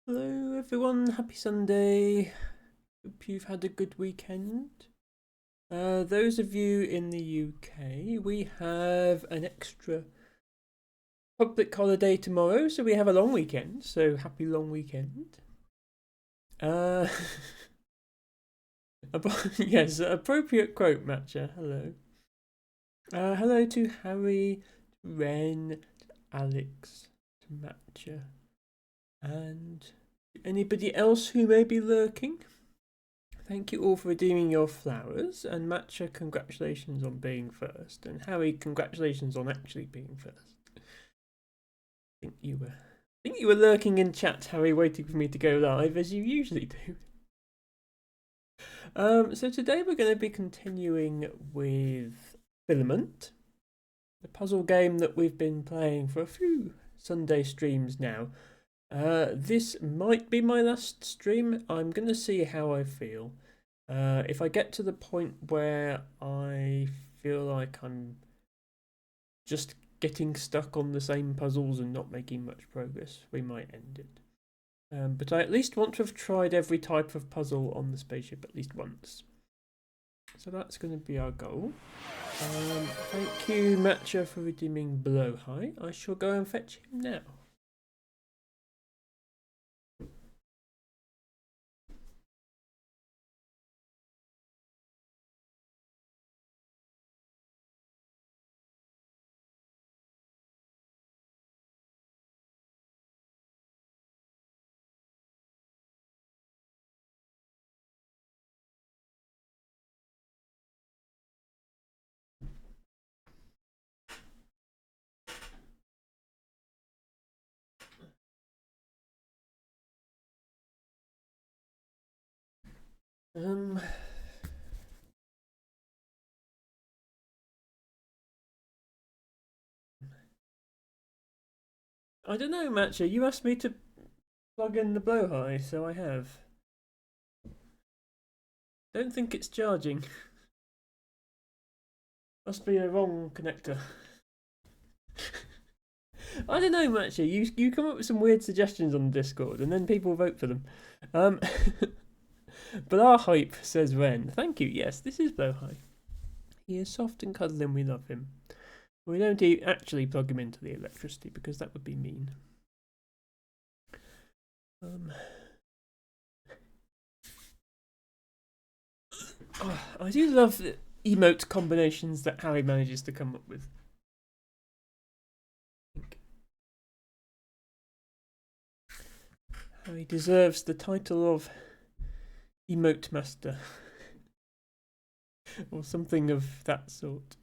Hello everyone, happy Sunday. Hope you've had a good weekend. Those of you in the UK, we have an extra public holiday tomorrow, so we have a long weekend, so happy long weekend. Uh, yes, appropriate quote matcher, hello. Hello to Harry, to Ren, to Alex, to Matcher, and anybody else who may be lurking. Thank you all for redeeming your flowers, and Matcha, congratulations on being first, and Harry, congratulations on actually being first. I think you were lurking in chat, Harry, waiting for me to go live, as you usually do. So today we're going to be continuing with Filament, the puzzle game that we've been playing for a few Sunday streams now. This might be my last stream. I'm going to see how I feel. If I get to the point where I feel like I'm just getting stuck on the same puzzles and not making much progress, we might end it. But I at least want to have tried every type of puzzle on the spaceship at least once. So that's going to be our goal. Thank you, Matcha, for redeeming Blowhigh. I shall go and fetch him now. I don't know, Matcha. You asked me to plug in the Blowhigh, so I have. Don't think it's charging. Must be a wrong connector. I don't know, Matcha. You come up with some weird suggestions on Discord, and then people vote for them. But our hype, says Ren. Thank you. Yes, this is Blowhigh. He is soft and cuddling. We love him. We don't actually plug him into the electricity because that would be mean. I do love the emote combinations that Harry manages to come up with. Harry deserves the title of emote master. Or something of that sort.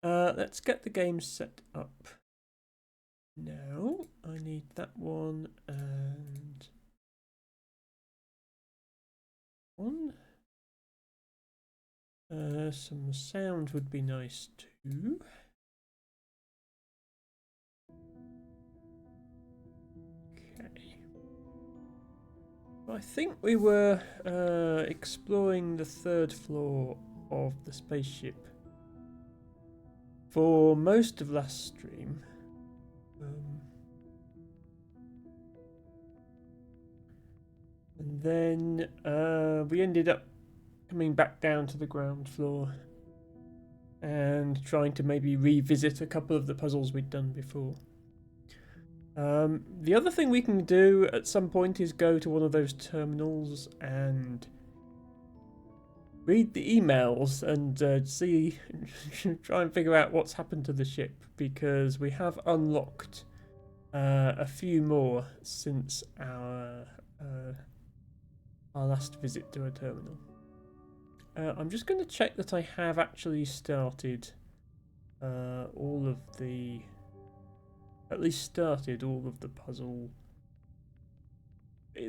Let's get the game set up. Now, I need that one and one. Some sound would be nice too. Okay. I think we were exploring the third floor of the spaceship for most of last stream. And then we ended up coming back down to the ground floor and trying to maybe revisit a couple of the puzzles we'd done before. The other thing we can do at some point is go to one of those terminals and read the emails and see, try and figure out what's happened to the ship, because we have unlocked a few more since our last visit to a terminal. I'm just going to check that I have actually started all of the puzzle,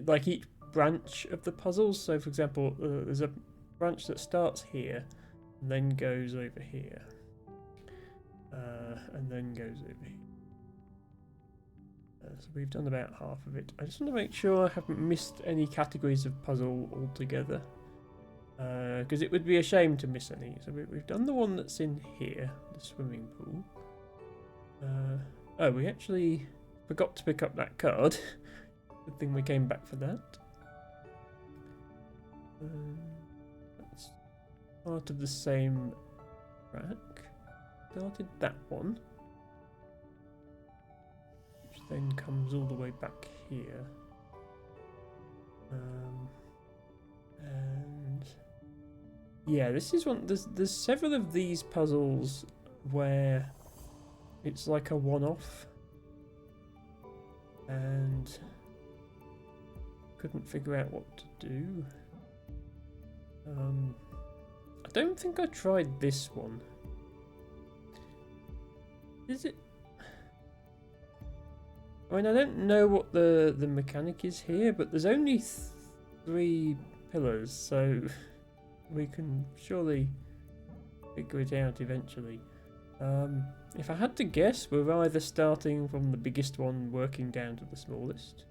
like each branch of the puzzles. So for example, there's a branch that starts here and then goes over here and then goes over here. So we've done about half of it. I just want to make sure I haven't missed any categories of puzzle altogether, because it would be a shame to miss any. So we've done the one that's in here, the swimming pool. Oh, we actually forgot to pick up that card. Good thing we came back for that. That's part of the same track. Started that one, which then comes all the way back here. And yeah, this is one. There's several of these puzzles where it's like a one-off, and couldn't figure out what to do. I don't think I tried this one. Is it? I mean, I don't know what the mechanic is here, but there's only 3 pillars, so we can surely figure it out eventually. If I had to guess, we're either starting from the biggest one, working down to the smallest,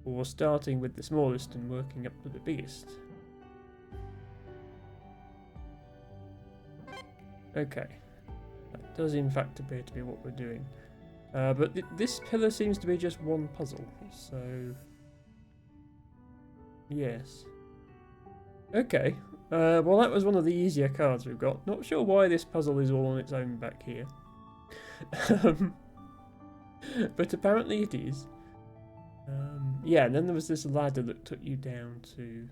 or starting with the smallest and working up to the biggest. Okay, that does in fact appear to be what we're doing. But this pillar seems to be just one puzzle, so yes. Okay, well that was one of the easier cards we've got. Not sure why this puzzle is all on its own back here. But apparently it is. Yeah, and then there was this ladder that took you down to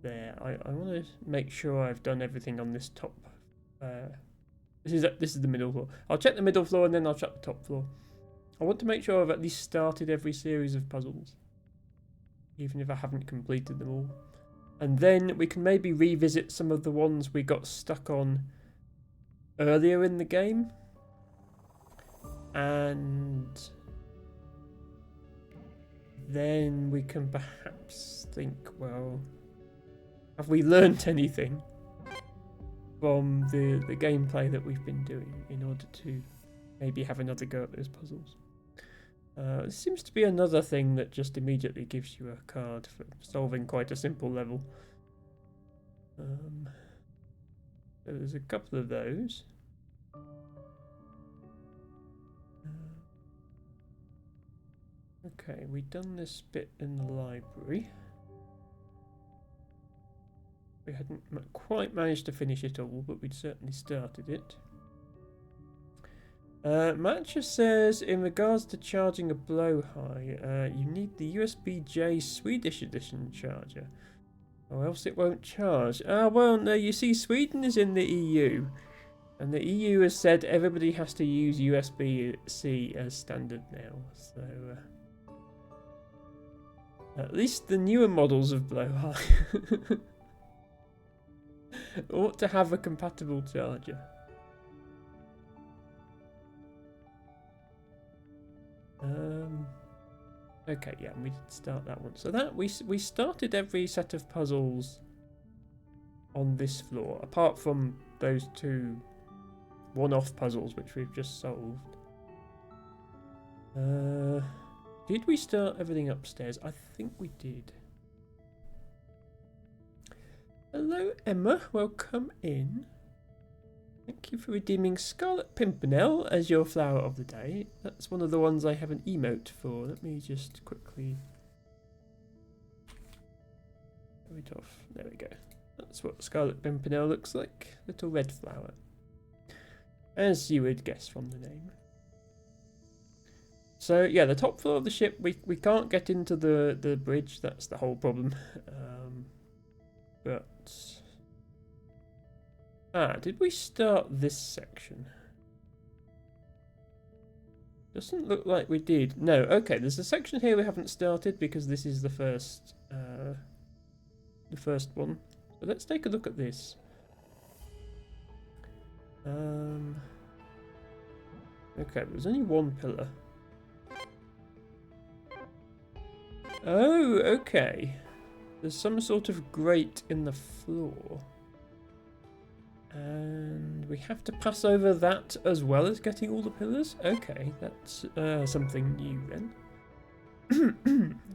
there. I want to make sure I've done everything on this top. This is the middle floor. I'll check the middle floor and then I'll check the top floor. I want to make sure I've at least started every series of puzzles, even if I haven't completed them all. And then we can maybe revisit some of the ones we got stuck on earlier in the game. And then we can perhaps think, well, have we learnt anything from the gameplay that we've been doing in order to maybe have another go at those puzzles? It seems to be another thing that just immediately gives you a card for solving quite a simple level. So there's a couple of those. Okay, we've done this bit in the library. We hadn't quite managed to finish it all, but we'd certainly started it. Matcha says, in regards to charging a blowhigh, you need the USB-J Swedish edition charger, or else it won't charge. Ah, well, no, you see, Sweden is in the EU, and the EU has said everybody has to use USB-C as standard now, so at least the newer models of blowhigh ought to have a compatible charger. Okay, yeah, we did start that one. So that we started every set of puzzles on this floor, apart from those 2 one-off puzzles which we've just solved. Did we start everything upstairs? I think we did. Hello, Emma. Welcome in. Thank you for redeeming Scarlet Pimpernel as your flower of the day. That's one of the ones I have an emote for. Let me just quickly show it off. There we go. That's what Scarlet Pimpernel looks like. Little red flower, as you would guess from the name. So yeah, the top floor of the ship, we can't get into the bridge. That's the whole problem. But did we start this section? Doesn't look like we did. No, okay, there's a section here we haven't started because this is the first one. So let's take a look at this. Okay, there's only one pillar. Oh, okay. There's some sort of grate in the floor. And we have to pass over that as well as getting all the pillars? Okay, that's something new then.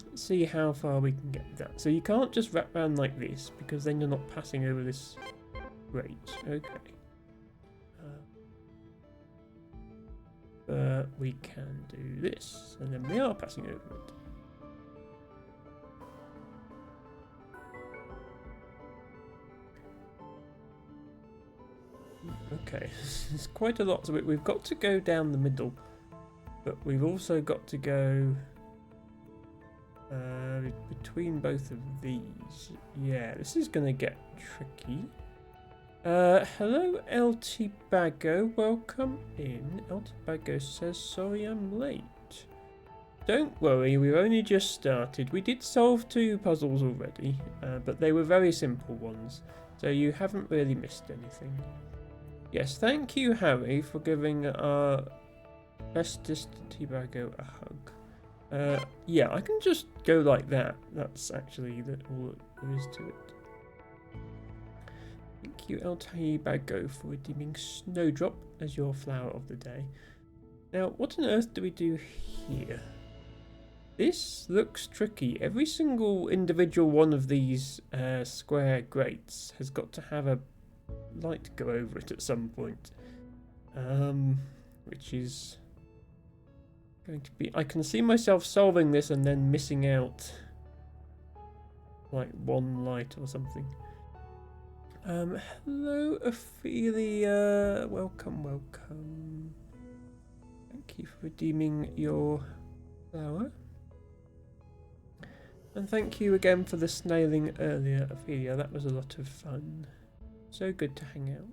Let's see how far we can get that. So you can't just wrap around like this, because then you're not passing over this grate. Okay. But we can do this, and then we are passing over it. Okay, there's quite a lot of it. We've got to go down the middle, but we've also got to go between both of these. Yeah, this is going to get tricky. Hello, LT Bago. Welcome in. LT Bago says, sorry I'm late. Don't worry, we've only just started. We did solve 2 puzzles already, but they were very simple ones, so you haven't really missed anything. Yes, thank you, Harry, for giving our bestest T-Bago a hug. Yeah, I can just go like that. That's actually all there is to it. Thank you, T-Bago, for redeeming Snowdrop as your flower of the day. Now, what on earth do we do here? This looks tricky. Every single individual one of these square grates has got to have a light go over it at some point. Which is going to be... I can see myself solving this and then missing out like one light or something. Hello, Ophelia. Welcome, welcome. Thank you for redeeming your flower. And thank you again for the snailing earlier, Ophelia. That was a lot of fun. So good to hang out.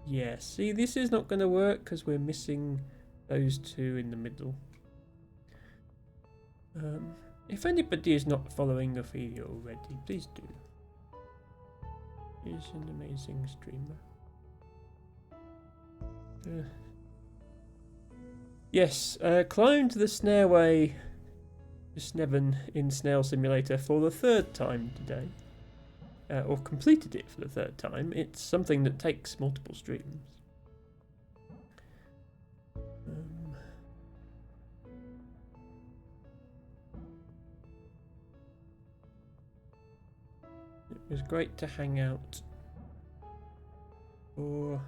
Yeah, see, this is not going to work because we're missing those 2 in the middle. If anybody is not following Ophelia already, please do. He's an amazing streamer. Yes, climbed the Snailway to Sneven in Snail Simulator for the 3rd time today. Or completed it for the 3rd time. It's something that takes multiple streams. It was great to hang out for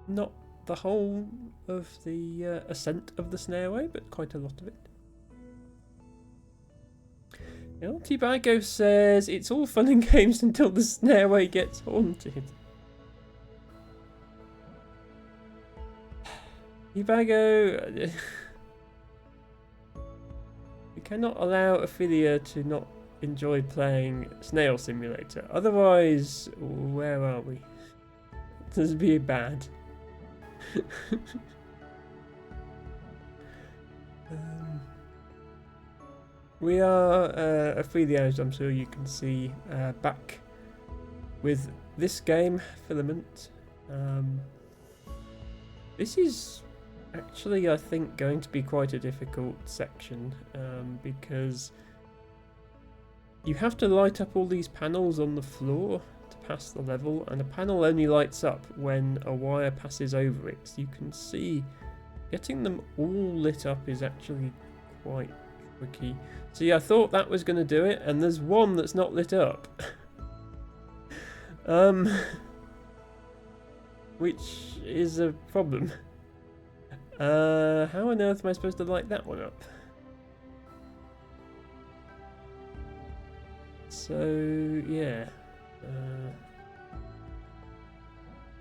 not the whole of the ascent of the Snailway, but quite a lot of it. LT Bago says it's all fun and games until the Snailway gets haunted. Bago, we cannot allow Ophelia to not enjoy playing Snail Simulator. Otherwise, where are we? This would be bad. We are, Ophelia, as I'm sure you can see, back with this game, Filament. This is actually, I think, going to be quite a difficult section, because you have to light up all these panels on the floor to pass the level, and a panel only lights up when a wire passes over it. So you can see getting them all lit up is actually quite tricky. See, I thought that was going to do it, and there's one that's not lit up. Which is a problem. How on earth am I supposed to light that one up? So, yeah.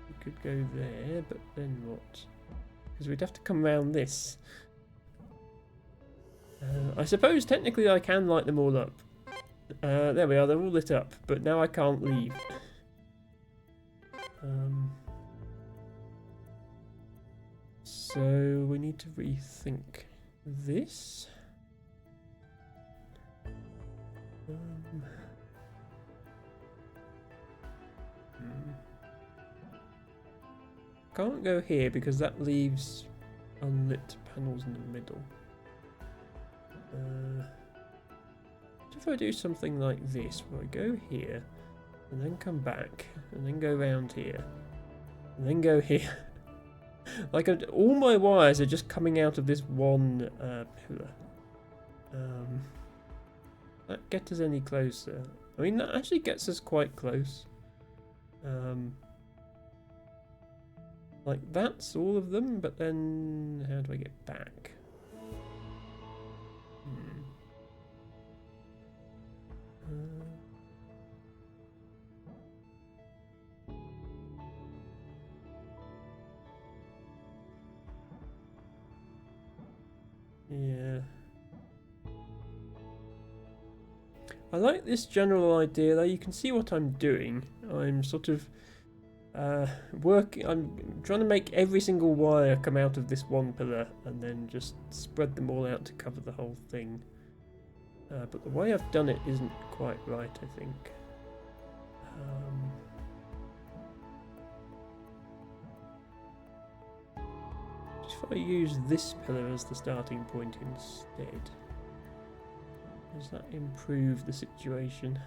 We could go there, but then what? Because we'd have to come around this. I suppose technically I can light them all up. There we are, they're all lit up, but now I can't leave. So we need to rethink this. Can't go here because that leaves unlit panels in the middle. What if I do something like this, where I go here, and then come back, and then go around here, and then go here? Like, all my wires are just coming out of this one pillar. That get us any closer? I mean, that actually gets us quite close. Like, that's all of them, but then how do I get back? Yeah. I like this general idea, though. You can see what I'm doing. I'm sort of I'm trying to make every single wire come out of this one pillar and then just spread them all out to cover the whole thing. But the way I've done it isn't quite right, I think. If I use this pillar as the starting point instead, does that improve the situation?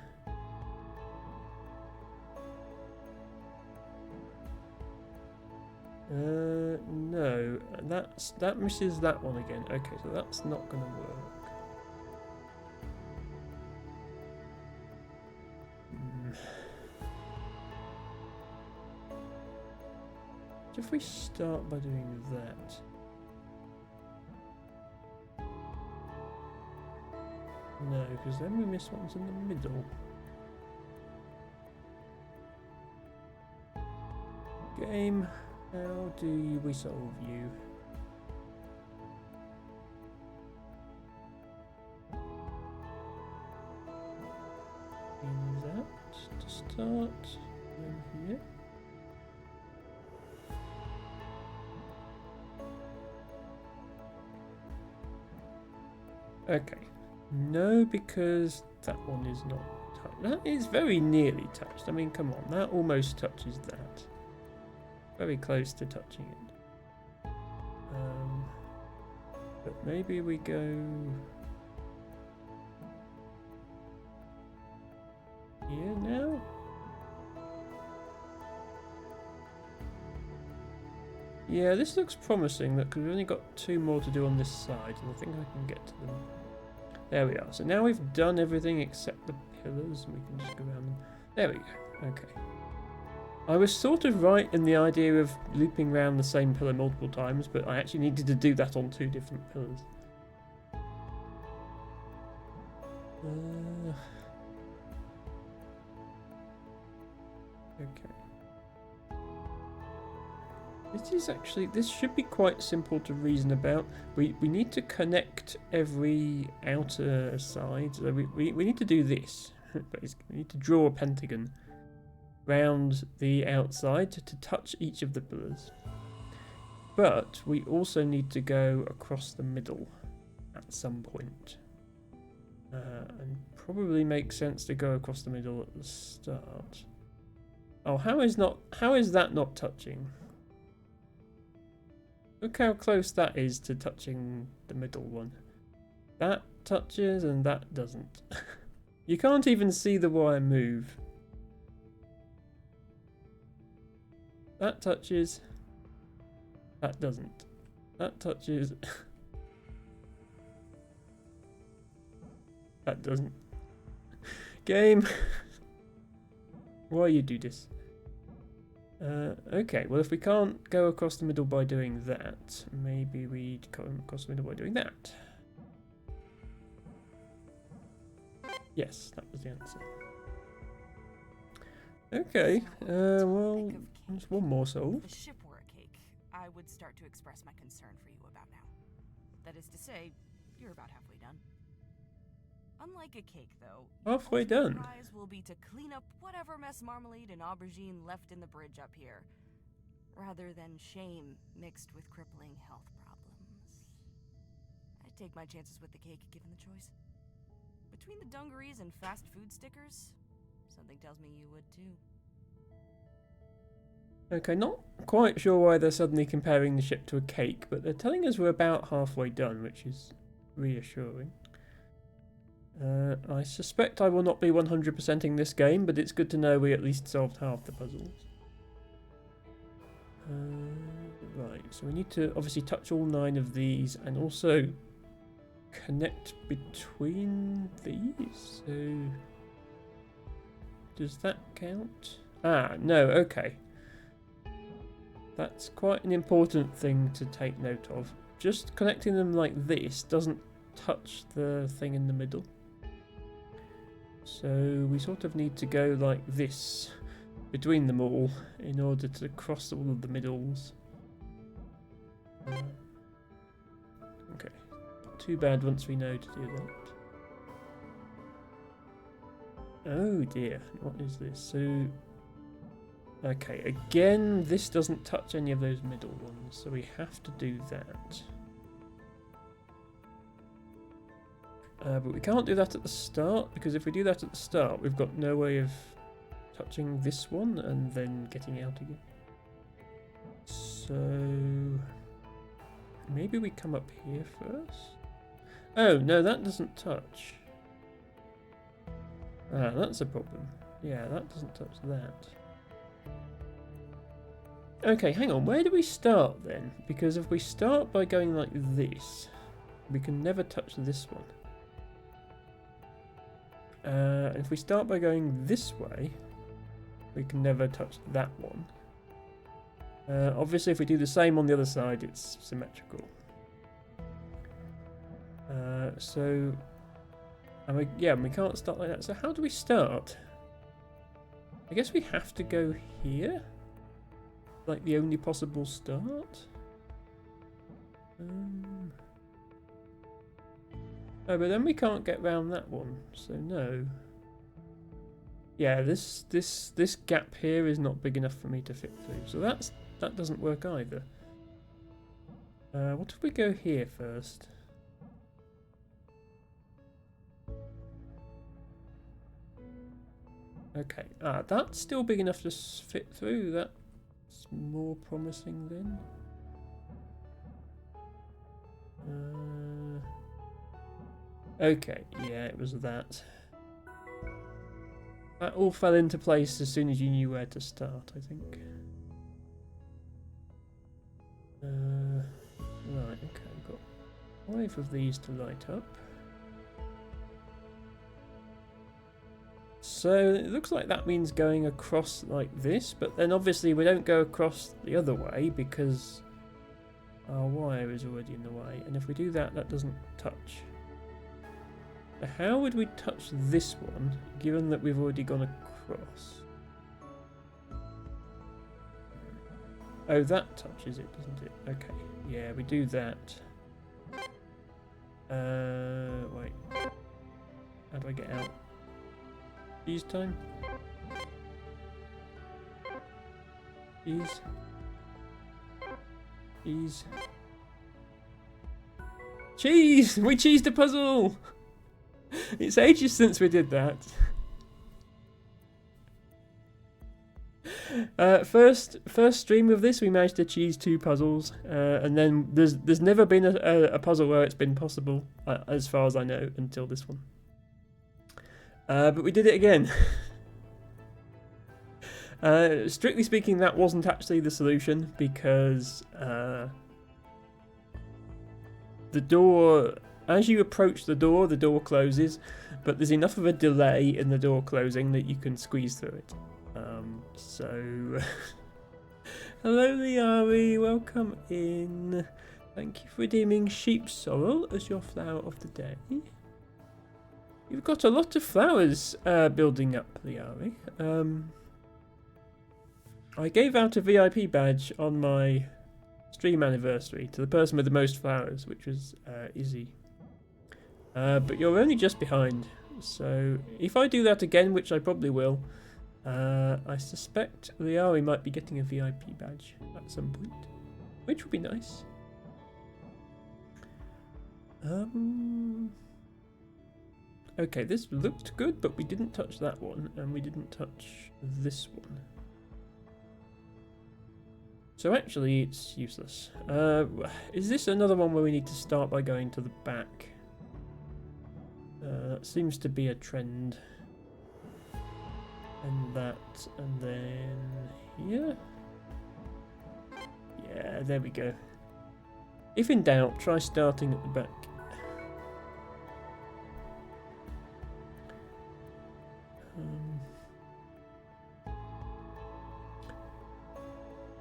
No, that misses that one again. Okay, so that's not going to work. So if we start by doing that. No, because then we miss ones in the middle. Game, how do we solve you? In that to start, and here. Okay. No, because that one is not touched. That is very nearly touched. I mean, come on, that almost touches that. Very close to touching it. But maybe we go here now. Yeah, this looks promising, because we've only got 2 more to do on this side, and I think I can get to them. There we are. So now we've done everything except the pillars, and we can just go around them. There we go. Okay. I was sort of right in the idea of looping around the same pillar multiple times, but I actually needed to do that on 2 different pillars. Okay. This should be quite simple to reason about. We need to connect every outer side. So we need to do this. Basically, we need to draw a pentagon round the outside to touch each of the pillars. But we also need to go across the middle at some point. And probably makes sense to go across the middle at the start. Oh, how is that not touching? Look how close that is to touching the middle one. That touches and that doesn't. You can't even see the wire move. That touches. That doesn't. That touches. That doesn't. Game. Why you do this? Okay, well if we can't go across the middle by doing that, maybe we'd come across the middle by doing that. Yes, that was the answer. Okay, well, there's one more solved. If the ship were a cake, I would start to express my concern for you about now. That is to say, you're about halfway done. Unlike a cake, though, Halfway done. The prize will be to clean up whatever mess marmalade and aubergine left in the bridge up here, rather than shame mixed with crippling health problems. I'd take my chances with the cake given the choice. Between the dungarees and fast food stickers, something tells me you would too. Okay, not quite sure why they're suddenly comparing the ship to a cake, but they're telling us we're about halfway done, which is reassuring. I suspect I will not be 100%ing this game, but it's good to know we at least solved half the puzzles. Right, so we need to obviously touch all 9 of these and also connect between these. So, does that count? Ah, no, okay. That's quite an important thing to take note of. Just connecting them like this doesn't touch the thing in the middle. So we sort of need to go like this between them all in order to cross all of the middles. Okay. not too bad once we know to do that. Oh dear, what is this? So, okay, again, this doesn't touch any of those middle ones, so we have to do that. But we can't do that at the start, because if we do that at the start, we've got no way of touching this one and then getting out again. So maybe we come up here first? Oh, no, that doesn't touch. Ah, that's a problem. Yeah, that doesn't touch that. Okay, hang on, where do we start then? Because if we start by going like this, we can never touch this one. If we start by going this way, we can never touch that one. Obviously, if we do the same on the other side, it's symmetrical. Yeah, we can't start like that. So how do we start? I guess we have to go here? Like the only possible start? Oh, but then we can't get round that one, so no. Yeah, this gap here is not big enough for me to fit through, so that doesn't work either. What if we go here first? Okay, that's still big enough to fit through. That's more promising then. Okay, yeah, it was that. That all fell into place as soon as you knew where to start, I think. Right, okay, I've got 5 of these to light up. So it looks like that means going across like this, but then obviously we don't go across the other way because our wire is already in the way, and if we do that, that doesn't touch. So how would we touch this one, given that we've already gone across? Oh, that touches it, doesn't it? Okay, yeah, we do that. Wait. How do I get out? Cheese time? Cheese. Cheese. Cheese! We cheesed a puzzle! It's ages since we did that. First stream of this, we managed to cheese 2 puzzles, and then there's never been a puzzle where it's been possible, as far as I know, until this one. But we did it again. Strictly speaking, that wasn't actually the solution because the door, as you approach the door closes, but there's enough of a delay in the door closing that you can squeeze through it. So, hello Liari, welcome in. Thank you for redeeming sheep sorrel as your flower of the day. You've got a lot of flowers building up, Liari. I gave out a VIP badge on my stream anniversary to the person with the most flowers, which was Izzy. But you're only just behind, so if I do that again, which I probably will, I suspect Liari might be getting a VIP badge at some point, which would be nice. Okay, this looked good, but we didn't touch that one, and we didn't touch this one. So actually, it's useless. Is this another one where we need to start by going to the back? That seems to be a trend. And that, and then here. Yeah, there we go. If in doubt, try starting at the back.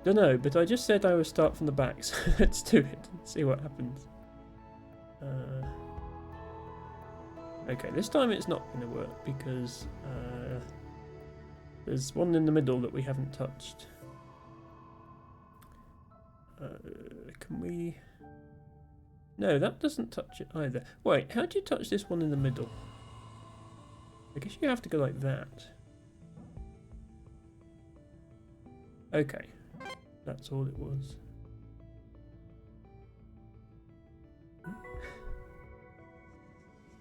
Don't know, but I just said I would start from the back, so let's do it and see what happens. Okay, this time it's not going to work because there's one in the middle that we haven't touched. Can we... No, that doesn't touch it either. Wait, how do you touch this one in the middle? I guess you have to go like that. Okay, that's all it was.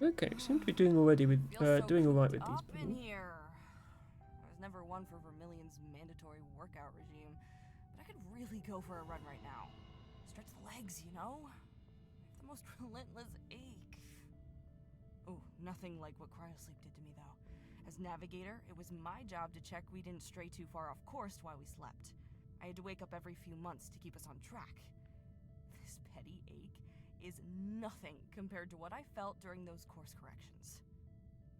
Okay, seem to be doing already with doing all right with these puzzles. Here. I was never one for Vermilion's mandatory workout regime, but I could really go for a run right now. Stretch the legs, you know? I have the most relentless ache. Oh, nothing like what cryosleep did to me though. As navigator, it was my job to check we didn't stray too far off course while we slept. I had to wake up every few months to keep us on track. This petty ache is nothing compared to what I felt during those course corrections.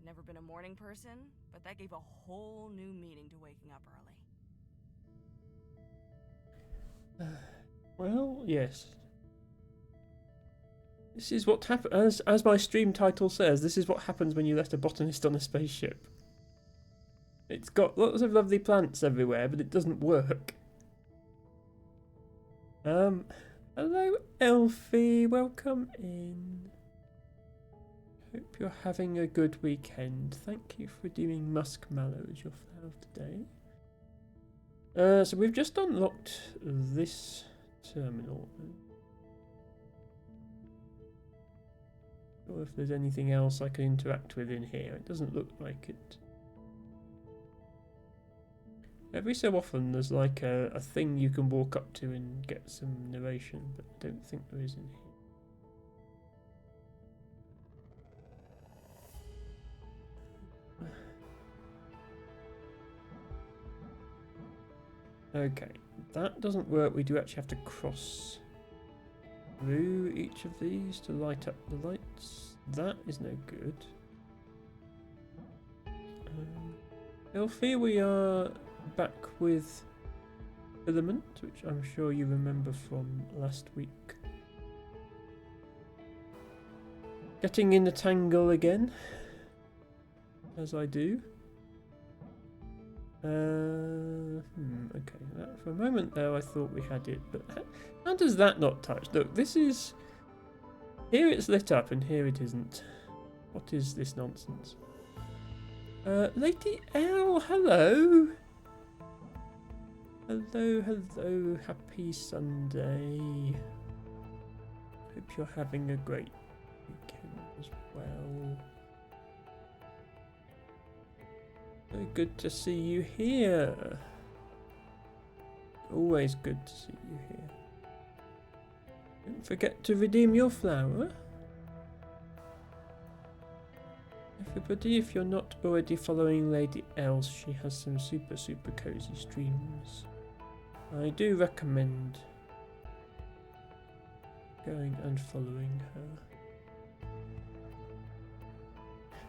Never been a morning person, but that gave a whole new meaning to waking up early. Well, yes. This is what happens, as my stream title says, this is what happens when you let a botanist on a spaceship. It's got lots of lovely plants everywhere, but it doesn't work. Hello Elfie, welcome in. Hope you're having a good weekend. Thank you for doing muskmallow as your flower today. So we've just unlocked this terminal. Or if there's anything else I can interact with in here. It doesn't look like it. Every so often there's like a thing you can walk up to and get some narration, but I don't think there is in here. Okay, that doesn't work. We do actually have to cross through each of these to light up the lights. That is no good. Elfie, we are back with filament, which I'm sure you remember from last week. Getting in the tangle again, as I do. Okay, for a moment there I thought we had it, but how does that not touch? Look, this is... Here it's lit up and here it isn't. What is this nonsense? Lady L, hello! Hello, happy Sunday. Hope you're having a great weekend as well. Very good to see you here. Always good to see you here. Don't forget to redeem your flower. Everybody, if you're not already following Lady Els, she has some super cozy streams. I do recommend going and following her.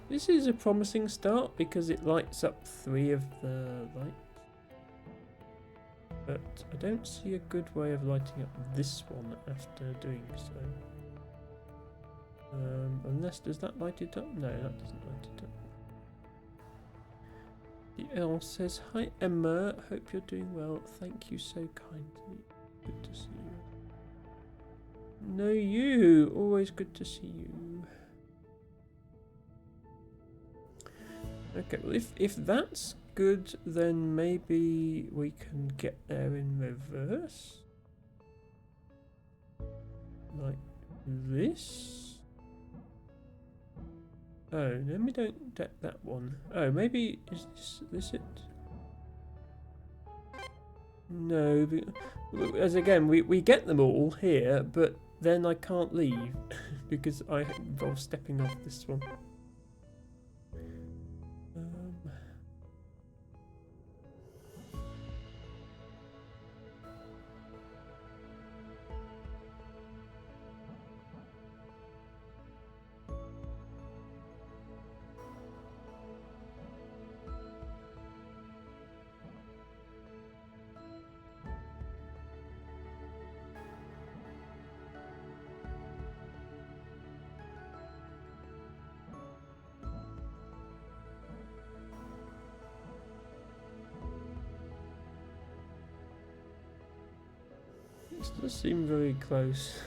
This is a promising start because it lights up 3 of the lights. But I don't see a good way of lighting up this one after doing so. Unless, does that light it up? No, that doesn't light it up. The L says, hi Emma, hope you're doing well. Thank you so kindly. Good to see you. No, you. Always good to see you. Okay, well if that's good, then maybe we can get there in reverse. Like this. Oh, then we don't deck that one. Oh, maybe is this it? No, as again, we get them all here, but then I can't leave because I involve stepping off this one. This does seem very close.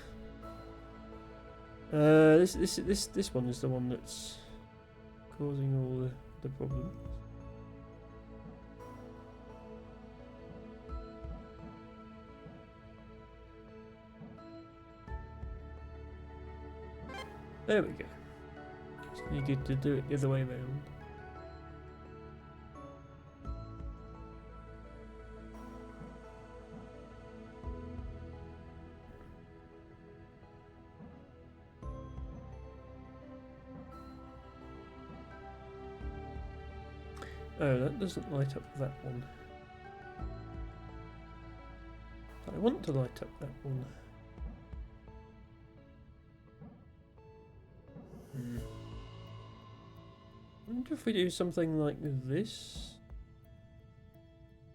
This one is the one that's causing all the problems. There we go. Just needed to do it the other way around. Oh, that doesn't light up that one. I want to light up that one. I wonder if we do something like this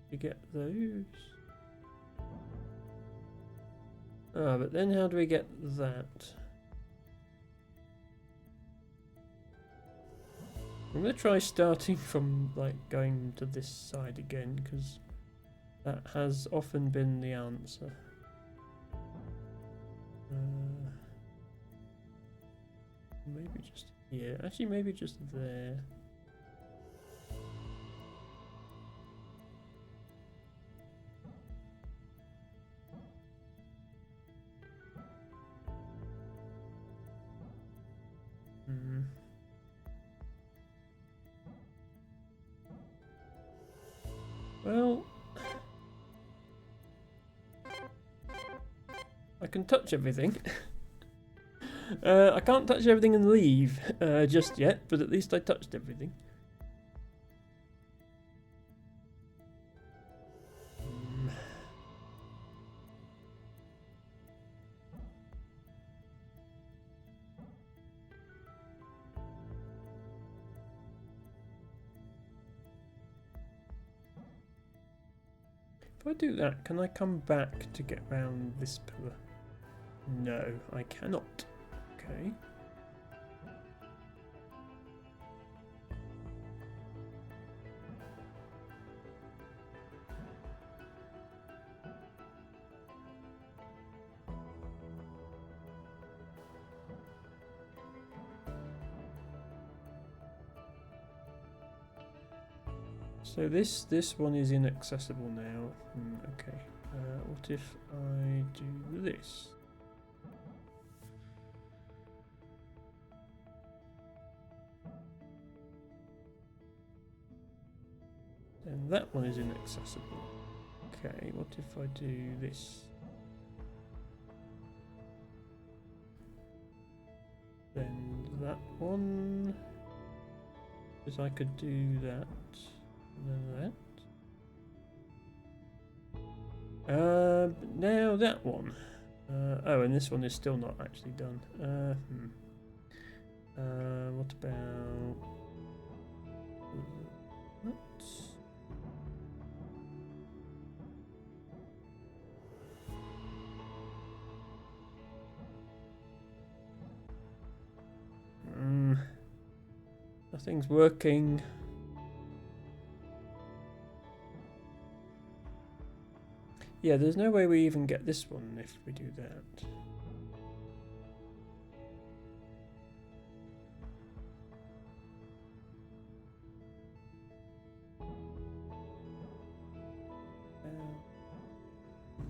to get those. Ah, but then how do we get that? I'm going to try starting from like going to this side again, because that has often been the answer. Maybe just here. Actually, maybe just there. Well, I can touch everything. I can't touch everything and leave just yet, but at least I touched everything. If I do that, can I come back to get round this pillar? No, I cannot. Okay. So this one is inaccessible now. Okay. What if I do this? And that one is inaccessible. Okay, what if I do this? Then that one, because I could do that, and then that. Now that one. Oh, and this one is still not actually done. What about that? Nothing's working. Yeah, there's no way we even get this one if we do that.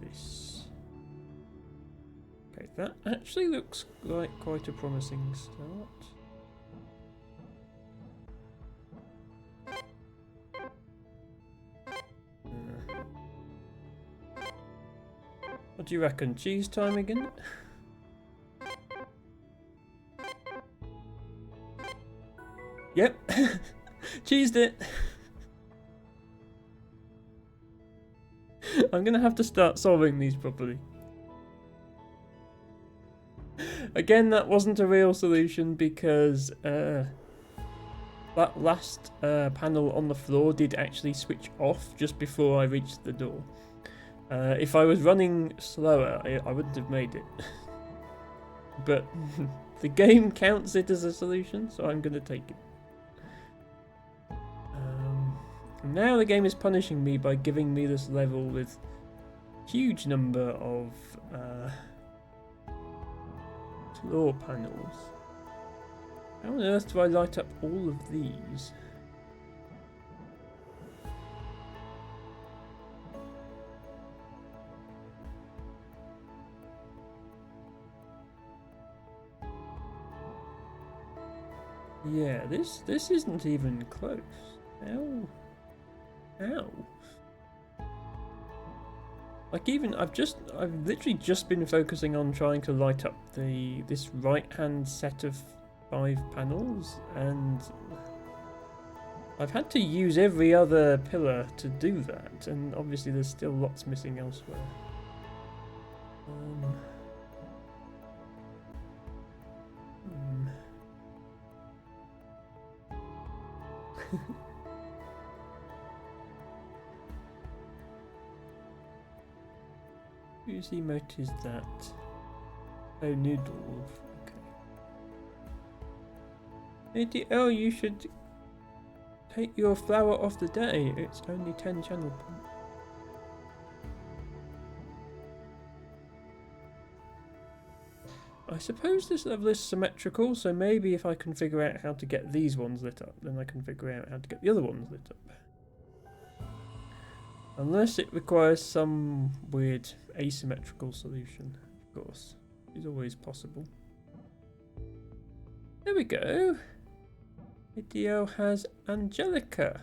This. Okay, that actually looks like quite a promising start. What do you reckon? Cheese time again? Yep. Cheesed it. I'm gonna have to start solving these properly. Again, that wasn't a real solution because that last panel on the floor did actually switch off just before I reached the door. If I was running slower, I wouldn't have made it. But the game counts it as a solution, so I'm going to take it. Now the game is punishing me by giving me this level with a huge number of floor panels. How on earth do I light up all of these? Yeah, this isn't even close. How? How? Like I've literally just been focusing on trying to light up this right-hand set of 5 panels, and I've had to use every other pillar to do that, and obviously there's still lots missing elsewhere. Whose emote is that? Oh, Noodle. Okay. Oh, you should take your flower of the day. It's only 10 channel points. I suppose this level is symmetrical, so maybe if I can figure out how to get these ones lit up, then I can figure out how to get the other ones lit up. Unless it requires some weird asymmetrical solution, of course. It's always possible. There we go. Video has Angelica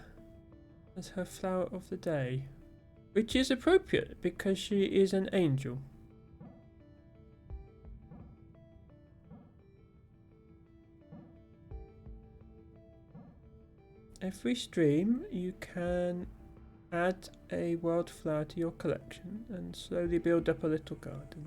as her flower of the day, which is appropriate because she is an angel. Every stream you can add a wildflower to your collection and slowly build up a little garden.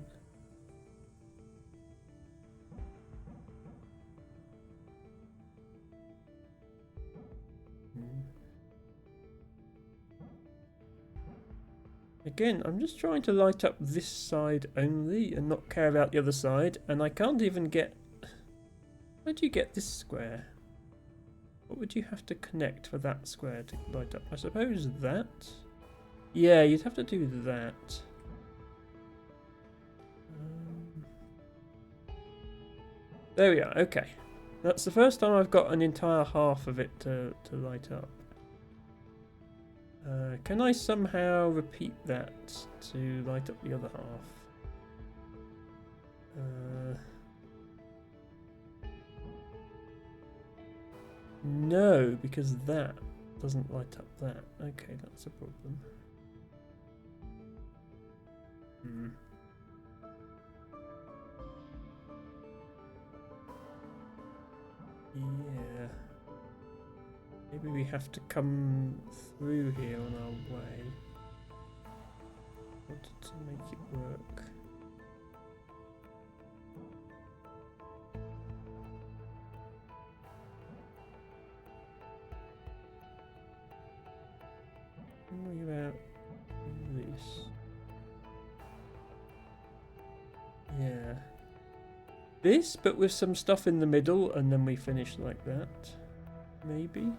Again, I'm just trying to light up this side only and not care about the other side, and I can't even get... Where do you get this square? What would you have to connect for that square to light up? I suppose that? Yeah, you'd have to do that. There we are, okay. That's the first time I've got an entire half of it to light up. Can I somehow repeat that to light up the other half? No, because that doesn't light up that. Okay, that's a problem. Yeah. Maybe we have to come through here on our way. In order to make it work. What about this? Yeah. This, but with some stuff in the middle, and then we finish like that. Maybe?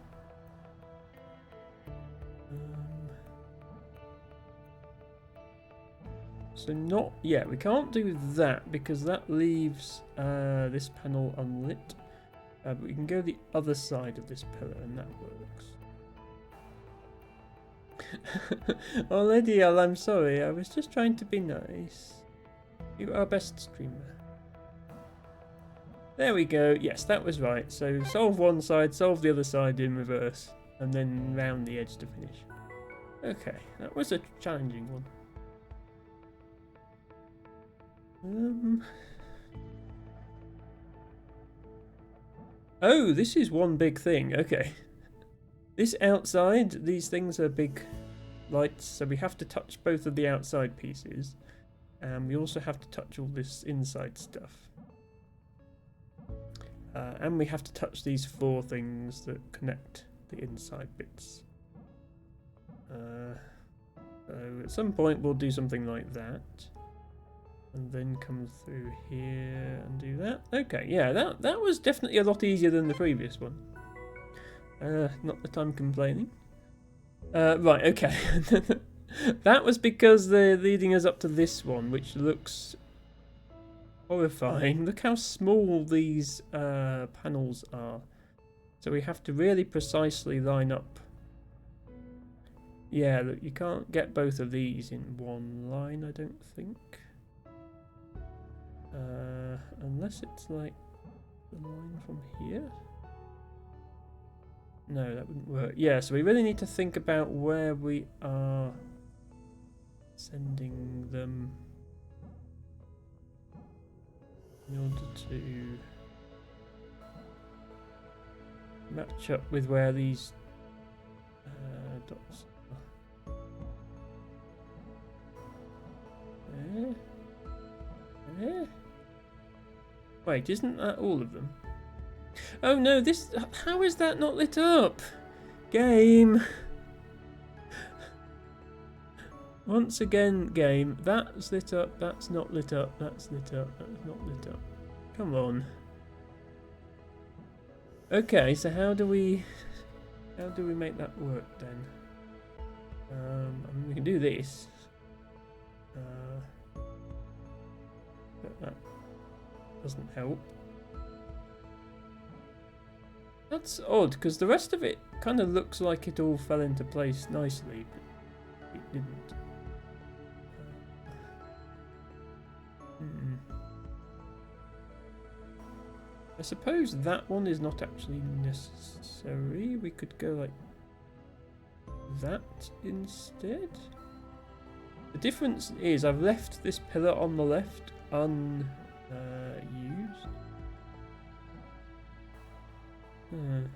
So not... Yeah, we can't do that, because that leaves this panel unlit. But we can go the other side of this pillar, and that works. Oh, Lady L, I'm sorry. I was just trying to be nice. You are our best streamer. There we go. Yes, that was right. So solve one side, solve the other side in reverse, and then round the edge to finish. Okay, that was a challenging one. Oh, this is one big thing. Okay. This outside, these things are big lights, so we have to touch both of the outside pieces. And we also have to touch all this inside stuff. And we have to touch these 4 things that connect the inside bits. So at some point we'll do something like that. And then come through here and do that. Okay, yeah, that was definitely a lot easier than the previous one. Not that I'm complaining. Right, okay. That was because they're leading us up to this one, which looks horrifying. Look how small these panels are. So we have to really precisely line up. Yeah, look, you can't get both of these in one line, I don't think. Unless it's like the line from here. No, that wouldn't work. Yeah, so we really need to think about where we are sending them in order to match up with where these dots are. Wait, isn't that all of them? Oh no, this... How is that not lit up? Game! Once again, game. That's lit up, that's not lit up, that's lit up, that's not lit up. Come on. Okay, so how do we make that work then? I mean, we can do this. But that doesn't help. That's odd, because the rest of it kind of looks like it all fell into place nicely, but it didn't. I suppose that one is not actually necessary. We could go like that instead. The difference is I've left this pillar on the left unused.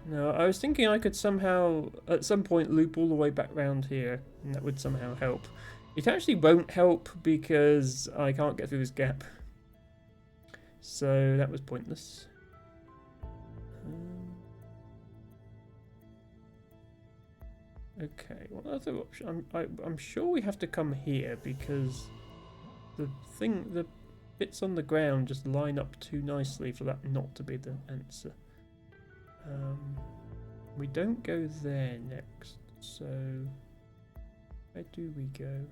No, I was thinking I could somehow at some point loop all the way back round here, and that would somehow help. It actually won't help because I can't get through this gap. So that was pointless. Okay, what other option? I'm sure we have to come here because the bits on the ground just line up too nicely for that not to be the answer. We don't go there next, so where do we go?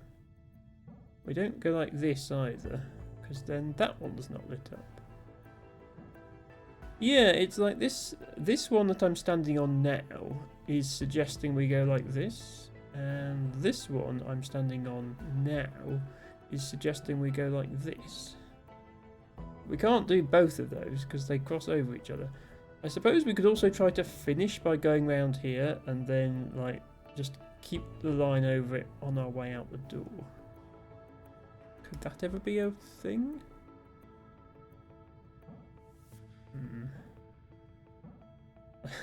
We don't go like this either, because then that one's not lit up. Yeah, it's like this one that I'm standing on now is suggesting we go like this, and this one I'm standing on now is suggesting we go like this. We can't do both of those because they cross over each other. I suppose we could also try to finish by going round here and then like just keep the line over it on our way out the door. Could that ever be a thing?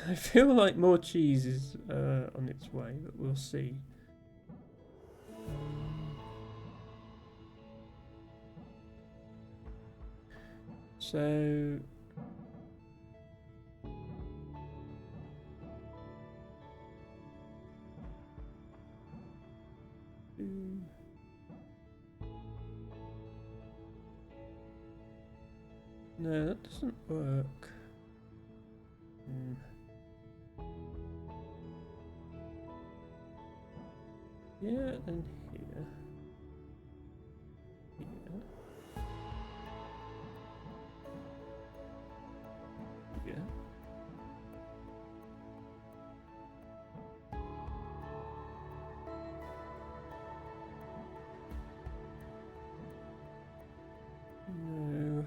I feel like more cheese is on its way, but we'll see. So no, that doesn't work. Yeah, and here. Here. No.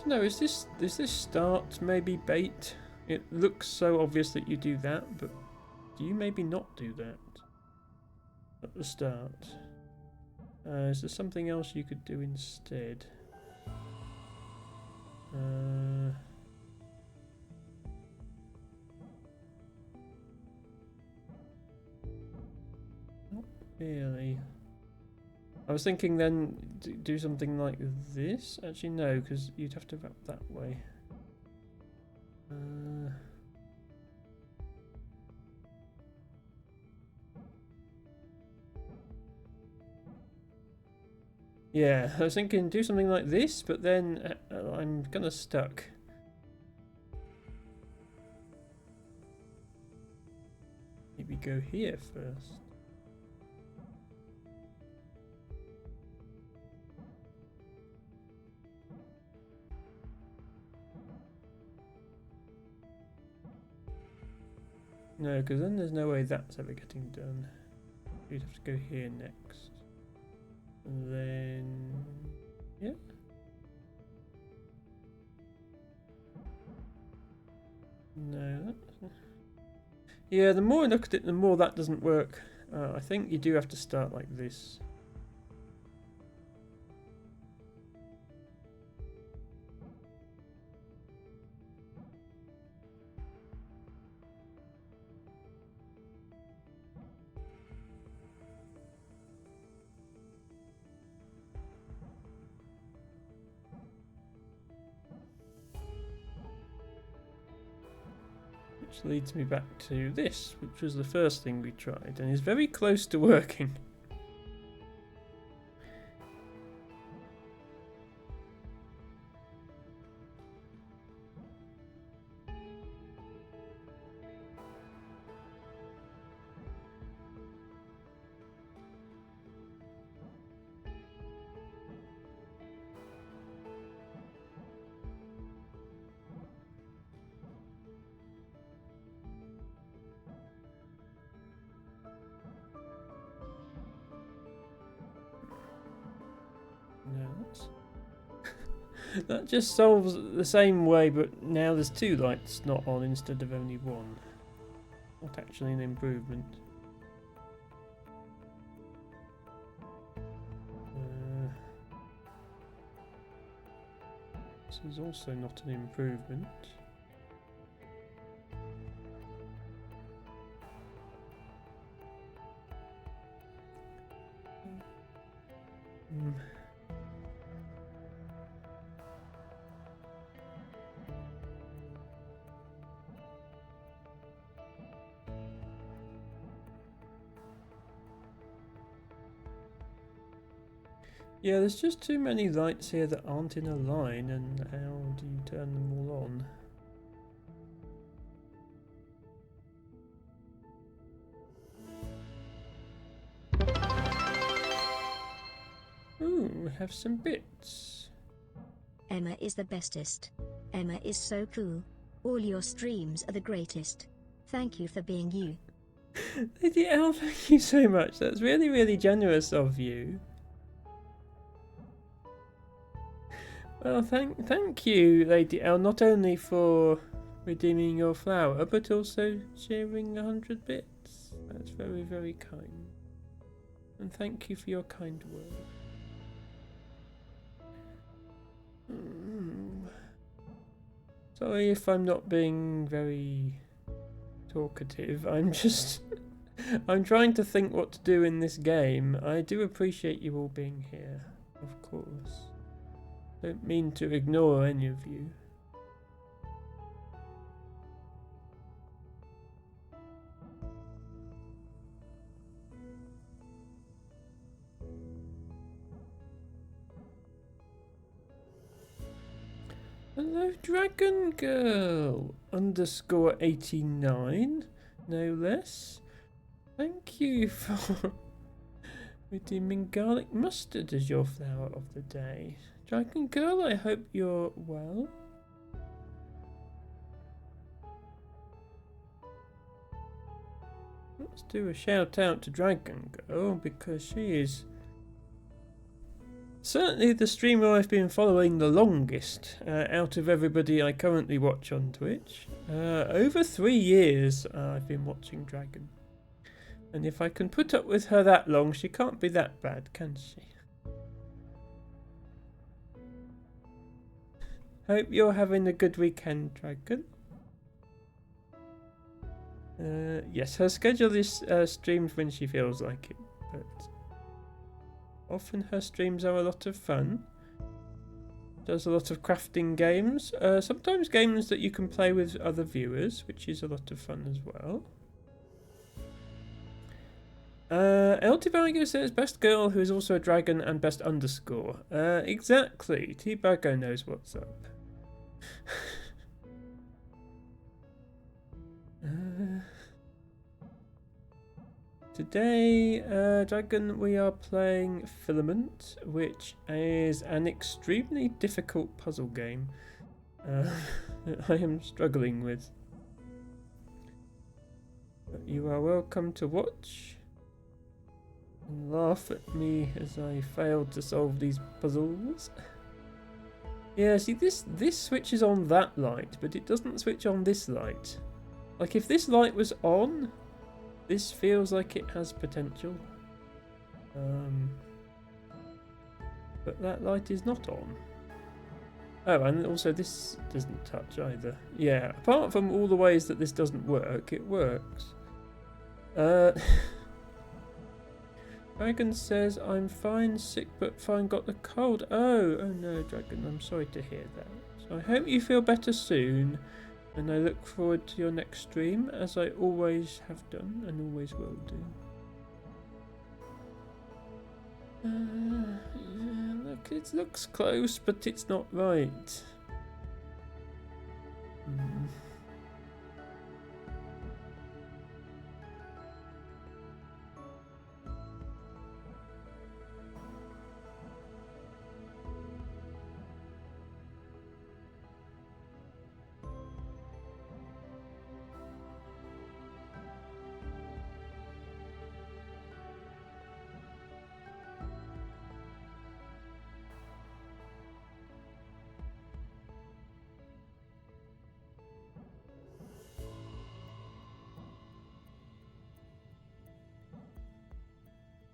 No, is this start maybe bait? It looks so obvious that you do that, but do you maybe not do that at the start? Is there something else you could do instead? Not really. I was thinking then do something like this. Actually, no, because you'd have to wrap that way. Yeah, I was thinking do something like this, but then I'm kind of stuck. maybe go here first. No, because then there's no way that's ever getting done. We'd have to go here next. And then... yeah. No. Yeah, the more I look at it, the more that doesn't work. I think you do have to start like this. Which leads me back to this, which was the first thing we tried, and is very close to working. No, that just solves the same way, but now there's two lights not on instead of only one. Not actually an improvement. This is also not an improvement. Yeah, there's just too many lights here that aren't in a line, and how do you turn them all on? Ooh, we have some bits. Emma is the bestest. Emma is so cool. All your streams are the greatest. Thank you for being you. Lady L, thank you so much. That's really, really generous of you. Well, thank you, Lady L, not only for redeeming your flower, but also sharing 100 bits. That's very, very kind. And thank you for your kind word. Sorry if I'm not being very talkative. I'm just... I'm trying to think what to do in this game. I do appreciate you all being here, of course. Don't mean to ignore any of you. Hello, Dragon Girl _89, no less. Thank you for redeeming garlic mustard as your flower of the day. Dragon Girl, I hope you're well. Let's do a shout out to Dragon Girl because she is certainly the streamer I've been following the longest out of everybody I currently watch on Twitch. Over 3 years I've been watching Dragon. And if I can put up with her that long, she can't be that bad, can she? Hope you're having a good weekend, Dragon. Yes, her schedule is streams when she feels like it, but often her streams are a lot of fun. Does a lot of crafting games, sometimes games that you can play with other viewers, which is a lot of fun as well. El Tibago says best girl who is also a dragon and best underscore. Exactly. Tibago knows what's up. Today, Dragon, we are playing Filament, which is an extremely difficult puzzle game that I am struggling with. But you are welcome to watch and laugh at me as I failed to solve these puzzles. Yeah, see, this switches on that light, but it doesn't switch on this light. Like, if this light was on, this feels like it has potential. But that light is not on. Oh, and also this doesn't touch either. Yeah, apart from all the ways that this doesn't work, it works. Dragon says, I'm fine, sick but fine, got the cold. Oh no, Dragon, I'm sorry to hear that. So I hope you feel better soon, and I look forward to your next stream, as I always have done and always will do. Yeah, look, it looks close, but it's not right.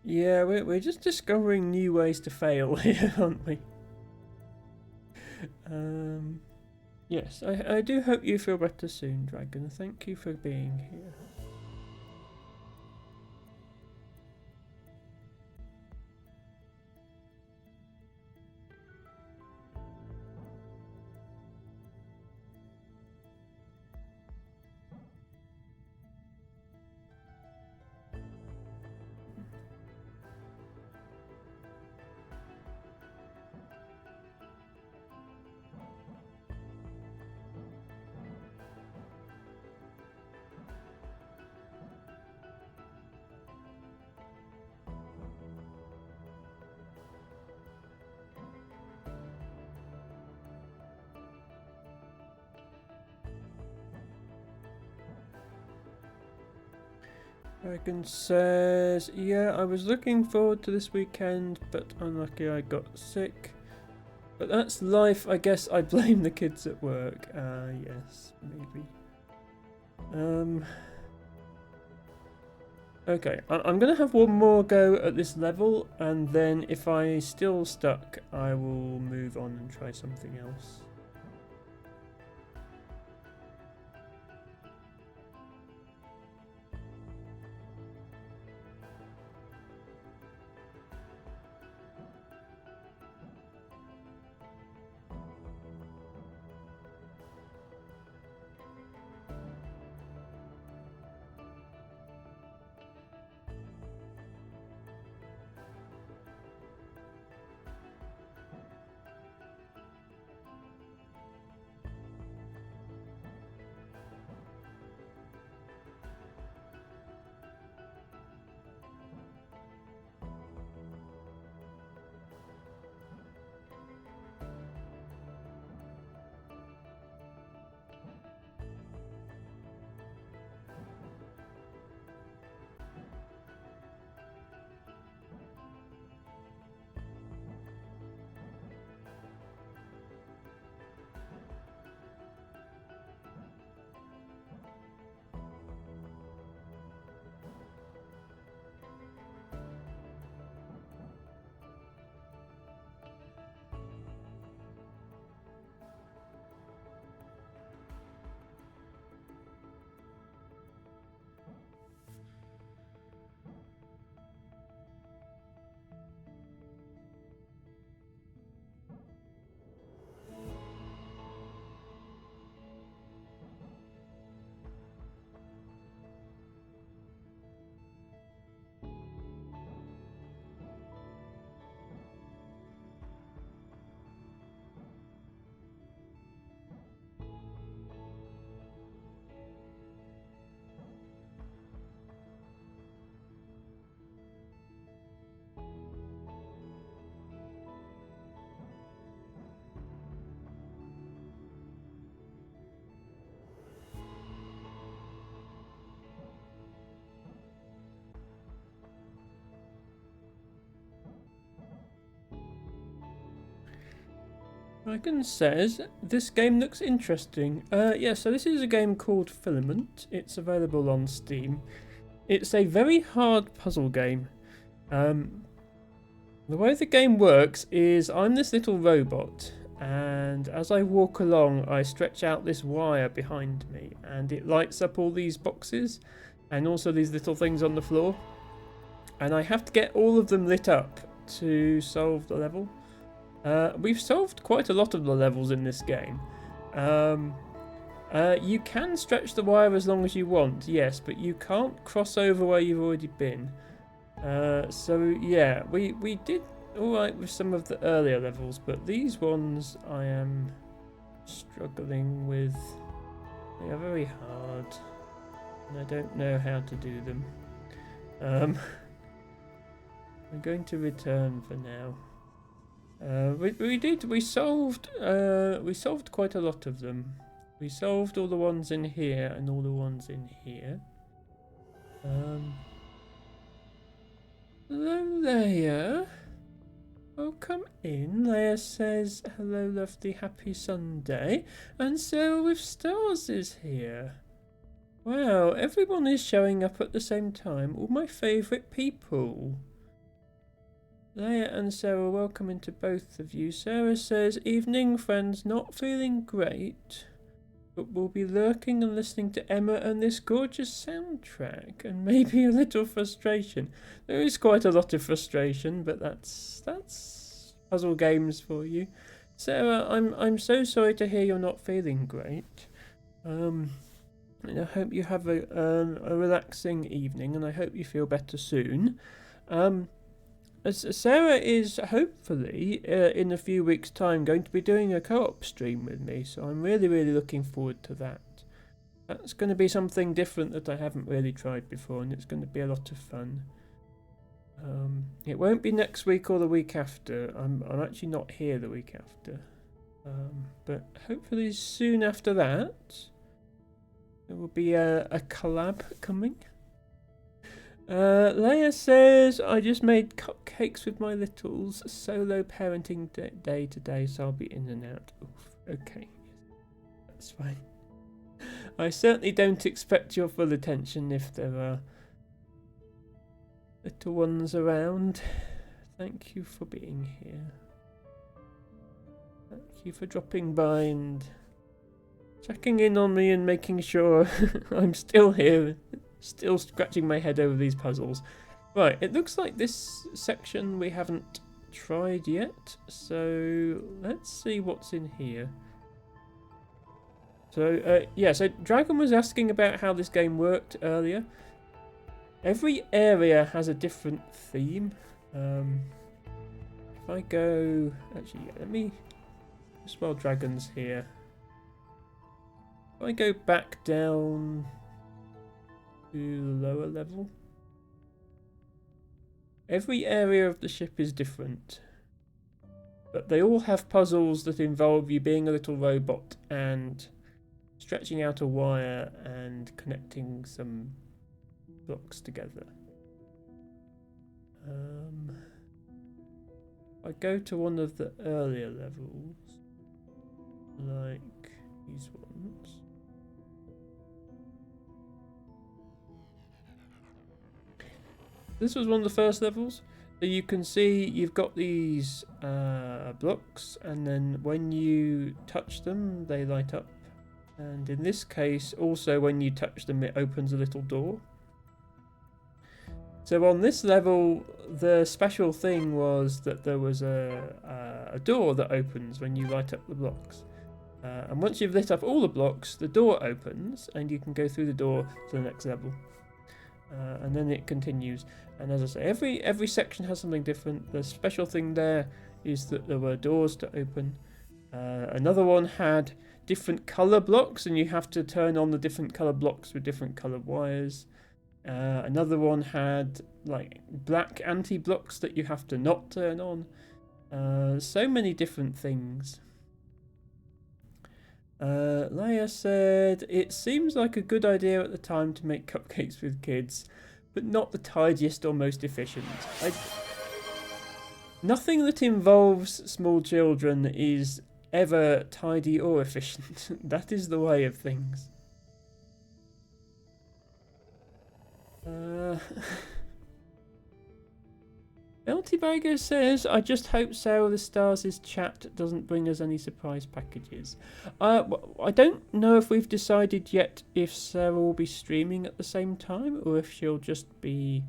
Yeah, we're just discovering new ways to fail here, aren't we? Yes, I do hope you feel better soon, Dragon. Thank you for being here. Dragon says, yeah, I was looking forward to this weekend, but unlucky I got sick. But that's life, I guess. I blame the kids at work. Yes, maybe. Okay, I'm gonna have one more go at this level, and then if I still stuck, I will move on and try something else. Dragon says, this game looks interesting. Yeah, so this is a game called Filament. It's available on Steam. It's a very hard puzzle game. The way the game works is I'm this little robot, and as I walk along, I stretch out this wire behind me, and it lights up all these boxes, and also these little things on the floor. And I have to get all of them lit up to solve the level. We've solved quite a lot of the levels in this game. You can stretch the wire as long as you want, yes, but you can't cross over where you've already been. So yeah, we did alright with some of the earlier levels, but these ones I am struggling with. They are very hard, and I don't know how to do them. I'm going to return for now. We solved quite a lot of them. We solved all the ones in here and all the ones in here. Hello, Leia. Oh, come in. Leia says, hello, lovely, happy Sunday. And Sarah with Stars is here. Wow, everyone is showing up at the same time. All my favourite people. Leia and Sarah, welcome into both of you. Sarah says, evening friends, not feeling great, but we'll be lurking and listening to Emma and this gorgeous soundtrack, and maybe a little frustration. There is quite a lot of frustration, but that's puzzle games for you. Sarah, I'm so sorry to hear you're not feeling great. And I hope you have a relaxing evening, and I hope you feel better soon. Sarah is hopefully in a few weeks' time going to be doing a co-op stream with me, so I'm really looking forward to that. That's going to be something different that I haven't really tried before, and it's going to be a lot of fun. It won't be next week or the week after. I'm actually not here the week after, but hopefully soon after that there will be a collab coming. Leia says, I just made cupcakes with my littles. Solo parenting day today, so I'll be in and out. Oof, okay, that's fine. I certainly don't expect your full attention if there are little ones around. Thank you for being here. Thank you for dropping by and checking in on me and making sure I'm still here. Still scratching my head over these puzzles. Right, it looks like this section we haven't tried yet, so let's see what's in here. So, so Dragon was asking about how this game worked earlier. Every area has a different theme. If I go... Actually, let me... Just while Dragon's here. If I go back down to the lower level. Every area of the ship is different, but they all have puzzles that involve you being a little robot and stretching out a wire and connecting some blocks together. I go to one of the earlier levels, like these ones. This was one of the first levels. So you can see you've got these blocks, and then when you touch them, they light up. And in this case, also when you touch them, it opens a little door. So on this level, the special thing was that there was a door that opens when you light up the blocks. And once you've lit up all the blocks, the door opens, and you can go through the door to the next level. And then it continues. And as I say, every section has something different. The special thing there is that there were doors to open. Another one had different colour blocks, and you have to turn on the different colour blocks with different coloured wires. Another one had like black anti-blocks that you have to not turn on. So many different things. Leia said, it seems like a good idea at the time to make cupcakes with kids, but not the tidiest or most efficient. Nothing that involves small children is ever tidy or efficient. That is the way of things. Eltibago says, I just hope Sarah the Stars' chat doesn't bring us any surprise packages. I don't know if we've decided yet if Sarah will be streaming at the same time or if she'll just be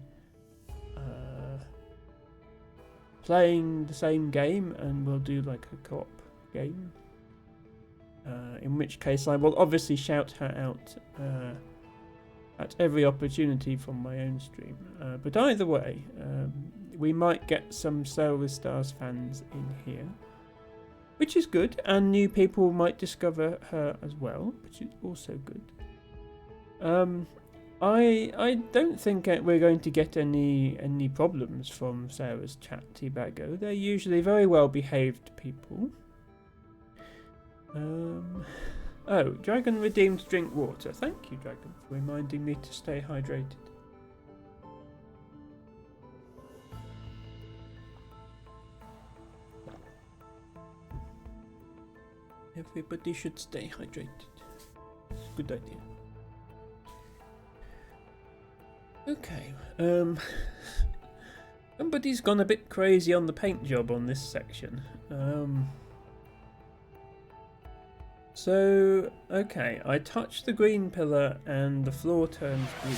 playing the same game and we'll do like a co-op game. In which case I will obviously shout her out at every opportunity from my own stream. But either way, we might get some Sail with Stars fans in here, which is good, and new people might discover her as well, which is also good. I don't think we're going to get any problems from Sarah's chat, Teabago. They're usually very well behaved people. Oh, Dragon redeemed drink water. Thank you, Dragon, for reminding me to stay hydrated. Everybody should stay hydrated. It's a good idea. Okay, somebody's gone a bit crazy on the paint job on this section. So, okay, I touch the green pillar and the floor turns green.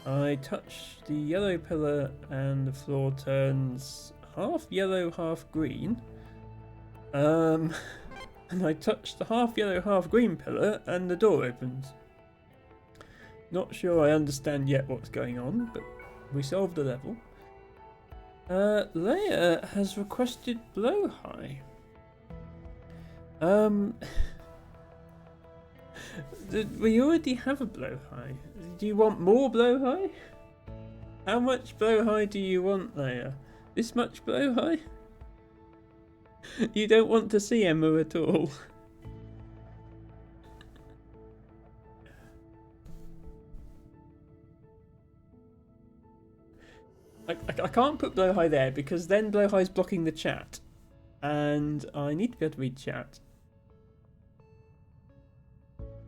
I touch the yellow pillar and the floor turns half yellow, half green. And I touch the half yellow, half green pillar and the door opens. Not sure I understand yet what's going on, but we solved the level. Leia has requested blowhigh. We already have a blowhigh. Do you want more blowhigh? How much blowhigh do you want, Leia? This much blowhigh? You don't want to see Emma at all. I can't put blowhigh there because then blowhigh's blocking the chat, and I need to be able to read chat.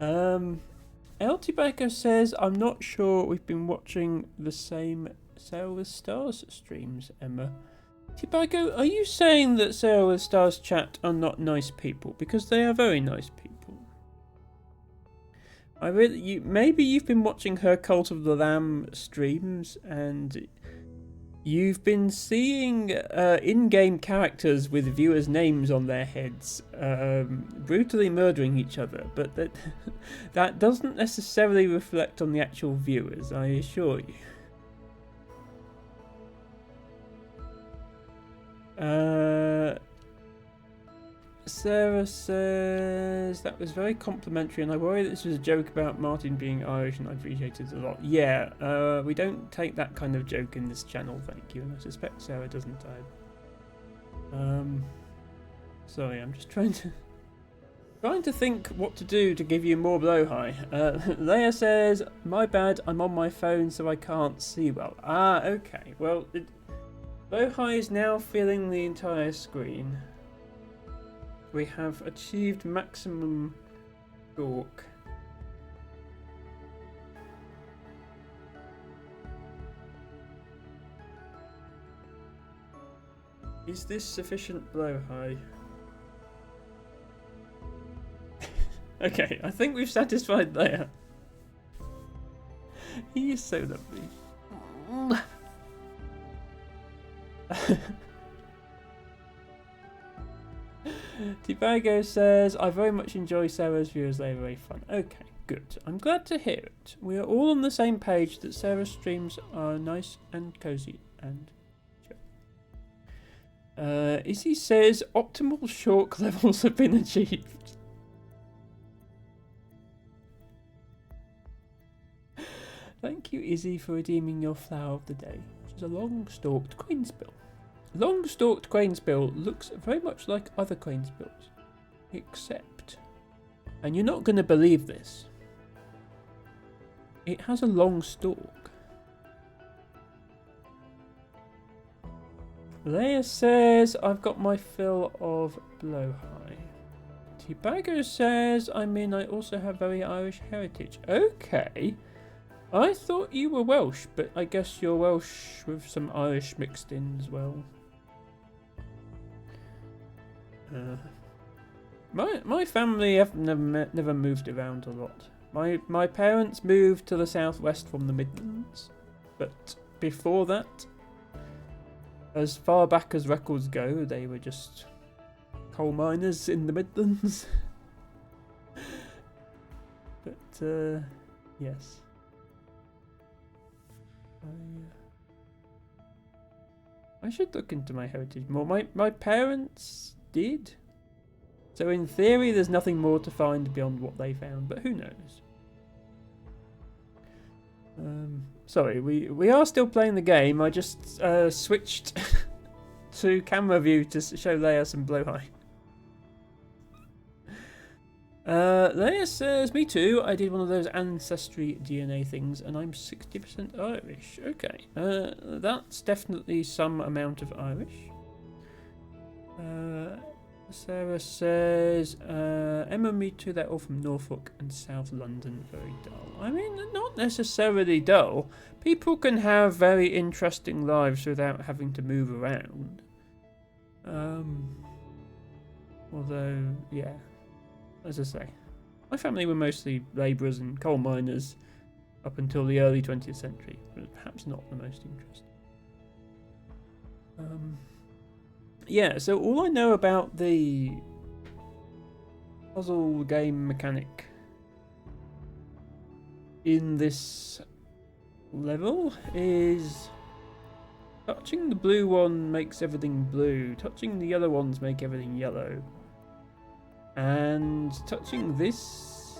El Tobacco says, I'm not sure we've been watching the same Sail with Stars streams, Emma. Tobacco, are you saying that Sail with Stars chat are not nice people? Because they are very nice people. Maybe you've been watching her Cult of the Lamb streams and you've been seeing in-game characters with viewers' names on their heads brutally murdering each other, but that doesn't necessarily reflect on the actual viewers, I assure you. Sarah says, that was very complimentary and I worry that this was a joke about Martin being Irish and I appreciate it a lot. Yeah, we don't take that kind of joke in this channel, thank you, and I suspect Sarah doesn't either. Sorry, I'm just trying to think what to do to give you more blowhigh. Leia says, my bad, I'm on my phone so I can't see well. Ah, okay, well, blowhigh is now filling the entire screen. We have achieved maximum talk. Is this sufficient blowhigh? Okay, I think we've satisfied Leia. He is so lovely. Tibago says, I very much enjoy Sarah's viewers, they're very fun. Okay, good. I'm glad to hear it. We are all on the same page that Sarah's streams are nice and cozy and chill. Izzy says, optimal shork levels have been achieved. Thank you, Izzy, for redeeming your flower of the day, which is a long-stalked queenspill. Long-stalked cranespill looks very much like other cranespills, except, and you're not going to believe this, it has a long stalk. Leia says I've got my fill of blowhigh. Tibago says I also have very Irish heritage. Okay. I thought you were Welsh, but I guess you're Welsh with some Irish mixed in as well. My family have never moved around a lot. My parents moved to the southwest from the Midlands, but before that, as far back as records go, they were just coal miners in the Midlands. But yes, I should look into my heritage more. My parents did. So in theory, there's nothing more to find beyond what they found, but who knows? Sorry, we are still playing the game. I just switched to camera view to show Leia some blowhigh. Leia says, me too. I did one of those ancestry DNA things, and I'm 60% Irish. Okay, that's definitely some amount of Irish. Sarah says, Emma, me too, they're all from Norfolk and South London, very dull. I mean, not necessarily dull. People can have very interesting lives without having to move around. Although, yeah, as I say, my family were mostly labourers and coal miners up until the early 20th century, but perhaps not the most interesting. Yeah, so all I know about the puzzle game mechanic in this level is touching the blue one makes everything blue, touching the yellow ones make everything yellow, and touching this...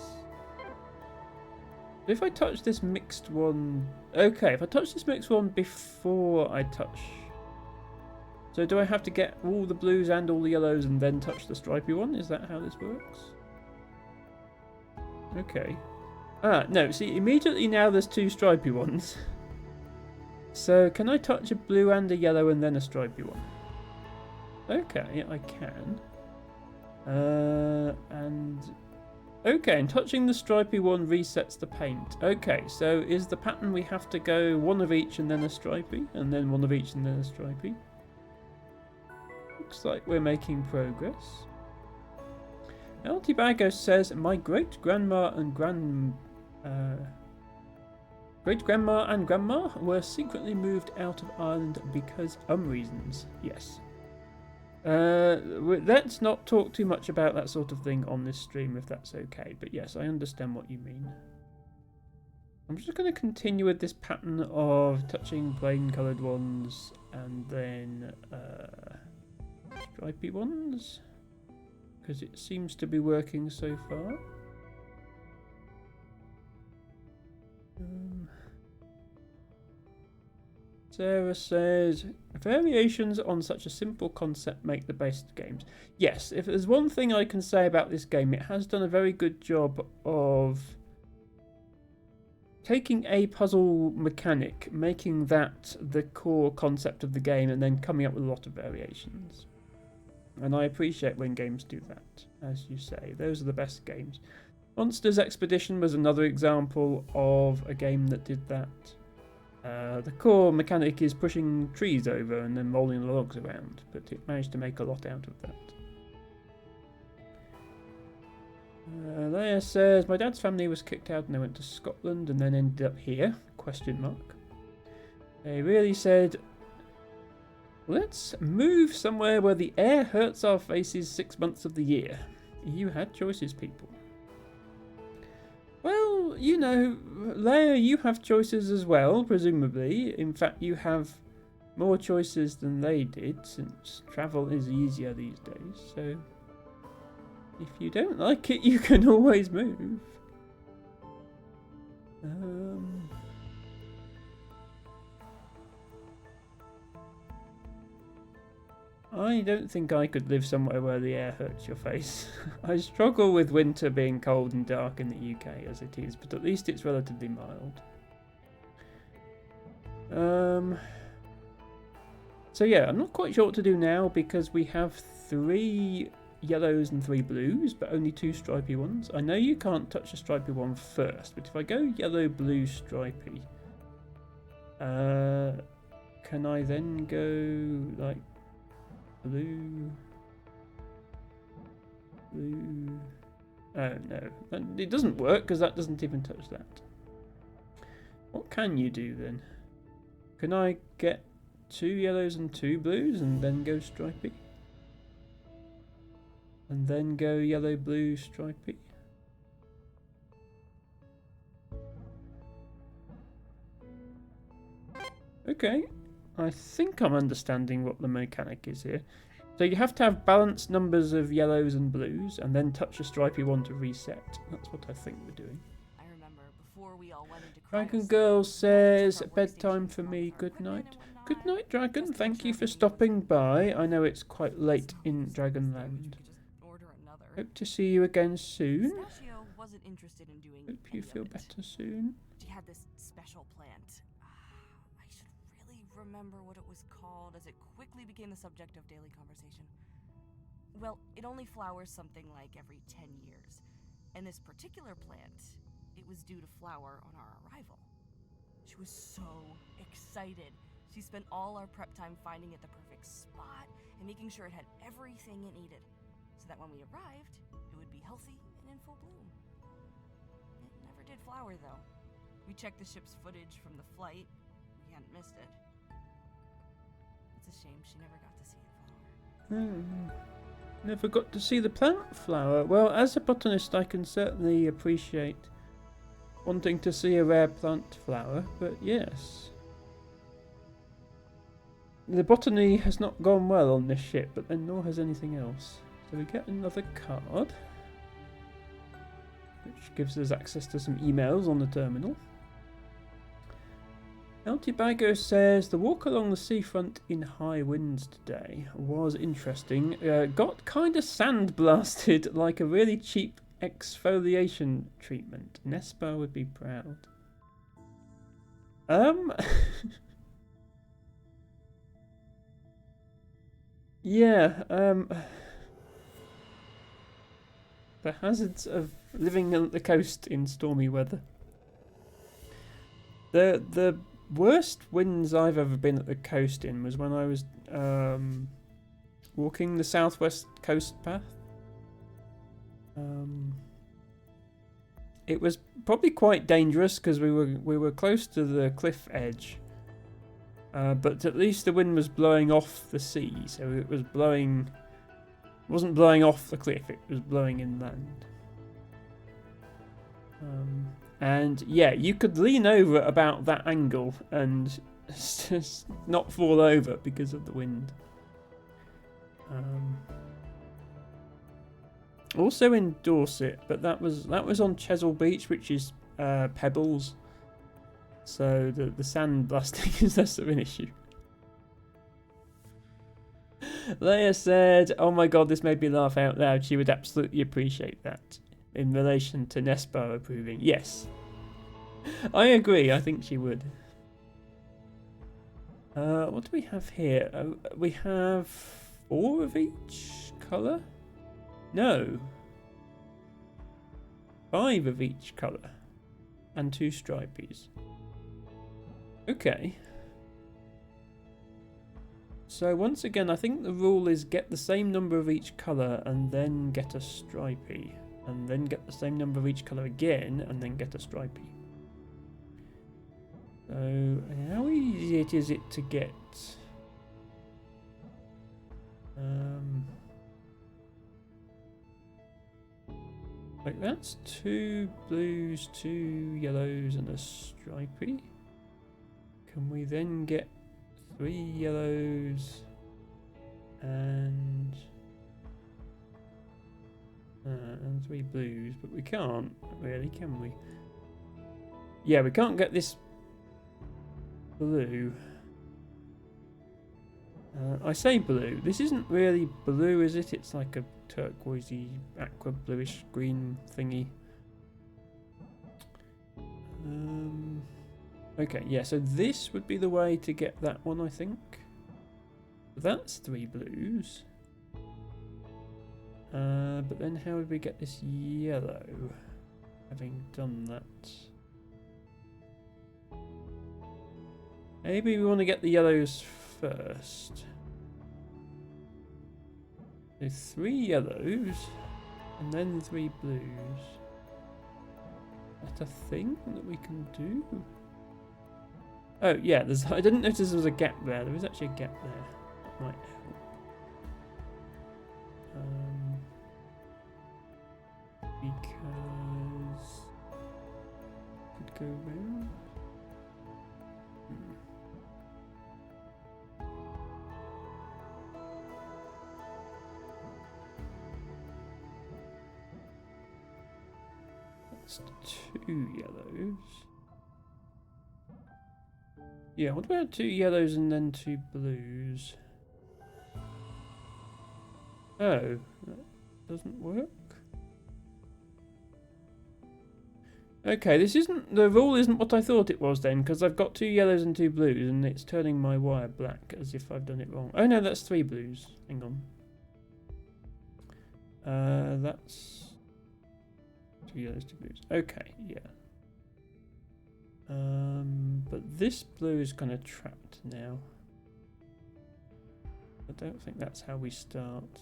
If I touch this mixed one... Okay, if I touch this mixed one before I touch... So do I have to get all the blues and all the yellows and then touch the stripy one? Is that how this works? Okay. No, see, immediately now there's two stripy ones. So can I touch a blue and a yellow and then a stripy one? Okay, I can. Okay, and touching the stripy one resets the paint. Okay, so is the pattern we have to go one of each and then a stripy, and then one of each and then a stripy? Looks like we're making progress. El Tibago says, my great-grandma and grandma were secretly moved out of Ireland because reasons. Yes. Let's not talk too much about that sort of thing on this stream if that's okay, but yes, I understand what you mean. I'm just going to continue with this pattern of touching plain coloured ones and then stripy ones, because it seems to be working so far. Sarah says, variations on such a simple concept make the best games. Yes, if there's one thing I can say about this game, it has done a very good job of taking a puzzle mechanic, making that the core concept of the game, and then coming up with a lot of variations. And I appreciate when games do that, as you say. Those are the best games. Monsters Expedition was another example of a game that did that. The core mechanic is pushing trees over and then rolling the logs around, but it managed to make a lot out of that. Leia says, my dad's family was kicked out and they went to Scotland and then ended up here, ? They really said, let's move somewhere where the air hurts our faces 6 months of the year. You had choices, people. Well, you know, Leia, you have choices as well, presumably. In fact, you have more choices than they did, since travel is easier these days. So, if you don't like it, you can always move. I don't think I could live somewhere where the air hurts your face. I struggle with winter being cold and dark in the UK as it is, but at least it's relatively mild. So yeah, I'm not quite sure what to do now because we have 3 yellows and 3 blues, but only 2 stripy ones. I know you can't touch a stripy one first, but if I go yellow, blue, stripy, can I then go like blue, blue? Oh no, it doesn't work because that doesn't even touch that. What can you do then? Can I get 2 yellows and 2 blues and then go stripy? And then go yellow, blue, stripy? Okay, I think I'm understanding what the mechanic is here. So you have to have balanced numbers of yellows and blues and then touch a stripy one to reset. That's what I think we're doing. I remember before we all went into Dragon cryosleep, Girl we had to says, check our bedtime workstations for and me, all of our good night. equipment and Good whatnot, night, Dragon. just to Thank make you sure for everything was stopping in by. I know it's quite late in Slowly Dragonland. we could just order another. Hope to see you again soon. Pistachio wasn't interested in doing Hope you any of feel it. better soon. She had this special plant. I should really remember what it was called, as it quickly became the subject of daily conversation. Well, it only flowers something like every 10 years. And this particular plant, it was due to flower on our arrival. She was so excited. She spent all our prep time finding it the perfect spot and making sure it had everything it needed, so that when we arrived, it would be healthy and in full bloom. It never did flower, though. We checked the ship's footage from the flight. We hadn't missed it. It's a shame she never got to see it flower. Never got to see the plant flower. Well, as a botanist, I can certainly appreciate wanting to see a rare plant flower, but yes. The botany has not gone well on this ship, but then nor has anything else. So we get another card, which gives us access to some emails on the terminal. El Tibago says, the walk along the seafront in high winds today was interesting. Got kind of sandblasted like a really cheap exfoliation treatment. Nespa would be proud. Yeah, the hazards of living on the coast in stormy weather. The worst winds I've ever been at the coast in was when I was walking the southwest coast path. It was probably quite dangerous because we were close to the cliff edge, but at least the wind was blowing off the sea, so it was blowing. It wasn't blowing off the cliff; it was blowing inland. And yeah, you could lean over at about that angle and just not fall over because of the wind. Also in Dorset, but that was on Chesil Beach, which is pebbles. So the sand blasting is less of an issue. Leia said, "Oh my god, this made me laugh out loud. She would absolutely appreciate that." In relation to Nespa approving. Yes. I agree, I think she would. What do we have here? We have 4 of each colour? No. 5 of each colour. And 2 stripies. Okay. So once again, I think the rule is get the same number of each colour and then get a stripy. And then get the same number of each colour again, and then get a stripy. So, how easy is it to get? Like that's 2 blues, 2 yellows, and a stripy. Can we then get 3 yellows and 3 blues, but we can't really, can we? Yeah, we can't get this blue. I say blue. This isn't really blue, is it? It's like a turquoisey, aqua bluish green thingy. Okay, yeah, so this would be the way to get that one, I think. That's 3 blues. But then how would we get this yellow? Having done that. Maybe we want to get the yellows first. So 3 yellows and then 3 blues. Is that a thing that we can do? Oh yeah, I didn't notice there was a gap there. There is actually a gap there. That might help. Because could go around. That's 2 yellows. Yeah, what about 2 yellows and then 2 blues? Oh, that doesn't work. Okay, the rule isn't what I thought it was then, because I've got 2 yellows and 2 blues, and it's turning my wire black as if I've done it wrong. Oh no, that's 3 blues. Hang on. That's 2 yellows, 2 blues. Okay, yeah. But this blue is kind of trapped now. I don't think that's how we start.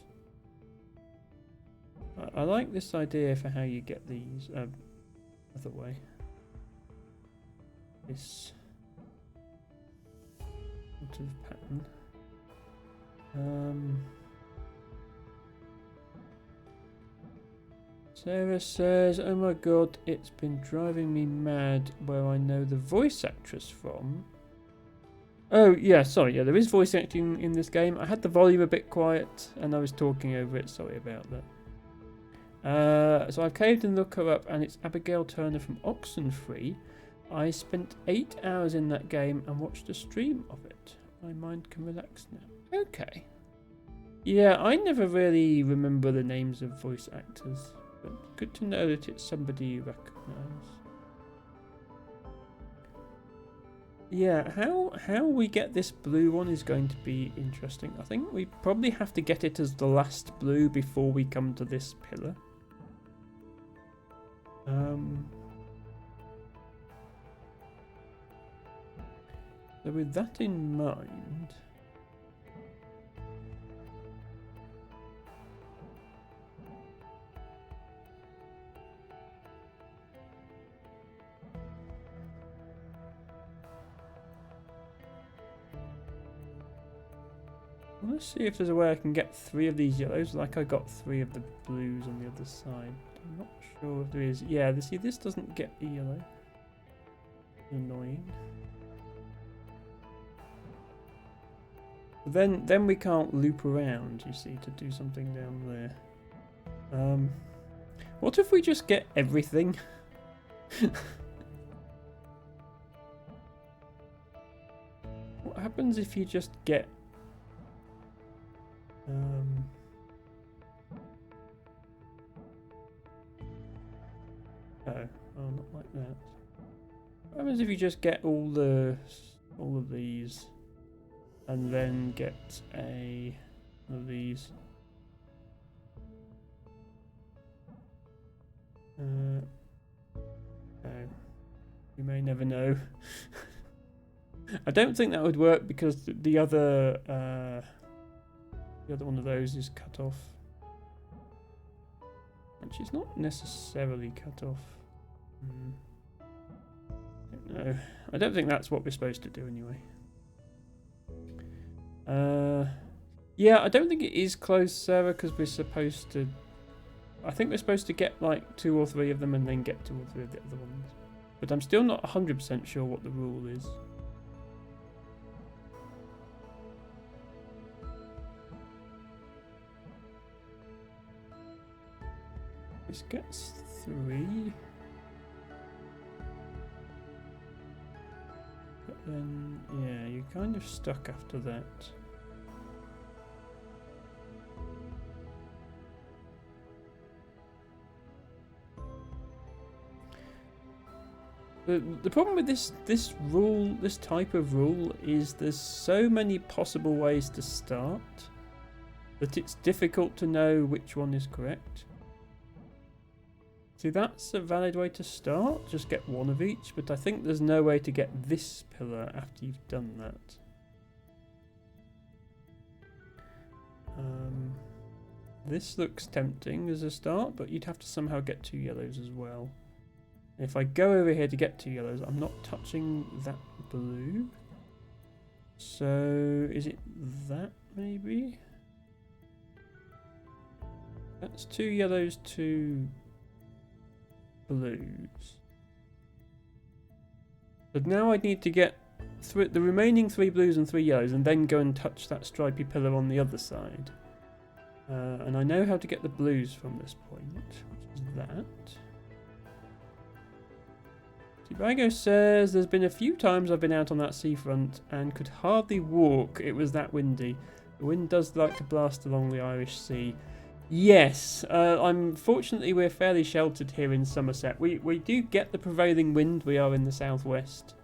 I like this idea for how you get these other way. This sort of pattern. Sarah says, "Oh my god, it's been driving me mad where I know the voice actress from." Oh yeah, sorry, yeah, there is voice acting in this game. I had the volume a bit quiet and I was talking over it, sorry about that. So I've caved and looked her up, and it's Abigail Turner from Oxenfree. I spent 8 hours in that game and watched a stream of it. My mind can relax now. Okay. Yeah, I never really remember the names of voice actors, but good to know that it's somebody you recognise. Yeah, how we get this blue one is going to be interesting. I think we probably have to get it as the last blue before we come to this pillar. So with that in mind, let's see if there's a way I can get 3 of these yellows, like I got 3 of the blues on the other side. I'm not sure if there is. Yeah, see, this doesn't get the yellow. Annoying. Then we can't loop around, you see, to do something down there. What if we just get everything? What happens if you just get oh, not like that. What happens if you just get all of these and then get one of these? No. We may never know. I don't think that would work because the other one of those is cut off. Actually, it's not necessarily cut off. No, I don't think that's what we're supposed to do anyway. Yeah, I don't think it is closed, Sarah, because we're supposed to. I think we're supposed to get like 2 or 3 of them and then get 2 or 3 of the other ones. But I'm still not 100% sure what the rule is. This gets 3. But then, yeah, you're kind of stuck after that. The problem with this rule, this type of rule, is there's so many possible ways to start that it's difficult to know which one is correct. See, that's a valid way to start, just get one of each, but I think there's no way to get this pillar after you've done that. This looks tempting as a start, but you'd have to somehow get 2 yellows as well. If I go over here to get 2 yellows, I'm not touching that blue. So, is it that, maybe? That's 2 yellows, 2 blues. But now I need to get the remaining 3 blues and 3 yellows and then go and touch that stripy pillar on the other side. And I know how to get the blues from this point, which is that. Tibago says, there's been a few times I've been out on that seafront and could hardly walk. It was that windy. The wind does like to blast along the Irish Sea. Yes, unfortunately we're fairly sheltered here in Somerset. We do get the prevailing wind. We are in the southwest,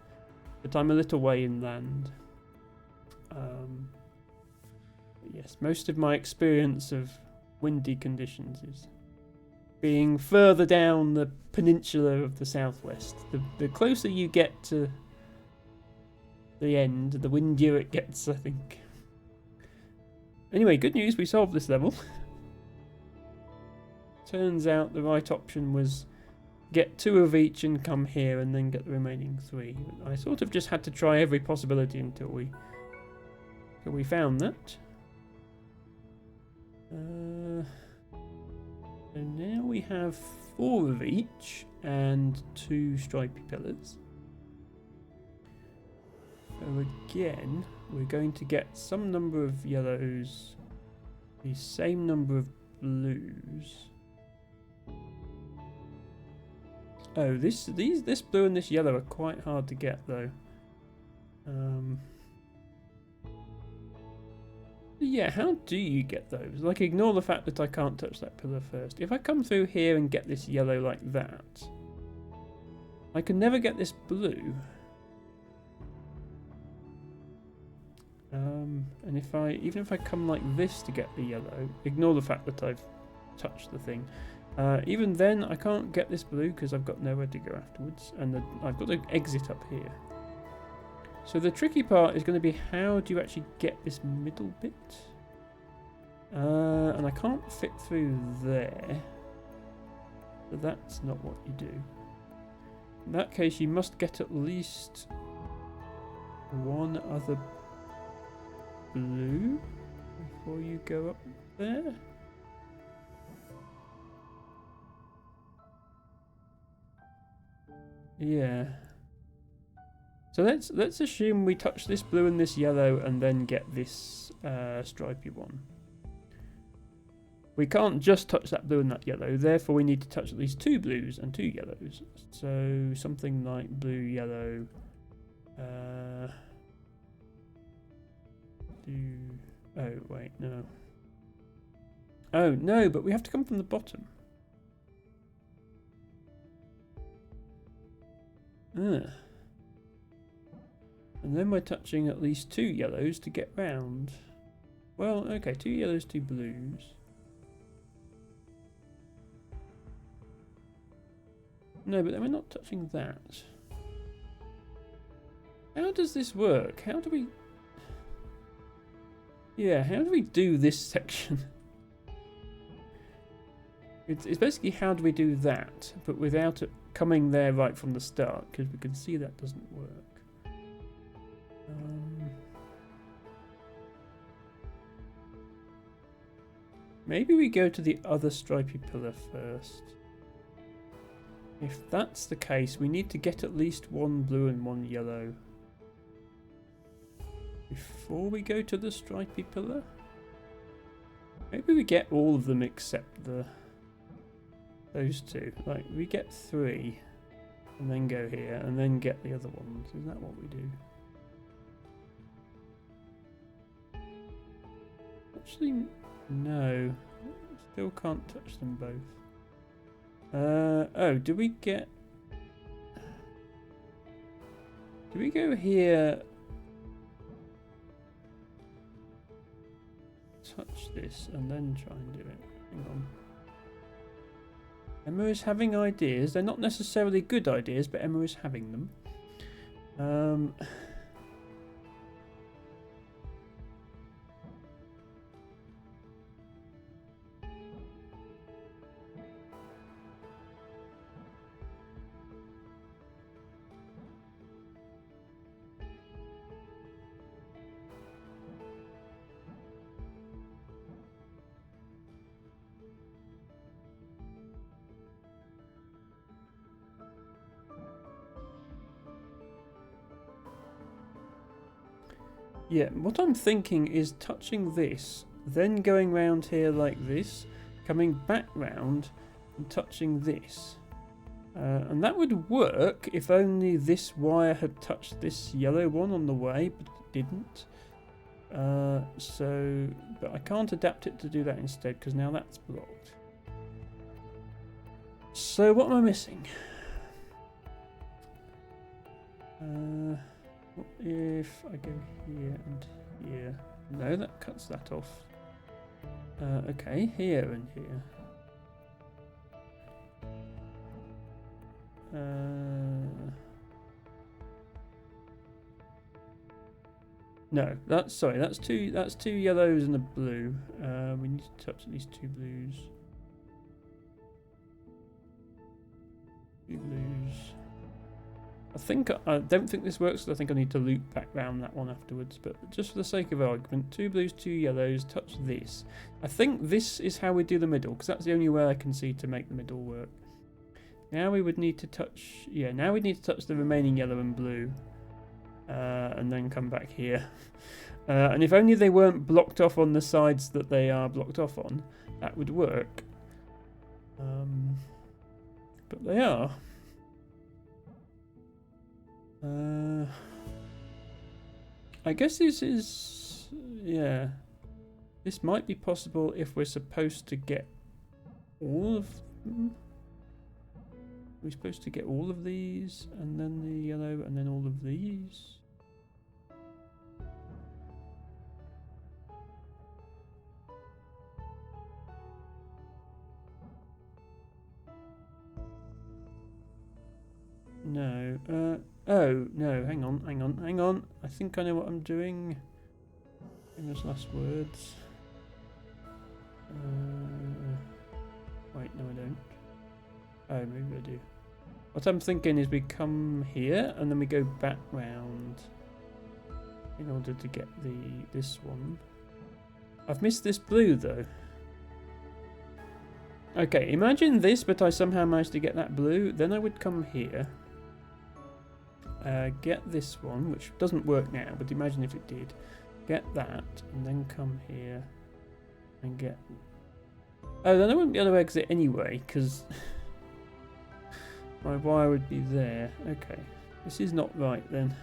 but I'm a little way inland. Yes, most of my experience of windy conditions is being further down the peninsula of the southwest. The closer you get to the end, the windier it gets, I think. Anyway, good news, we solved this level. Turns out the right option was get 2 of each and come here and then get the remaining 3. I sort of just had to try every possibility until we found that. So now we have 4 of each and 2 stripy pillars. So again, we're going to get some number of yellows, the same number of blues. Oh, this blue and this yellow are quite hard to get though. Yeah, how do you get those? Like, ignore the fact that I can't touch that pillar first. If I come through here and get this yellow like that, I can never get this blue. And even if I come like this to get the yellow, ignore the fact that I've touched the thing. Even then, I can't get this blue because I've got nowhere to go afterwards, and I've got to exit up here. So the tricky part is going to be how do you actually get this middle bit? And I can't fit through there. So that's not what you do. In that case, you must get at least 1 other blue before you go up there. Yeah. So let's assume we touch this blue and this yellow and then get this stripy one. We can't just touch that blue and that yellow, therefore we need to touch at least 2 blues and 2 yellows. So something like blue, yellow. Oh wait, no. Oh no, but we have to come from the bottom. Ugh. And then we're touching at least 2 yellows to get round. Well, okay, 2 yellows, 2 blues. No, but then we're not touching that. How does this work? How do we... Yeah, how do we do this section? It's basically how do we do that, but without it coming there right from the start, because we can see that doesn't work. Maybe we go to the other stripy pillar first. If that's the case, we need to get at least 1 blue and 1 yellow before we go to the stripy pillar. Maybe we get all of them except those 2. Like, we get 3 and then go here and then get the other ones. Is that what we do? Actually, no. Still can't touch them both. Oh, do we get... Do we go here? Touch this and then try and do it. Hang on. Emma is having ideas. They're not necessarily good ideas, but Emma is having them. Yeah, what I'm thinking is touching this, then going round here like this, coming back round and touching this. And that would work if only this wire had touched this yellow one on the way, but it didn't. But I can't adapt it to do that instead because now that's blocked. So what am I missing? What if I go here and here? No, that cuts that off. Okay, here and here. No, that's two yellows and a blue. We need to touch at least two blues. Two blues. I don't think this works, so I think I need to loop back round that one afterwards, but just for the sake of argument, two blues, two yellows, touch this. I think this is how we do the middle, because that's the only way I can see to make the middle work. Now we would need to touch, now we need to touch the remaining yellow and blue, and then come back here. And if only they weren't blocked off on the sides that they are blocked off on, that would work. But they are. I guess this is, this might be possible if we're supposed to get all of them. We're supposed to get all of these, and then the yellow, and then all of these. No. Oh, no, hang on. I think I know what I'm doing. Famous last words. Wait, no I don't. Oh, maybe I do. What I'm thinking is we come here, and then we go back round in order to get this one. I've missed this blue, though. Okay, imagine this, but I somehow managed to get that blue. Then I would come here. Get this one, which doesn't work now, but imagine if it did. Get that, and then come here and get... Oh, then I wouldn't be able to exit anyway, because my wire would be there. Okay, this is not right then.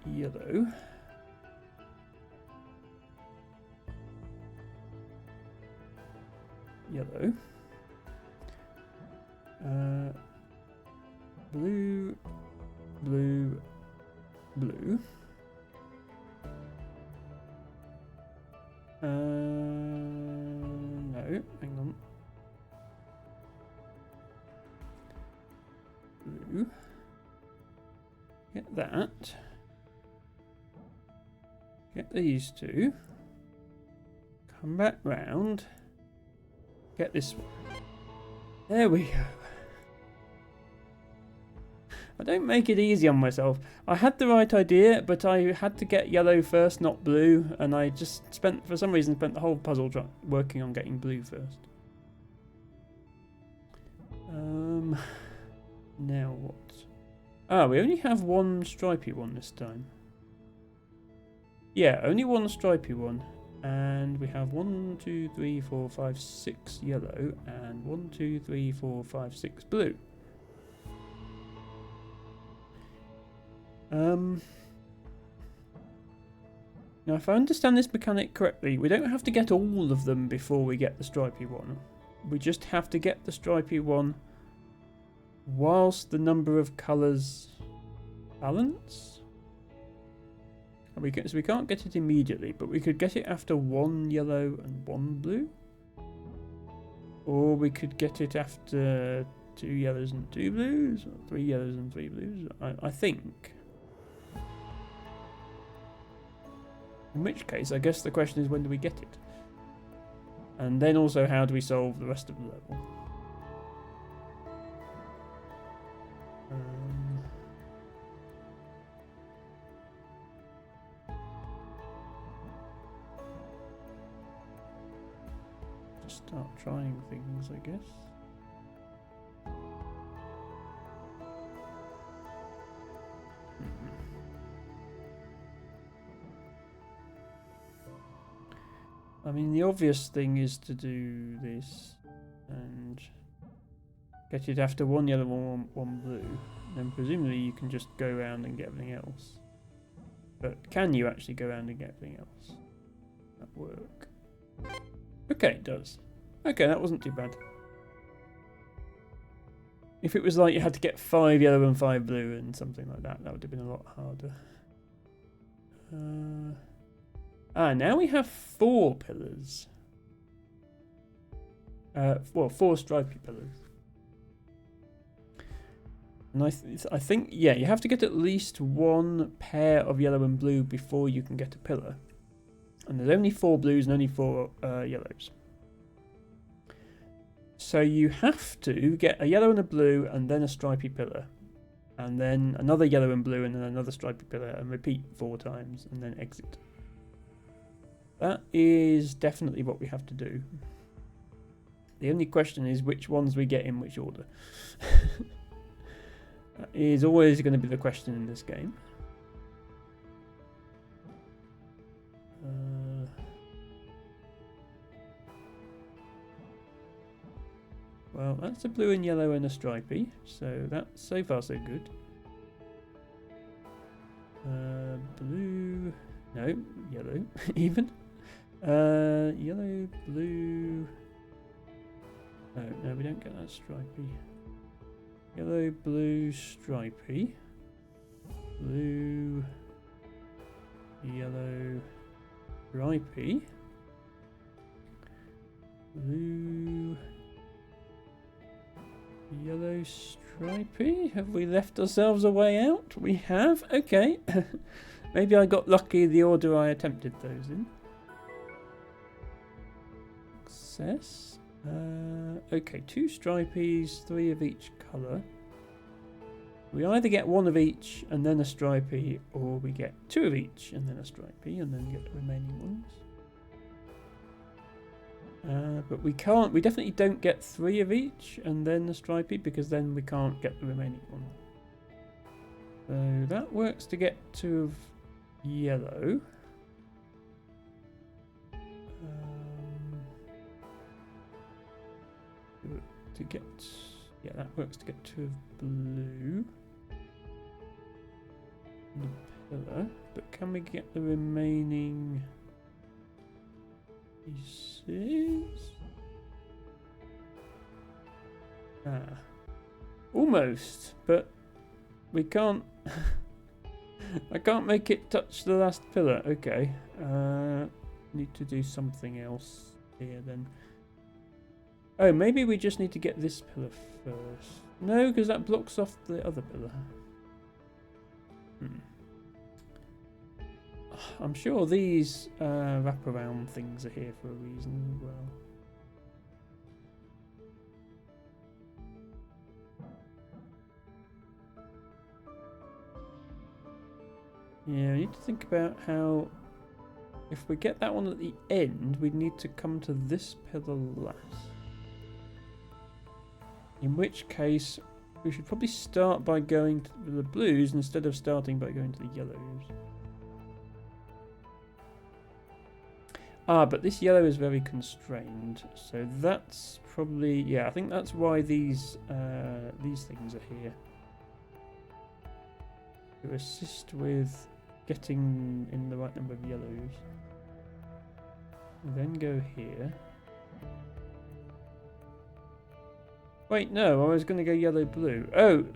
Yellow. Yellow. Blue. Blue. Blue. No, hang on. Blue. Get that. Get these two. Come back round. Get this one. There we go. I don't make it easy on myself. I had the right idea, but I had to get yellow first, not blue, and I just for some reason, spent the whole puzzle working on getting blue first. Now what? Ah, we only have one stripy one this time. Yeah, only one stripy one. And we have 1, 2, 3, 4, 5, 6 yellow and 1, 2, 3, 4, 5, 6 blue. Now, if I understand this mechanic correctly, we don't have to get all of them before we get the stripy one. We just have to get the stripy one whilst the number of colours balance. So we can't get it immediately, but we could get it after 1 yellow and 1 blue. Or we could get it after 2 yellows and 2 blues, or 3 yellows and 3 blues, I think. In which case, I guess the question is, when do we get it? And then also, how do we solve the rest of the level? Just start trying things, I guess. I mean, the obvious thing is to do this and get it after 1 yellow and 1 blue. Then presumably you can just go around and get everything else. But can you actually go around and get everything else? That work? Okay, it does. Okay, that wasn't too bad. If it was like you had to get 5 yellow and 5 blue and something like that, that would have been a lot harder. Now we have 4 pillars. Well, 4 stripy pillars. And I think, yeah, you have to get at least 1 pair of yellow and blue before you can get a pillar. And there's only 4 blues and only 4 yellows. So you have to get a yellow and a blue and then a stripy pillar. And then another yellow and blue and then another stripy pillar and repeat 4 times and then exit. That is definitely what we have to do. The only question is which ones we get in which order. That is always going to be the question in this game. Well, that's a blue and yellow and a stripy, so that's so far so good. Blue, no, yellow, even. Yellow, blue. No, we don't get that stripy. Yellow, blue, stripy. Blue, yellow, stripy. Blue, yellow, stripy. Have we left ourselves a way out? We have. Okay. Maybe I got lucky the order I attempted those in. Success. Okay, 2 stripies, 3 of each colour. We either get 1 of each and then a stripy, or we get 2 of each and then a stripy and then get the remaining ones. But we definitely don't get 3 of each and then a stripy, because then we can't get the remaining one. So that works to get 2 of yellow. That works to get 2 of blue. The pillar. But can we get the remaining pieces? Almost, but we can't. I can't make it touch the last pillar. Okay. Need to do something else here then. Oh, maybe we just need to get this pillar first. No, because that blocks off the other pillar. I'm sure these wraparound things are here for a reason as well. Yeah, we need to think about how, if we get that one at the end, we'd need to come to this pillar last. In which case, We should probably start by going to the blues instead of starting by going to the yellows. Ah, but this yellow is very constrained, so that's probably, yeah, I think that's why these things are here. To assist with getting in the right number of yellows. And then go here. Wait, no, I was going to go yellow-blue. Oh,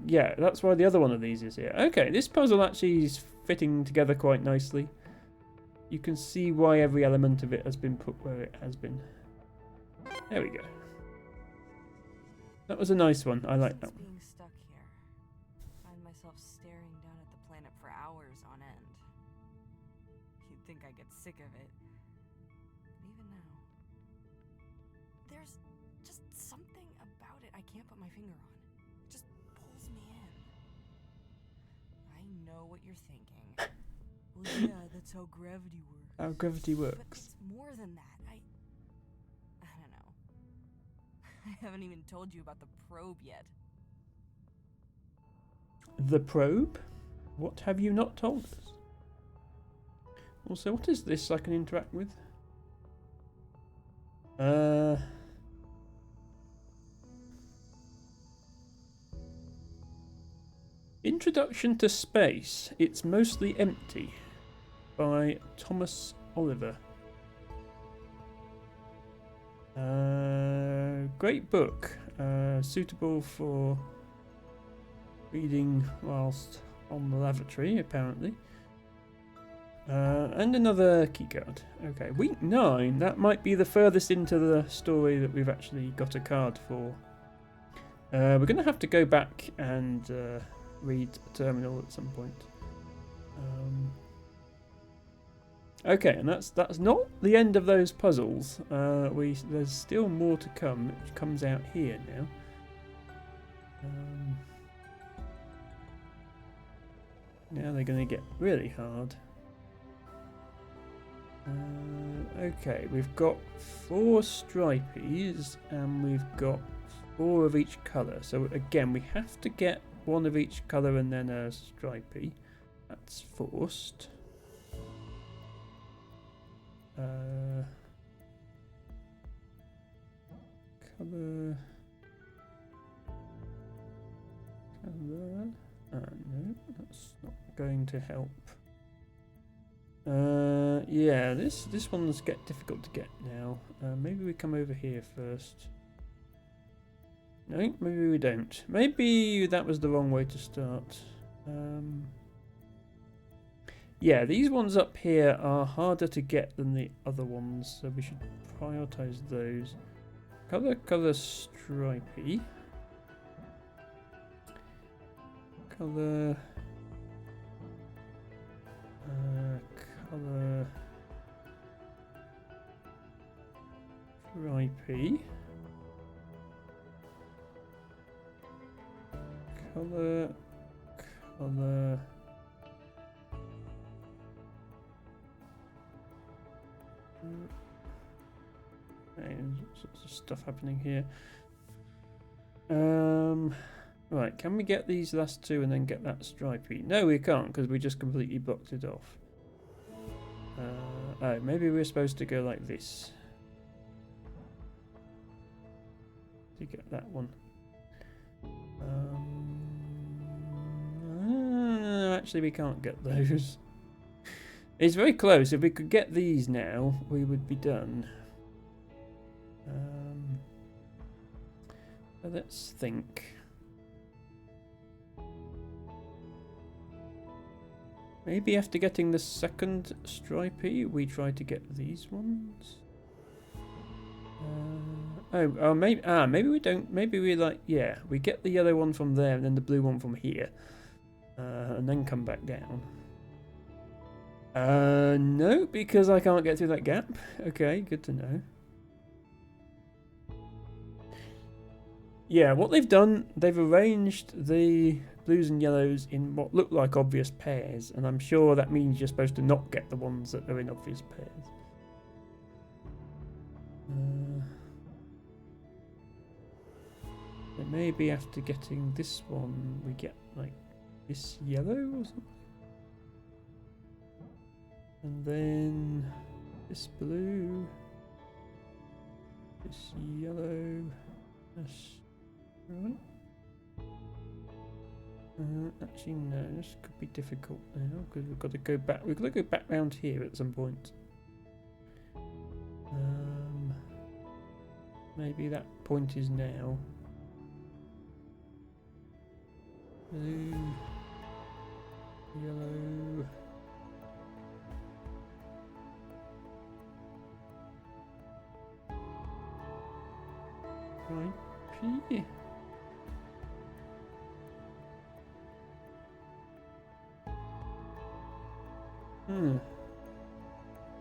yeah, that's why the other one of these is here. Okay, this puzzle actually is fitting together quite nicely. You can see why every element of it has been put where it has been. There we go. That was a nice one. I like that one. Being stuck here, I find myself staring down at the planet for hours on end. You'd think I get sick of it. But even now, there's just something about it I can't put my finger on. It just pulls me in. I know what you're thinking. Well, yeah, that's how gravity works. How gravity But works. it's more than that. I don't know. I haven't even told you about the probe yet. The probe? What have you not told us? Also, what is this I can interact with? Introduction to Space. It's Mostly Empty by Thomas Oliver. Great book. Suitable for reading whilst on the lavatory, apparently. And another keycard. Okay, week 9. That might be the furthest into the story that we've actually got a card for. We're going to have to go back and read Terminal at some point. Okay, and that's not the end of those puzzles. There's still more to come, which comes out here now. Now they're going to get really hard. Okay, we've got 4 stripies and we've got 4 of each colour. So again, we have to get 1 of each colour and then a stripey. That's forced. Colour. No, that's not going to help. Yeah, this one's difficult to get now. Maybe we come over here first. No, maybe we don't. Maybe that was the wrong way to start. Yeah, these ones up here are harder to get than the other ones, so we should prioritise those. Colour stripey. Colour stripey. Colour there's all sorts of stuff happening here. Right, can we get these last 2 and then get that stripey? No, we can't, because we just completely blocked it off. Oh, maybe we're supposed to go like this to get that one. Actually, we can't get those. It's very close. If we could get these now, we would be done. So let's think. Maybe after getting the second stripey, we try to get these ones. Maybe we don't. Maybe we we get the yellow one from there and then the blue one from here, and then come back down. No, because I can't get through that gap. Okay, good to know. Yeah, what they've done, they've arranged the blues and yellows in what look like obvious pairs, and I'm sure that means you're supposed to not get the ones that are in obvious pairs. So maybe after getting this one, we get like this yellow or something. And then this blue, this yellow, this right. Actually, no, this could be difficult now because we've got to go back. We've got to go back round here at some point. Maybe that point is now. Blue, yellow. Right,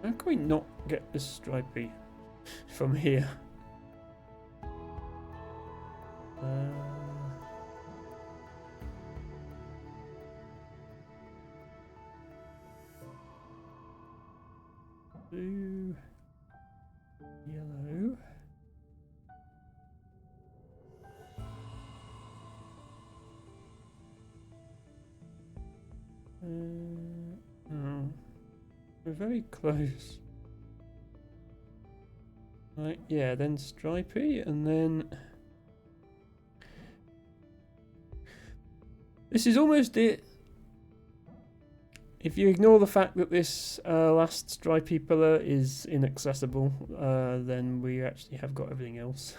How can we not get this stripy from here? Blue, yellow. Oh, we're very close. Right, yeah, then stripy, and then this is almost it. If you ignore the fact that this last stripy pillar is inaccessible, then we actually have got everything else.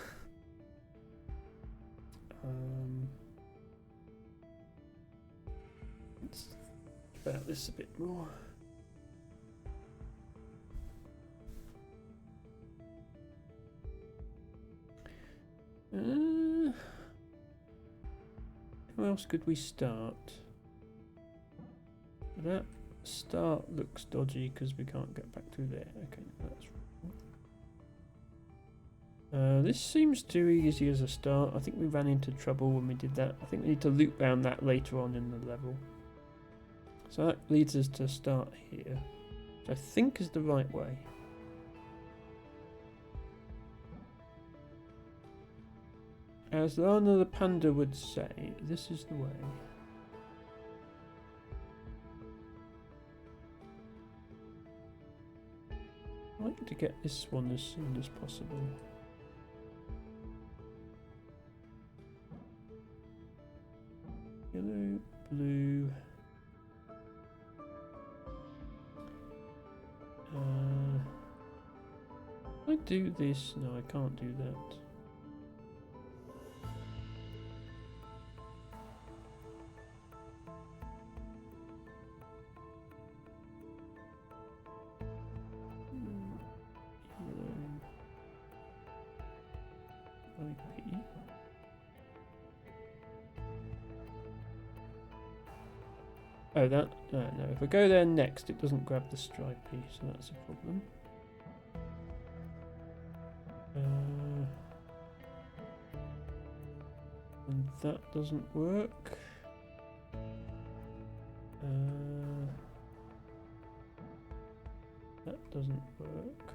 Let's think about this a bit more. How else could we start? That start looks dodgy because we can't get back through there. Okay, that's right. This seems too easy as a start. I think we ran into trouble when we did that. I think we need to loop round that later on in the level. So that leads us to start here, which I think is the right way. As Lana the Panda would say, this is the way. I'd like to get this one as soon as possible. Yellow, blue. Can I do this? No, I can't do that. Oh, that no. If I go there next, it doesn't grab the stripy, so that's a problem. And that doesn't work. That doesn't work.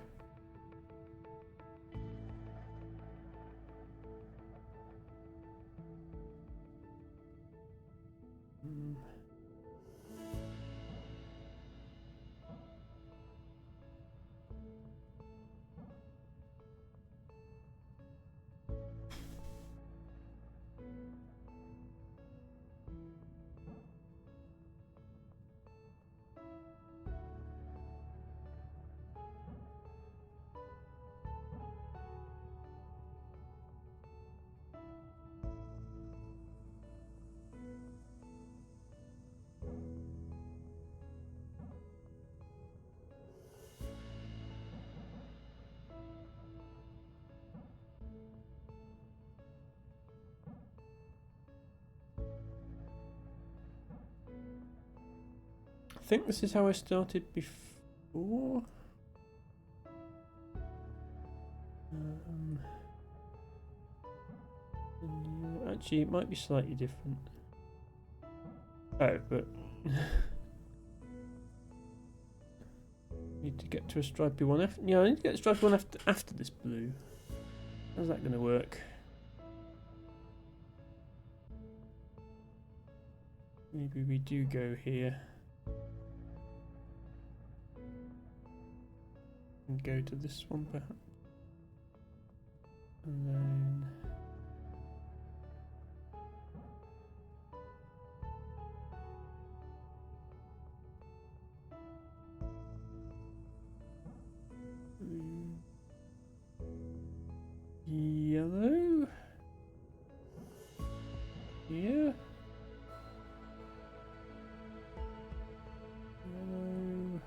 I think this is how I started before. Actually, it might be slightly different. Oh, but need to get to a stripy one after. Yeah, I need to get a stripy one after this blue. How's that going to work? Maybe we do go here. And go to this one perhaps. And then... Yellow? Yeah. Yellow.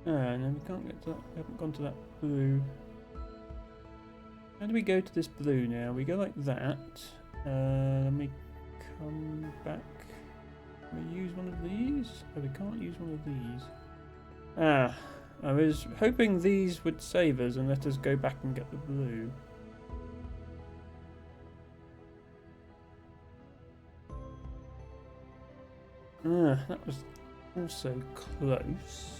No, we can't get to that. We haven't gone to that blue. How do we go to this blue now? We go like that. Let me come back. Can we use one of these? Oh, we can't use one of these. Ah, I was hoping these would save us and let us go back and get the blue. Ah, that was also close.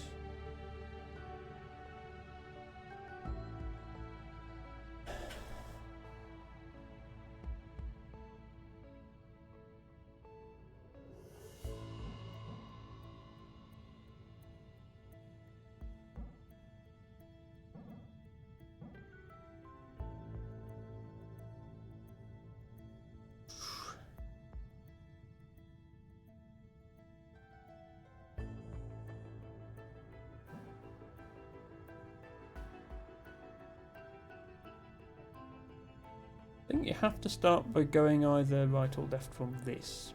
I think you have to start by going either right or left from this.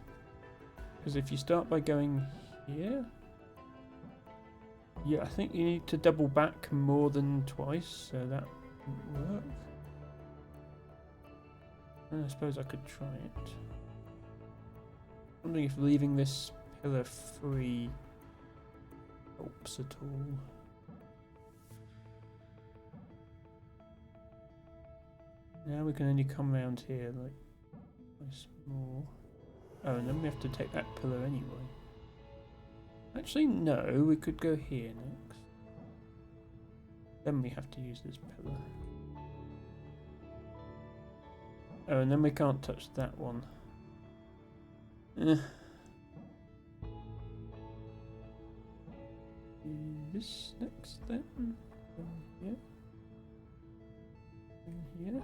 Because if you start by going here... Yeah, I think you need to double back more than twice, so that wouldn't work. And I suppose I could try it. Wondering if leaving this pillar free helps at all. Now we can only come round here like twice more. Oh, and then we have to take that pillar anyway. Actually, no, we could go here next. Then we have to use this pillar. Oh, and then we can't touch that one. This next then? Yeah. Here.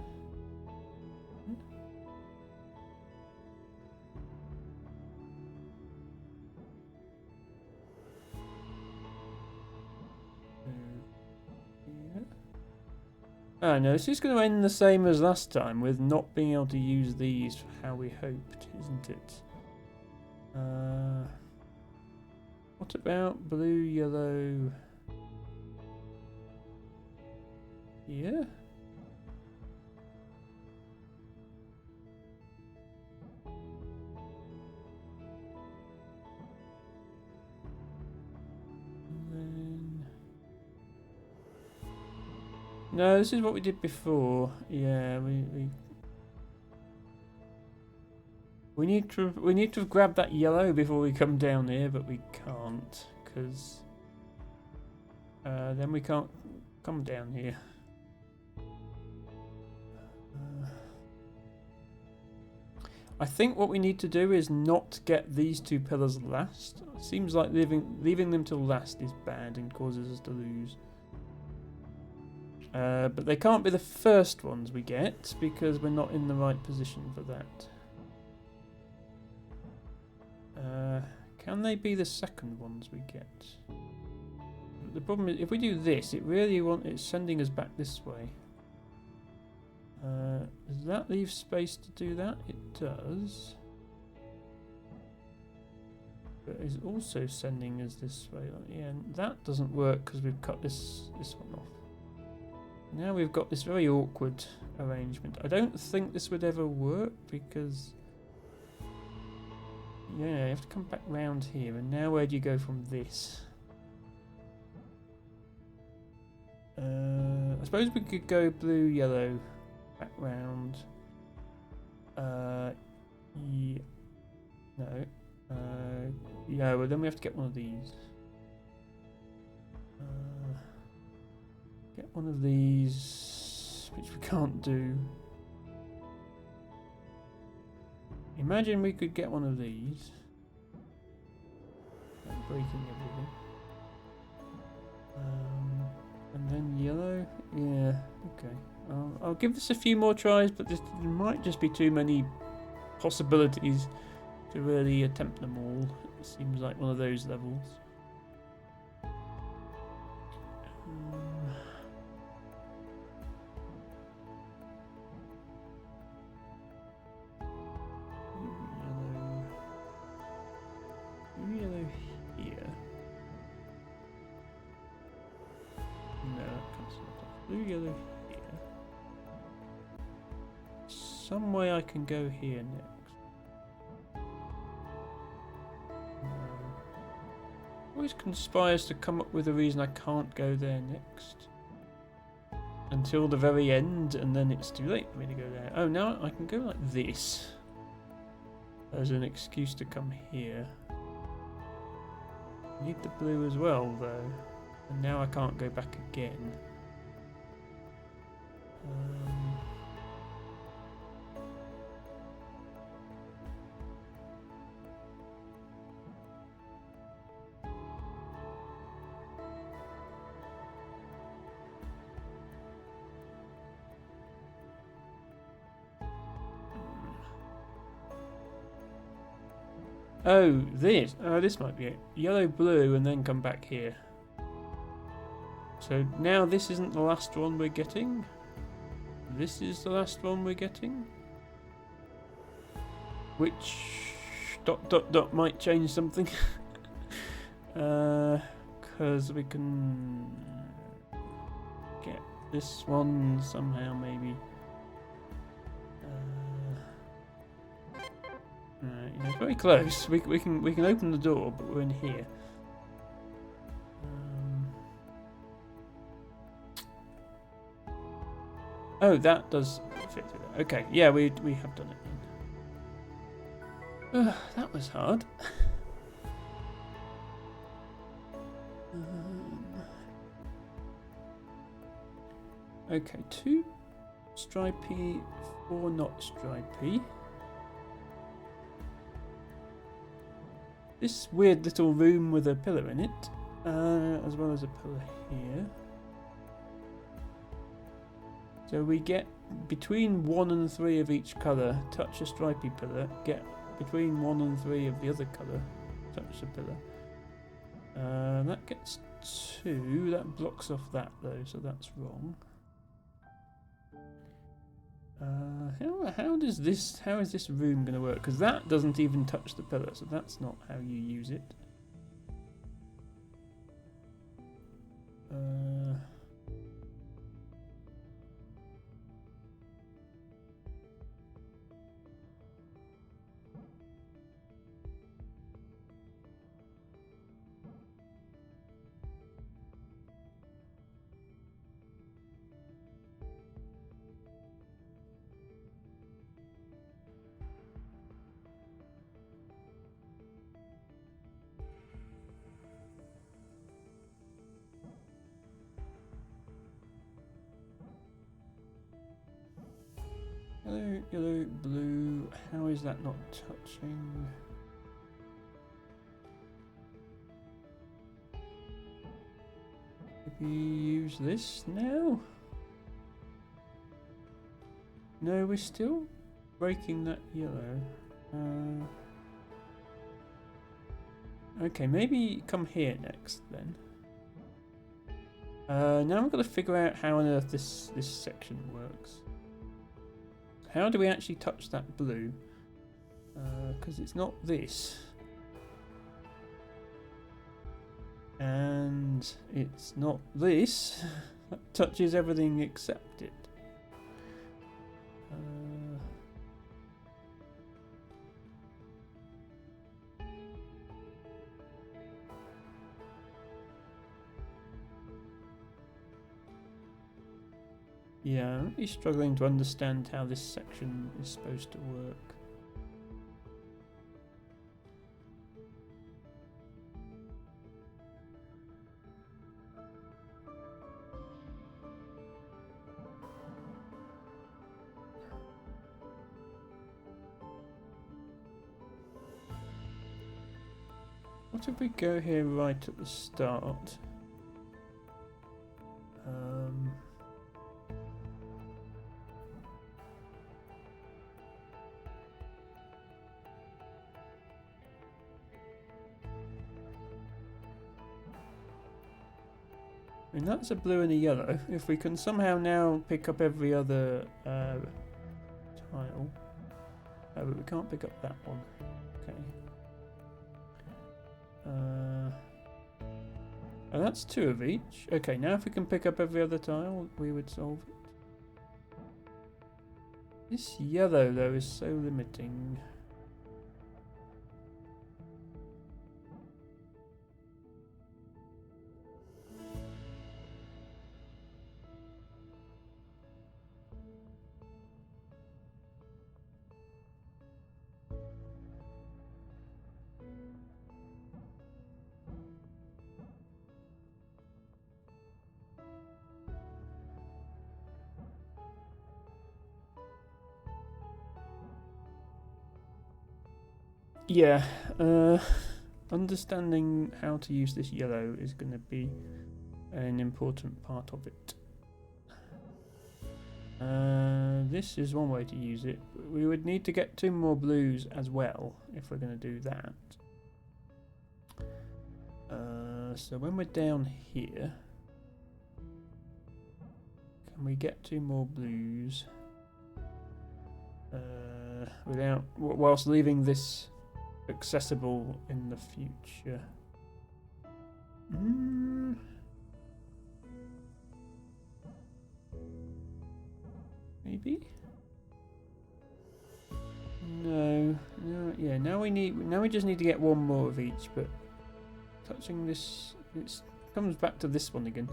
Oh no, this is going to end the same as last time, with not being able to use these for how we hoped, isn't it? What about blue, yellow? Yeah? No, this is what we did before. Yeah, we need to grab that yellow before we come down here, but we can't because then we can't come down here. I think what we need to do is not get these two pillars last. It seems like leaving them till last is bad and causes us to lose. But they can't be the first ones we get because we're not in the right position for that. Can they be the second ones we get? The problem is if we do this, it's sending us back this way. Does that leave space to do that? It does. But it's also sending us this way. Yeah, and that doesn't work because we've cut this one off. Now we've got this very awkward arrangement. I don't think this would ever work because... Yeah, you have to come back round here. And now where do you go from this? I suppose we could go blue, yellow, back round. Yeah. No. Yeah, well then we have to get one of these. Get one of these, which we can't do. Imagine we could get one of these. Like breaking everything. And then yellow. Yeah, okay. I'll give this a few more tries, but there might just be too many possibilities to really attempt them all. It seems like one of those levels. Yellow here. No, that comes off. Blue, yellow here. Some way I can go here next. No. Always conspires to come up with a reason I can't go there next. Until the very end, and then it's too late for me to go there. Oh, now I can go like this. As an excuse to come here. Need the blue as well, though. And now I can't go back again. Oh, this. Oh, this might be it. Yellow, blue, and then come back here. So now this isn't the last one we're getting. This is the last one we're getting. Which... ... might change something. Because we can... get this one somehow, maybe. You know, it's very close. We can open the door, but we're in here. Oh, that does fit through there. Okay, yeah, we have done it then. That was hard. Okay, 2 stripy, 4 not stripy. This weird little room with a pillar in it, as well as a pillar here. So we get between 1 and 3 of each colour, touch a stripy pillar, get between 1 and 3 of the other colour, touch the pillar. That gets 2, that blocks off that though, so that's wrong. How is this room going to work? Because that doesn't even touch the pillar, so that's not how you use it. Yellow, yellow, blue. How is that not touching? Maybe use this now? No, we're still breaking that yellow. Okay, maybe come here next then. Now I've got to figure out how on earth this section works. How do we actually touch that blue? Because it's not this. And it's not this. That touches everything except it. Yeah, I'm really struggling to understand how this section is supposed to work. What if we go here right at the start? I mean, that's a blue and a yellow. If we can somehow now pick up every other tile. Oh, but we can't pick up that one. Okay. Oh, that's 2 of each. Okay, now if we can pick up every other tile, we would solve it. This yellow, though, is so limiting. Yeah, understanding how to use this yellow is going to be an important part of it. This is one way to use it. We would need to get 2 more blues as well if we're going to do that. So when we're down here, can we get 2 more blues whilst leaving this accessible in the future? Maybe? No, yeah, now we just need to get 1 more of each, but touching this, it comes back to this one again.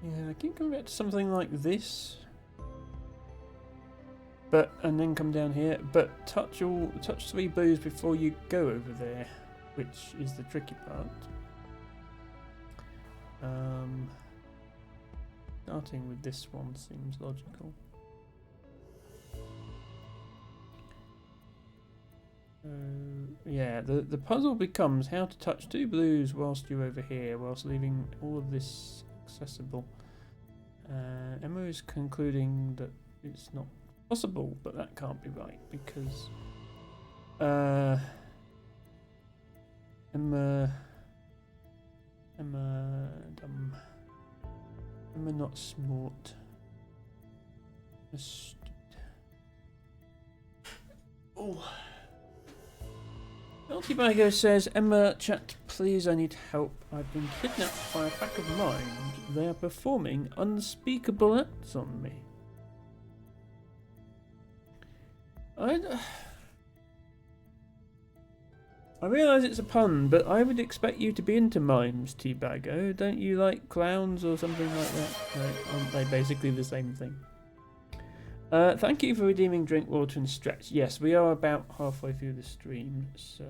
Yeah, I keep coming back to something like this. And then come down here. But touch 3 blues before you go over there, which is the tricky part. Starting with this one seems logical. Yeah, the puzzle becomes how to touch 2 blues whilst you're over here, whilst leaving all of this accessible. Emma is concluding that it's not possible, but that can't be right because Emma dumb. Emma not smart. Oh. Multibago says, Emma, chat, please, I need help. I've been kidnapped by a pack of mind. They are performing unspeakable acts on me. I realise it's a pun, but I would expect you to be into mimes, Teabago. Don't you like clowns or something like that? Like, aren't they basically the same thing? Thank you for redeeming drink, water and stretch. Yes, we are about halfway through the stream, so...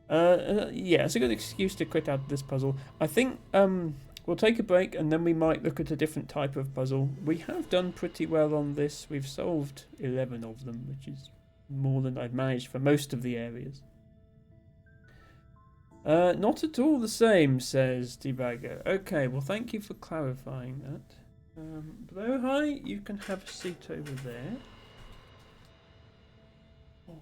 yeah, it's a good excuse to quit out of this puzzle. I think we'll take a break and then we might look at a different type of puzzle. We have done pretty well on this. We've solved 11 of them, which is more than I've managed for most of the areas. Not at all the same, says Debago. Okay, well thank you for clarifying that. Blowhigh, you can have a seat over there. Oh.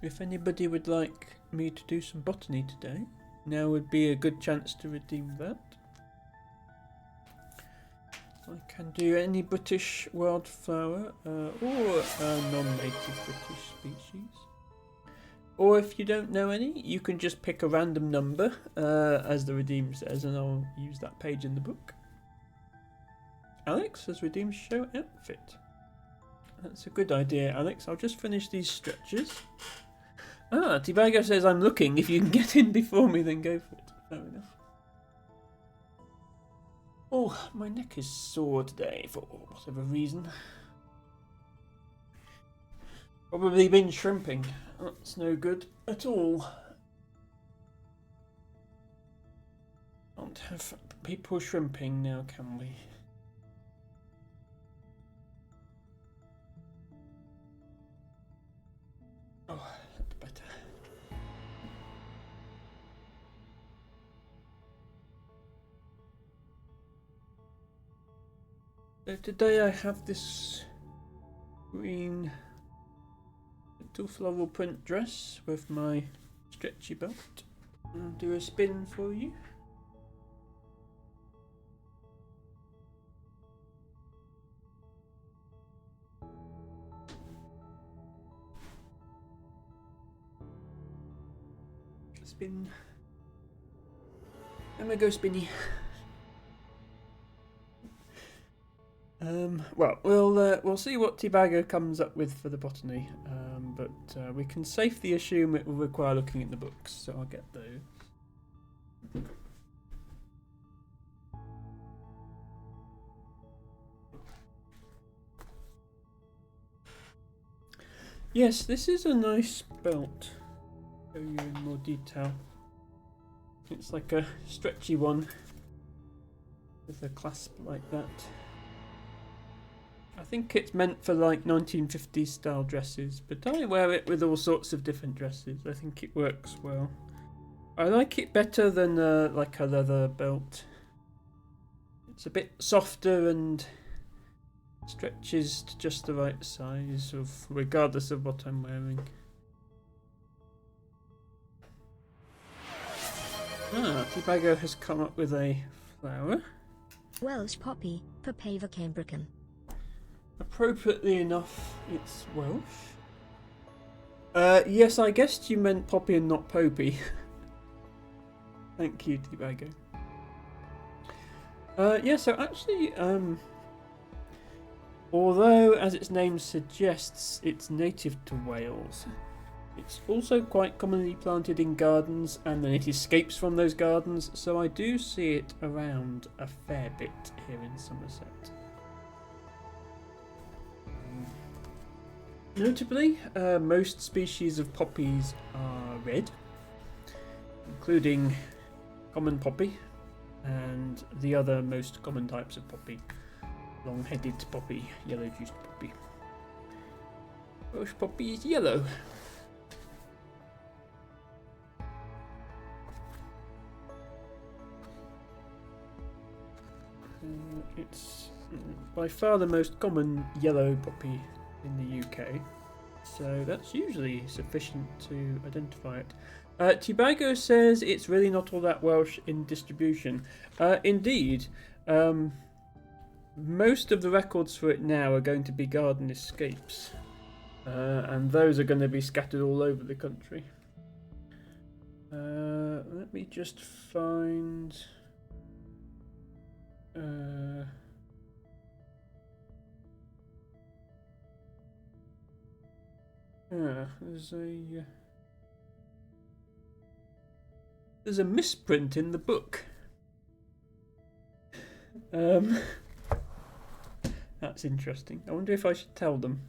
If anybody would like me to do some botany today, now would be a good chance to redeem that. I can do any British wildflower or a non-native British species. Or if you don't know any, you can just pick a random number, as the redeem says, and I'll use that page in the book. Alex has redeemed show outfit. That's a good idea, Alex. I'll just finish these stretches. Ah, Tibago says I'm looking. If you can get in before me, then go for it. Fair enough. Oh, my neck is sore today for whatever reason. Probably been shrimping. That's no good at all. Can't have people shrimping now, can we? Oh, that's better. So today I have this green little floral print dress with my stretchy belt. I'll do a spin for you. Spin. And we go spinny. Well, we'll see what Tibago comes up with for the botany, but we can safely assume it will require looking at the books, so I'll get those. Yes, this is a nice belt. Show you in more detail. It's like a stretchy one with a clasp like that. I think it's meant for like 1950s style dresses, but I wear it with all sorts of different dresses. I think it works well. I like it better than like a leather belt. It's a bit softer and stretches to just the right size, regardless of what I'm wearing. Ah, Tibago has come up with a flower. Welsh poppy, Papaver cambricum. Appropriately enough, it's Welsh. Yes, I guessed you meant poppy and not popey. Thank you, Tibago. Yeah, so actually, although, as its name suggests, it's native to Wales, it's also quite commonly planted in gardens, and then it escapes from those gardens, so I do see it around a fair bit here in Somerset. Notably, most species of poppies are red, including common poppy and the other most common types of poppy, long-headed poppy, yellow-juiced poppy. Welsh poppy is yellow. It's by far the most common yellow poppy in the UK, so that's usually sufficient to identify it. Tibago says it's really not all that Welsh in distribution. Indeed, most of the records for it now are going to be garden escapes, and those are going to be scattered all over the country. Let me just find... there's a misprint in the book. That's interesting. I wonder if I should tell them.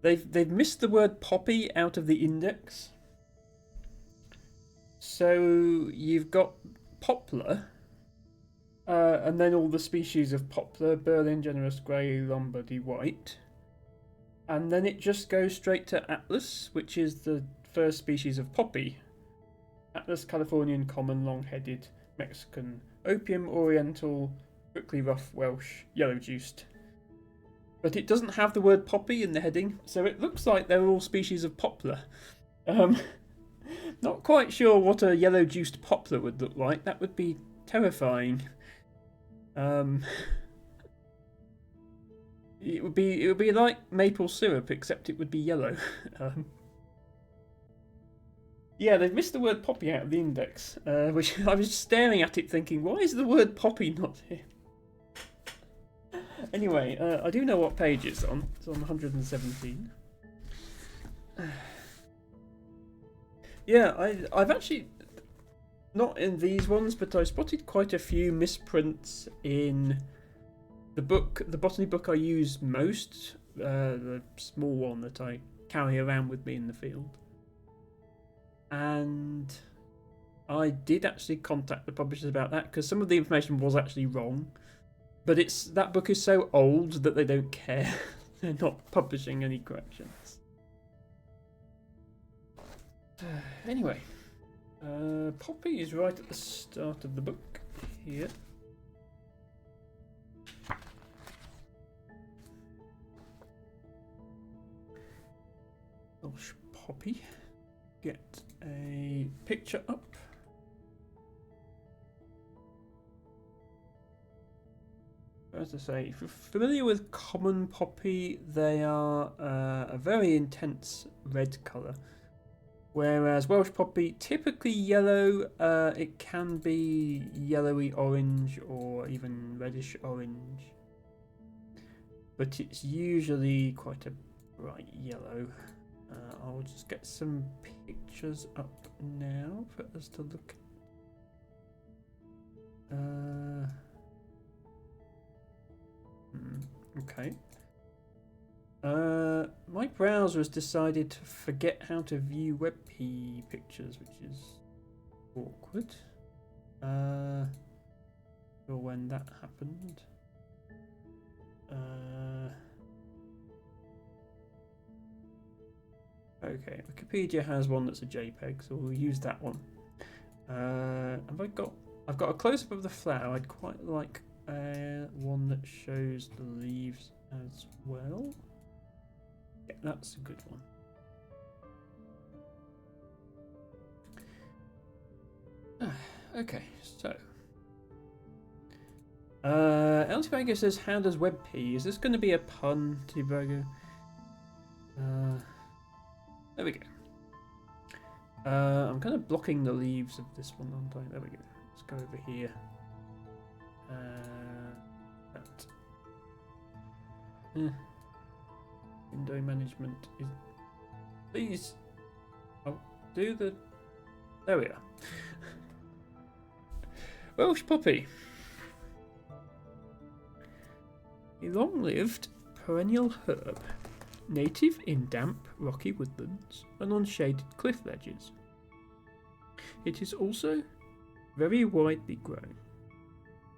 They've missed the word poppy out of the index. So you've got poplar, and then all the species of poplar: Berlin, generous grey, Lombardy white. And then it just goes straight to Atlas, which is the first species of poppy. Atlas Californian, common, long-headed, Mexican, opium, oriental, prickly rough, Welsh, yellow-juiced. but it doesn't have the word poppy in the heading, so it looks like they're all species of poplar. Not quite sure what a yellow juiced poplar would look like. That would be terrifying. It would be like maple syrup, except it would be yellow. Yeah, they've missed the word poppy out of the index, which I was staring at it thinking, why is the word poppy not here? Anyway, I do know what page it's on. It's on 117. Yeah, I've actually, not in these ones, but I spotted quite a few misprints in the book, the botany book I use most, the small one that I carry around with me in the field. And I did actually contact the publishers about that, because some of the information was actually wrong. But that book is so old that they don't care. They're not publishing any corrections. Anyway, poppy is right at the start of the book here. Welsh poppy. Get a picture up. As I say, if you're familiar with common poppy, they are a very intense red colour. Whereas Welsh poppy, typically yellow, it can be yellowy orange or even reddish orange. But it's usually quite a bright yellow. I'll just get some pictures up now for us to look at. Okay. My browser has decided to forget how to view WebP pictures, which is awkward. Or when that happened. Okay, Wikipedia has one that's a JPEG, so we'll use that one. I've got a close-up of the flower. I'd quite like one that shows the leaves as well. Yeah, that's a good one. Okay, so Eltiburger says, "How does WebP?" Is this going to be a pun, Tiburger? There we go. I'm kind of blocking the leaves of this one, aren't I? There we go. Let's go over here. That. Window management is. Please. Oh, do the. There we are. Welsh poppy. A long-lived perennial herb, native in damp, rocky woodlands and on shaded cliff ledges. It is also very widely grown.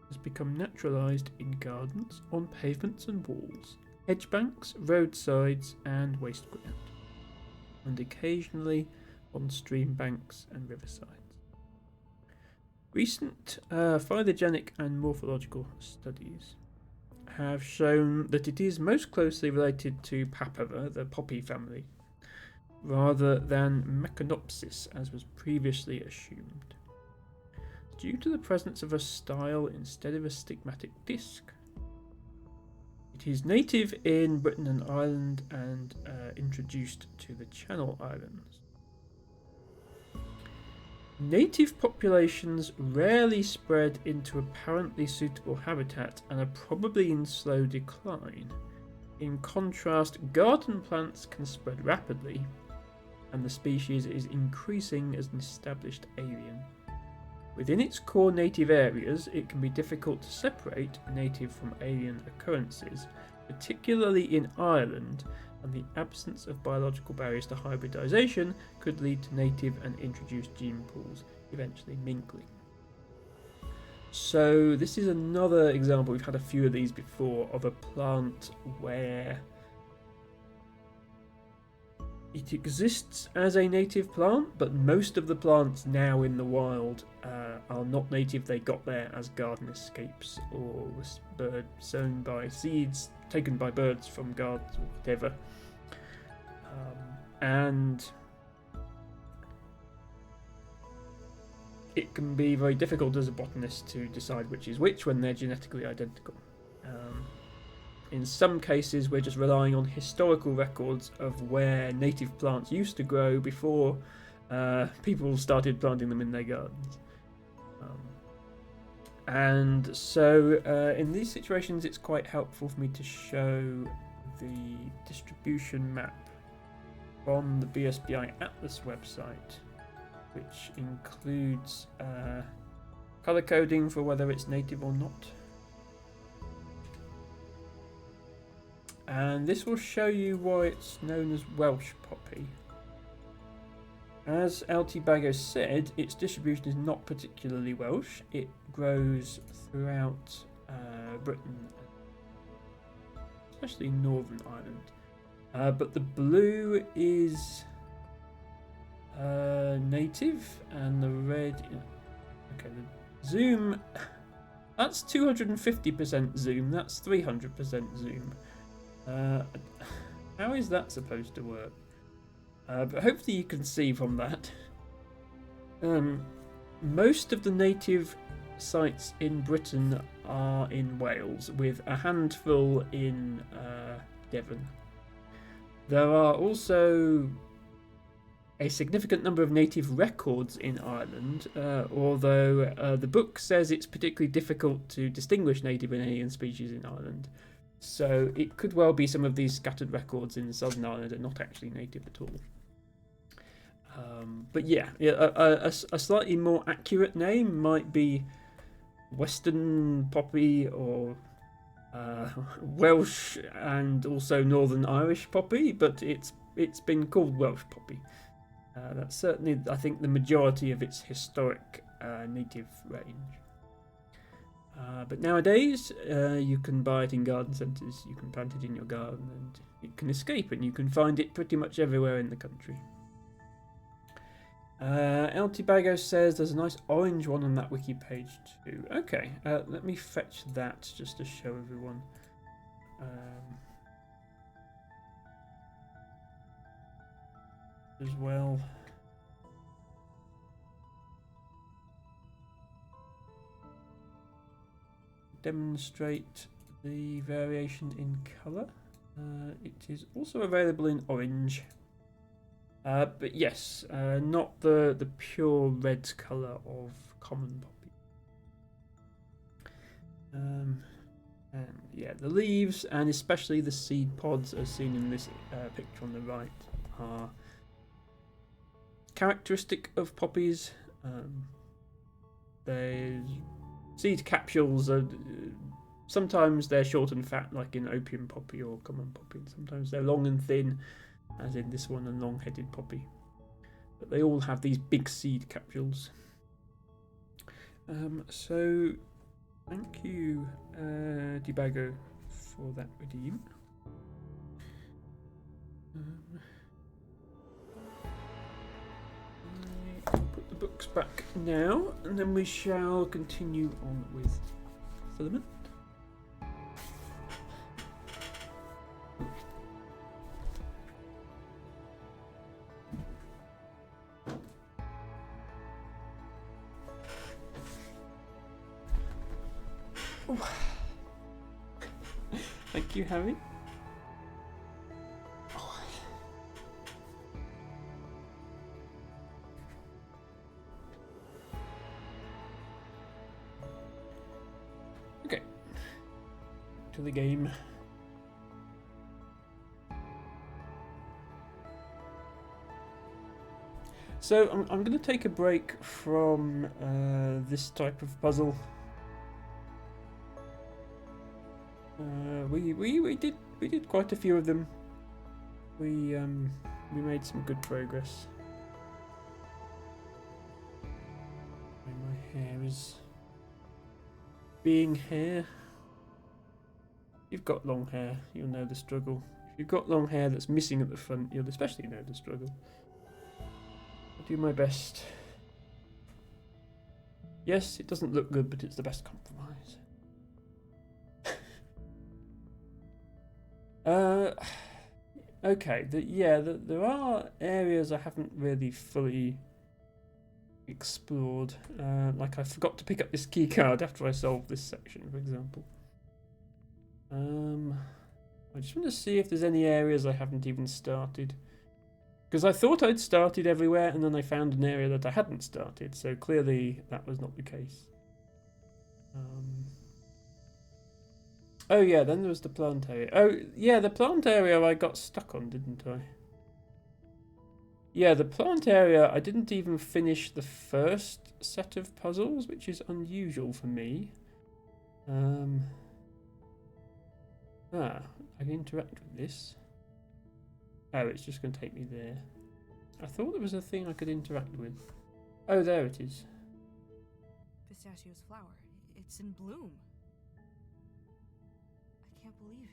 Has become naturalised in gardens, on pavements and walls, hedge banks, roadsides and waste ground, and occasionally on stream banks and riversides. Recent phylogenetic and morphological studies have shown that it is most closely related to Papaver, the poppy family, rather than Mechanopsis as was previously assumed, due to the presence of a style instead of a stigmatic disc. It is native in Britain and Ireland and introduced to the Channel Islands. Native populations rarely spread into apparently suitable habitat and are probably in slow decline. In contrast, garden plants can spread rapidly, and the species is increasing as an established alien. Within its core native areas, it can be difficult to separate native from alien occurrences, particularly in Ireland, and the absence of biological barriers to hybridization could lead to native and introduced gene pools eventually mingling. So this is another example, we've had a few of these before, of a plant where It exists as a native plant, but most of the plants now in the wild are not native. They got there as garden escapes or was sown by seeds taken by birds from gardens or whatever. And it can be very difficult as a botanist to decide which is which when they're genetically identical. In some cases, we're just relying on historical records of where native plants used to grow before people started planting them in their gardens. And so in these situations, it's quite helpful for me to show the distribution map from the BSBI Atlas website, which includes color coding for whether it's native or not. And this will show you why it's known as Welsh poppy. As LT Bago said, its distribution is not particularly Welsh. It grows throughout Britain, especially Northern Ireland. But the blue is native, and the red... Okay, the zoom... That's 250% zoom, that's 300% zoom. How is that supposed to work? But hopefully you can see from that. Most of the native sites in Britain are in Wales, with a handful in Devon. There are also a significant number of native records in Ireland, although the book says it's particularly difficult to distinguish native and alien species in Ireland. So it could well be some of these scattered records in Southern Ireland are not actually native at all. But yeah, a slightly more accurate name might be Western poppy or Welsh and also Northern Irish poppy, but it's been called Welsh poppy. That's certainly, I think, the majority of its historic native range. But nowadays, you can buy it in garden centres, you can plant it in your garden, and it can escape, and you can find it pretty much everywhere in the country. LT Bago says there's a nice orange one on that wiki page too. Okay, let me fetch that just to show everyone. As well. Demonstrate the variation in colour. It is also available in orange, but yes, not the pure red colour of common poppy. And yeah, the leaves and especially the seed pods, as seen in this picture on the right, are characteristic of poppies. There's seed capsules are sometimes they're short and fat, like in opium poppy or common poppy, and sometimes they're long and thin, as in this one, and long-headed poppy. But they all have these big seed capsules. So thank you, Debago, for that redeem. I'll put the books back now, and then we shall continue on with filament. Thank you, Harry. Okay, to the game. So I'm going to take a break from this type of puzzle. We did quite a few of them. We made some good progress. My hair is being hair. You've got long hair, you'll know the struggle. If you've got long hair that's missing at the front, you'll especially know the struggle. I'll do my best. Yes, it doesn't look good, but it's the best compromise. Okay, there are areas I haven't really fully explored. Like I forgot to pick up this key card after I solved this section, for example. I just want to see if there's any areas I haven't even started. Because I thought I'd started everywhere, and then I found an area that I hadn't started, so clearly that was not the case. Oh yeah, then there was the plant area. Oh yeah, the plant area I got stuck on, didn't I? Yeah, the plant area, I didn't even finish the first set of puzzles, which is unusual for me. I can interact with this. Oh, it's just going to take me there. I thought there was a thing I could interact with. Oh, there it is. Pistachio's flower. It's in bloom. I can't believe it.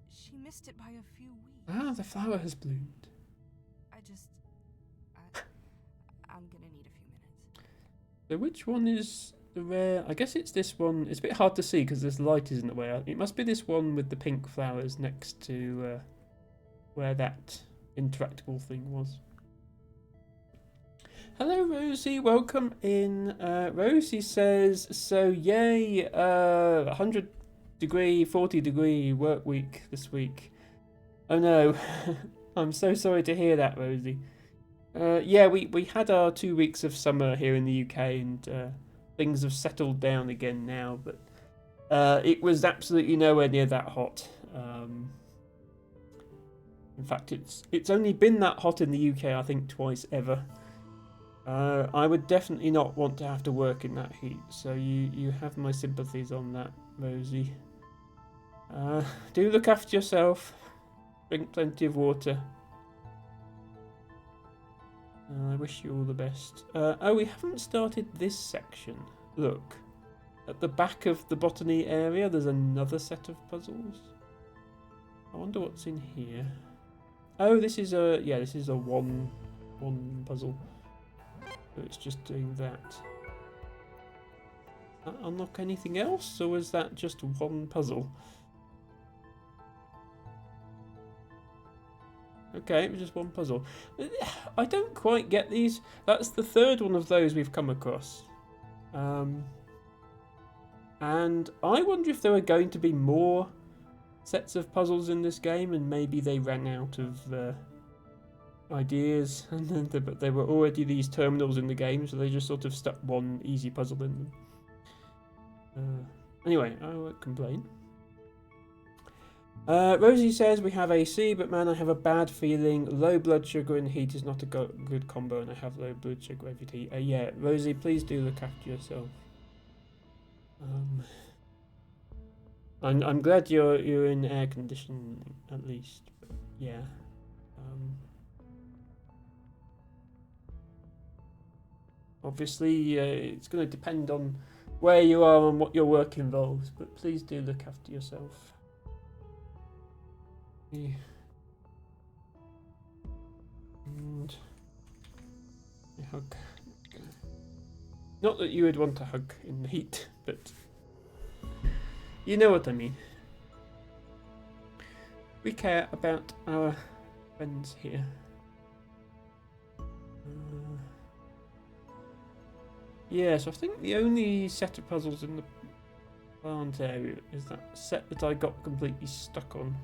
She missed it by a few weeks. Ah, the flower has bloomed. I'm gonna need a few minutes. So which one is the rare? I guess it's this one. It's a bit hard to see because this light is in the way. It must be this one with the pink flowers next to where that interactable thing was. Hello Rosie, welcome in. Rosie says, so yay, 100 degree, 40 degree work week this week. Oh no, I'm so sorry to hear that, Rosie. Yeah, we had our 2 weeks of summer here in the UK, and things have settled down again now, but it was absolutely nowhere near that hot. In fact, it's only been that hot in the UK, I think, twice ever. I would definitely not want to have to work in that heat, so you have my sympathies on that, Rosie. Do look after yourself. Drink plenty of water. I wish you all the best. Oh, we haven't started this section. Look. At the back of the botany area, there's another set of puzzles. I wonder what's in here. Oh, this is a one puzzle. So it's just doing that. Unlock anything else, or was that just one puzzle? Okay, it was just one puzzle. I don't quite get these. That's the third one of those we've come across. And I wonder if there are going to be more sets of puzzles in this game, and maybe they ran out of ideas, but there were already these terminals in the game, so they just sort of stuck one easy puzzle in them. Anyway, I won't complain. Rosie says we have AC, but man, I have a bad feeling. Low blood sugar and heat is not a good combo, and I have low blood sugar every day. Yeah, Rosie, please do look after yourself. I'm glad you're in air conditioning at least. But yeah. Obviously, it's going to depend on where you are and what your work involves, but please do look after yourself. Yeah. And a hug. Not that you would want a hug in the heat, but you know what I mean. We care about our friends here. Yeah, so I think the only set of puzzles in the plant area is that set that I got completely stuck on.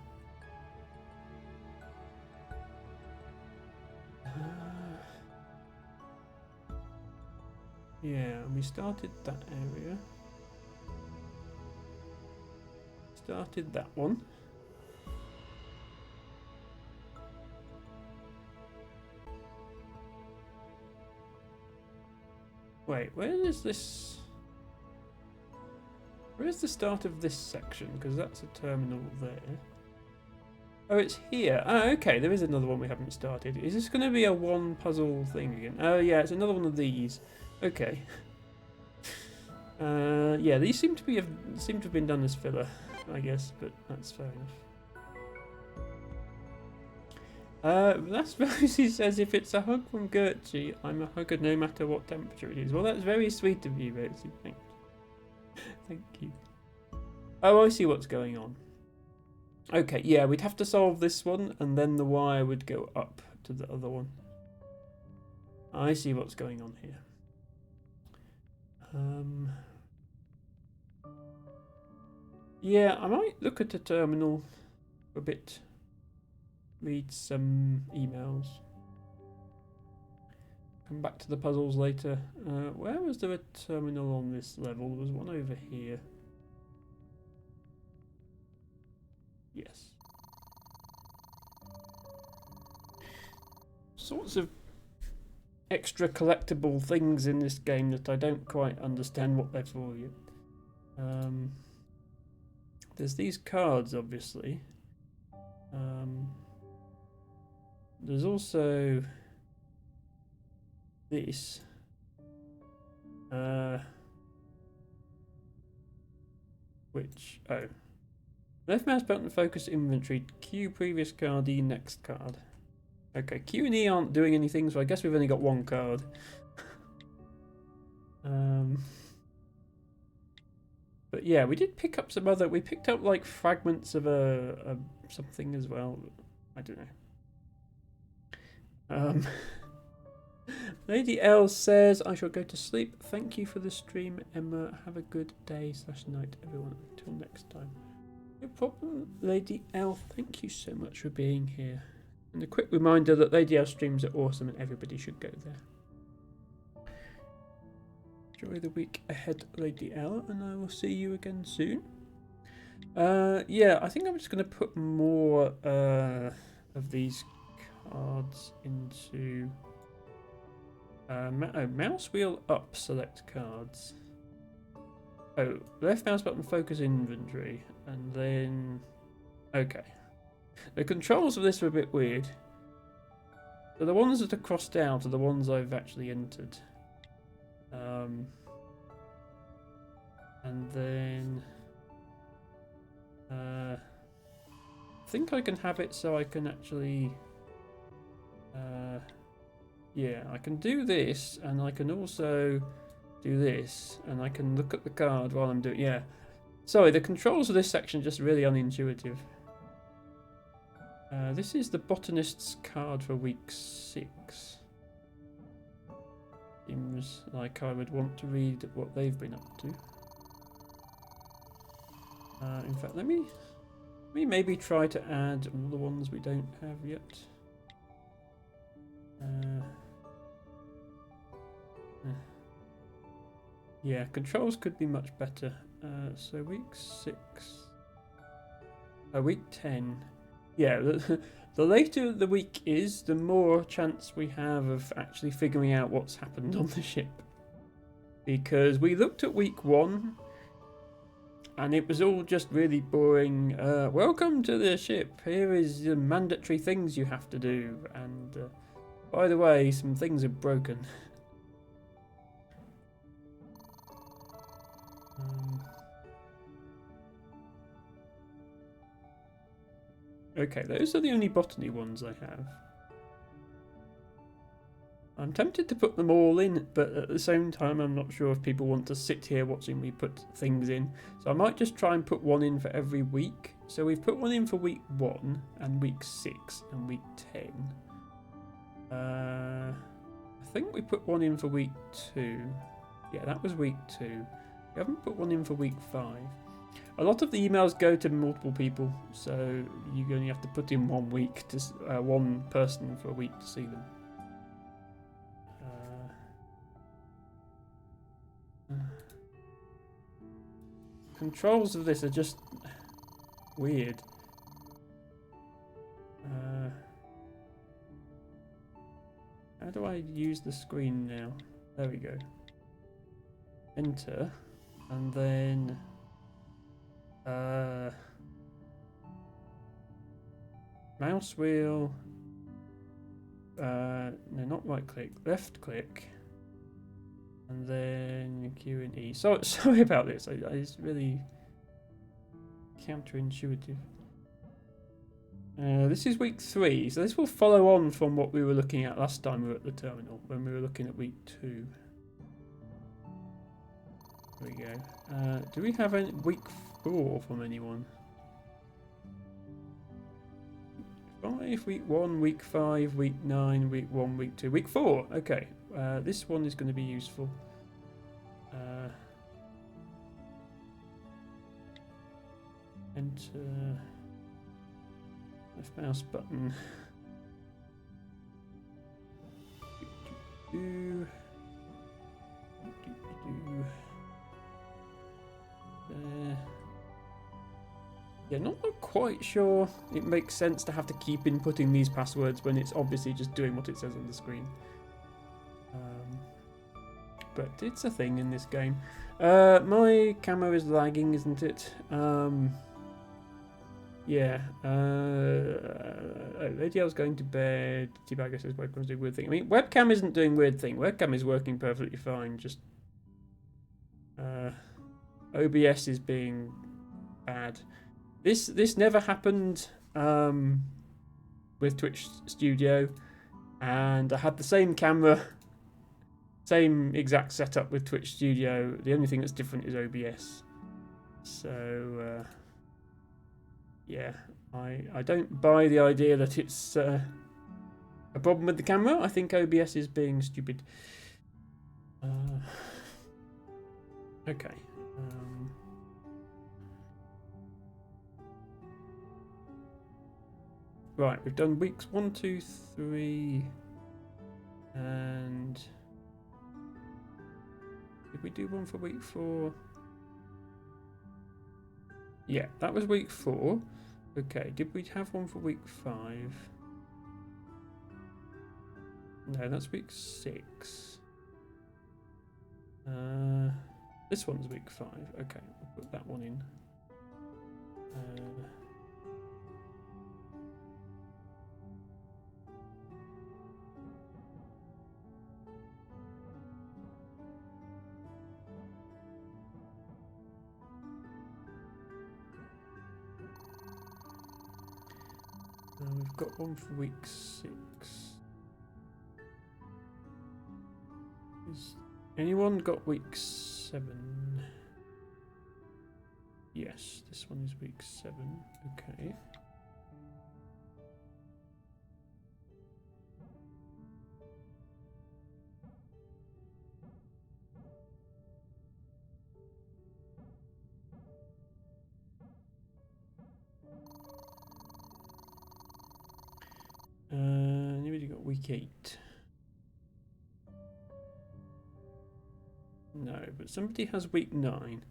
Yeah, and we started that area. Started that one. Wait, where is this? Where is the start of this section? Because that's a terminal there. Oh, it's here. Oh, okay, there is another one we haven't started. Is this going to be a one puzzle thing again? Oh, yeah, it's another one of these. Okay. Yeah, these seem to have been done as filler, I guess, but that's fair enough. That's Rosie says, if it's a hug from Gertrude, I'm a hugger no matter what temperature it is. Well, that's very sweet of you, Rosie. Thank you. Oh, I see what's going on. Okay, yeah, we'd have to solve this one, and then the wire would go up to the other one. I see what's going on here. Yeah, I might look at the terminal for a bit. Read some emails. Come back to the puzzles later. Where was there a terminal on this level? There was one over here. Yes. Sorts of extra collectible things in this game that I don't quite understand what they're for yet. There's these cards, obviously. There's also this. Which, oh. Left mouse button, focus inventory, Q previous card, E next card. Okay, Q and E aren't doing anything, so I guess we've only got one card. But yeah, we did pick up some other. We picked up like fragments of a something as well. I don't know. Lady L says, I shall go to sleep. Thank you for the stream, Emma. Have a good day/night, everyone. Until next time. No problem, Lady L. Thank you so much for being here. And a quick reminder that Lady L streams are awesome and everybody should go there. Enjoy the week ahead, Lady L, and I will see you again soon. Yeah, I think I'm just going to put more of these cards into mouse wheel up, select cards. Oh, left mouse button, focus inventory, and then okay. The controls of this are a bit weird. So the ones that are crossed out are the ones I've actually entered. And then I think I can have it so I can actually yeah, I can do this, and I can also do this, and I can look at the card while I'm doing. Yeah, sorry, the controls of this section are just really unintuitive. This is the botanist's card for week 6. Seems like I would want to read what they've been up to. In fact, let me maybe try to add all the ones we don't have yet. Yeah, controls could be much better. So week 6, week 10. Yeah, the later the week is, the more chance we have of actually figuring out what's happened on the ship. Because we looked at week 1, and it was all just really boring. Welcome to the ship. Here is the mandatory things you have to do. And by the way, some things are broken. Okay, those are the only botany ones I have. I'm tempted to put them all in, but at the same time I'm not sure if people want to sit here watching me put things in. So I might just try and put one in for every week. So we've put one in for week 1 and week 6 and week 10. I think we put one in for week 2. Yeah, that was week 2. We haven't put one in for week 5. A lot of the emails go to multiple people, so you only have to put in 1 week to one person for a week to see them. Controls of this are just weird. How do I use the screen now? There we go. Enter, and then mouse wheel. No, not right click. Left click. And then Q and E. So sorry about this. It's really counterintuitive. This is week 3, so this will follow on from what we were looking at last time we were at the terminal, when we were looking at week 2. There we go. Do we have any week 4 from anyone? 5, week 1, week 5, week 9, week 1, week 2, week 4. Okay, this one is going to be useful. Enter left mouse button. Yeah, not quite sure it makes sense to have to keep inputting these passwords when it's obviously just doing what it says on the screen. But it's a thing in this game. My camera is lagging, isn't it? Yeah. Lady L's going to bed. T-Bagger says webcam's doing weird thing. I mean, webcam isn't doing weird thing. Webcam is working perfectly fine. Just OBS is being bad. This never happened with Twitch Studio, and I had the same camera, same exact setup with Twitch Studio. The only thing that's different is OBS. So yeah, I don't buy the idea that it's a problem with the camera. I think OBS is being stupid. Okay. Right, we've done weeks 1, 2, 3, and did we do one for week 4? Yeah, that was week 4. Okay, did we have one for week 5? No, that's week 6. This one's week 5. Okay, we'll put that one in. We've got one for week 6. Has anyone got week 7? Yes, this one is week 7. Okay. Anybody got week 8? No, but somebody has week 9.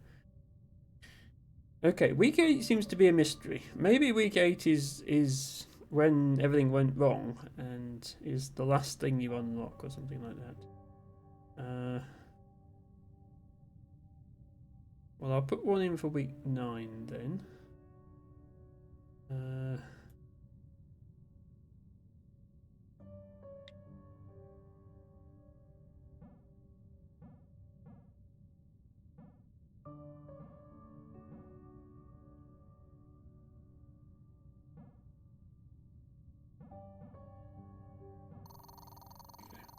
Okay, week 8 seems to be a mystery. Maybe week 8 is when everything went wrong and is the last thing you unlock or something like that. Well, I'll put one in for week 9 then.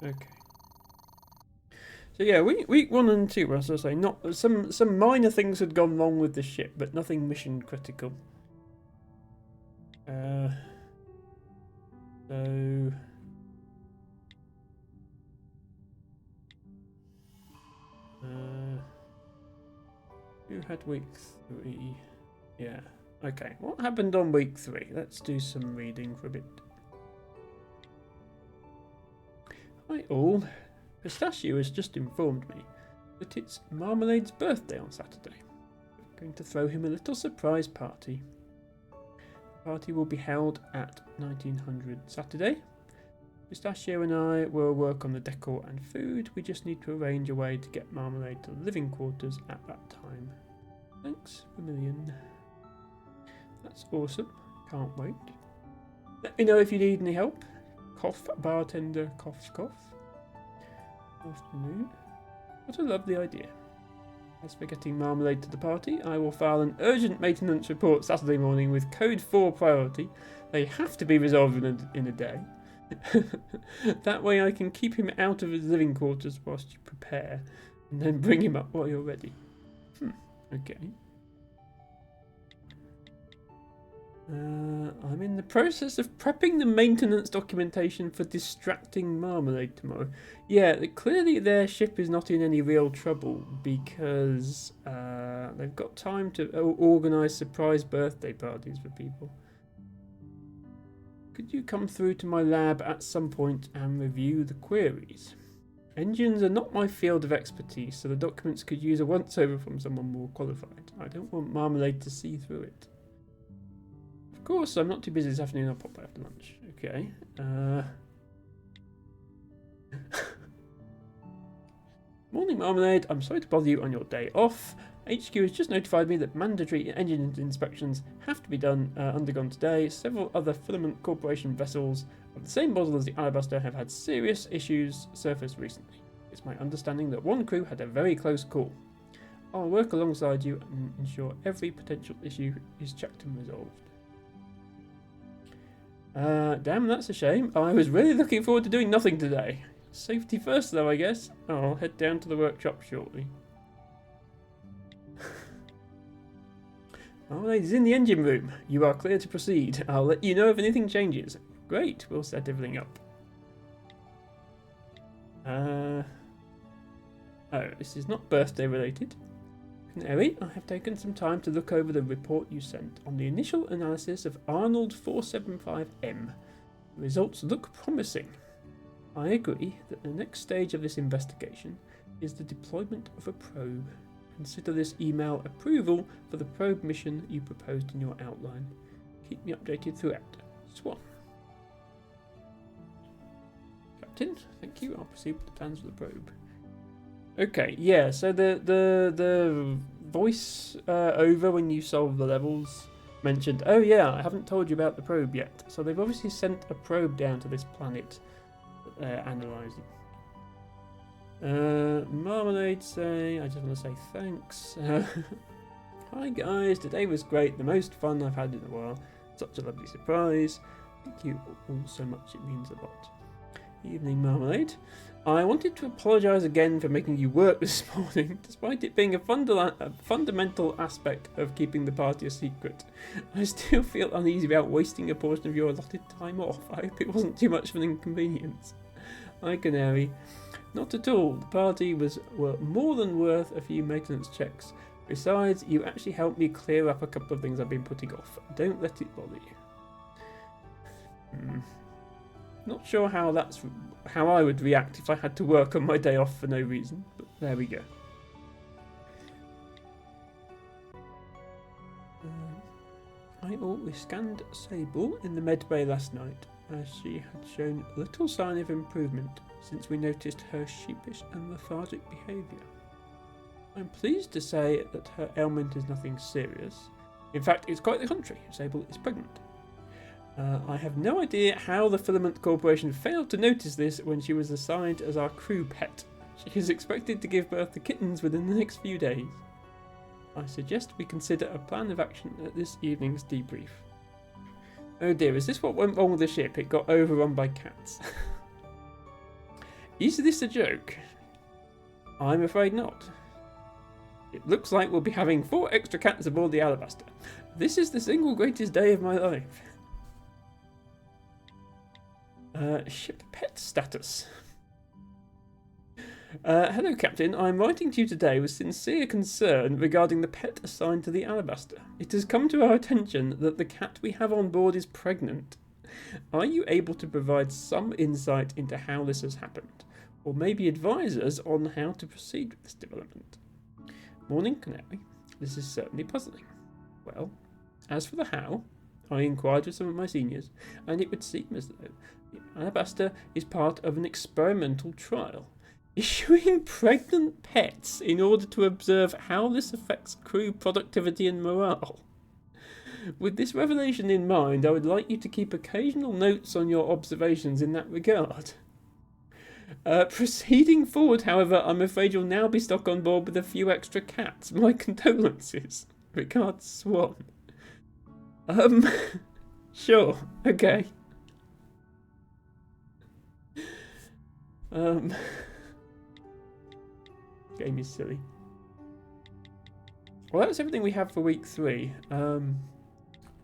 Okay. So yeah, week 1 and 2, as I say, not some minor things had gone wrong with the ship, but nothing mission critical. So who had week 3? Yeah. Okay. What happened on week 3? Let's do some reading for a bit. Hi all. Pistachio has just informed me that it's Marmalade's birthday on Saturday. We're going to throw him a little surprise party. The party will be held at 1900 Saturday. Pistachio and I will work on the decor and food. We just need to arrange a way to get Marmalade to the living quarters at that time. Thanks a million. That's awesome. Can't wait. Let me know if you need any help. Cough, bartender, cough, cough. Afternoon. What a lovely idea. As for getting Marmalade to the party, I will file an urgent maintenance report Saturday morning with code 4 priority. They have to be resolved in a day. That way I can keep him out of his living quarters whilst you prepare, and then bring him up while you're ready. Okay. I'm in the process of prepping the maintenance documentation for distracting Marmalade tomorrow. Yeah, clearly their ship is not in any real trouble because they've got time to organise surprise birthday parties for people. Could you come through to my lab at some point and review the queries? Engines are not my field of expertise, so the documents could use a once-over from someone more qualified. I don't want Marmalade to see through it. Of course, I'm not too busy this afternoon. I'll pop by after lunch. Okay. Morning, Marmalade. I'm sorry to bother you on your day off. HQ has just notified me that mandatory engine inspections have to be undergone today. Several other Filament Corporation vessels of the same model as the Alabaster have had serious issues surface recently. It's my understanding that one crew had a very close call. I'll work alongside you and ensure every potential issue is checked and resolved. Damn, that's a shame. I was really looking forward to doing nothing today. Safety first, though, I guess. I'll head down to the workshop shortly. Marmalade is in the engine room. You are clear to proceed. I'll let you know if anything changes. Great, we'll set everything up. Oh, this is not birthday related. Canary, I have taken some time to look over the report you sent on the initial analysis of Arnold 475M. The results look promising. I agree that the next stage of this investigation is the deployment of a probe. Consider this email approval for the probe mission you proposed in your outline. Keep me updated throughout. Swan. Captain, thank you. I'll proceed with the plans for the probe. Okay, yeah, so the voice over when you solve the levels mentioned, oh yeah, I haven't told you about the probe yet. So they've obviously sent a probe down to this planet that they're analysing. Marmalade say, I just want to say thanks. Hi guys, today was great, the most fun I've had in a while. Such a lovely surprise. Thank you all so much, it means a lot. Evening, Marmalade. I wanted to apologise again for making you work this morning, despite it being a fundamental aspect of keeping the party a secret. I still feel uneasy about wasting a portion of your allotted time off. I hope it wasn't too much of an inconvenience. Hi, Canary. Not at all. The party were more than worth a few maintenance checks. Besides, you actually helped me clear up a couple of things I've been putting off. Don't let it bother you. Not sure how I would react if I had to work on my day off for no reason, but there we go. We scanned Sable in the med bay last night, as she had shown little sign of improvement since we noticed her sheepish and lethargic behaviour. I'm pleased to say that her ailment is nothing serious. In fact, it's quite the contrary. Sable is pregnant. I have no idea how the Filament Corporation failed to notice this when she was assigned as our crew pet. She is expected to give birth to kittens within the next few days. I suggest we consider a plan of action at this evening's debrief. Oh dear, is this what went wrong with the ship? It got overrun by cats. Is this a joke? I'm afraid not. It looks like we'll be having 4 extra cats aboard the Alabaster. This is the single greatest day of my life. Ship pet status. Hello, Captain. I'm writing to you today with sincere concern regarding the pet assigned to the Alabaster. It has come to our attention that the cat we have on board is pregnant. Are you able to provide some insight into how this has happened, or maybe advise us on how to proceed with this development? Morning, Canary. This is certainly puzzling. Well, as for the how, I inquired with some of my seniors, and it would seem as though the Alabaster is part of an experimental trial, issuing pregnant pets in order to observe how this affects crew productivity and morale. With this revelation in mind, I would like you to keep occasional notes on your observations in that regard. Proceeding forward, however, I'm afraid you'll now be stuck on board with a few extra cats. My condolences. Regards, Swan. Sure, okay. Game is silly. Well, that's everything we have for week 3.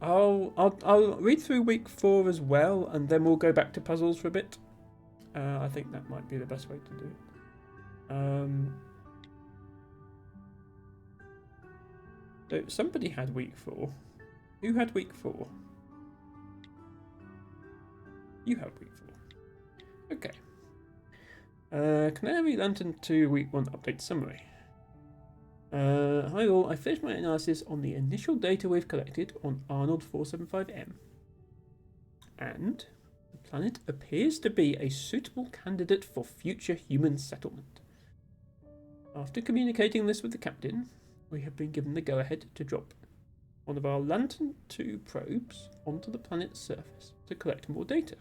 I'll read through week 4 as well, and then we'll go back to puzzles for a bit. I think that might be the best way to do it. So somebody had week 4. Who had week 4? You had week 4. Okay. Canary Lantern 2 week 1 update summary. Hi all, I finished my analysis on the initial data we've collected on Arnold 475M. And the planet appears to be a suitable candidate for future human settlement. After communicating this with the captain, we have been given the go-ahead to drop one of our Lantern 2 probes onto the planet's surface to collect more data.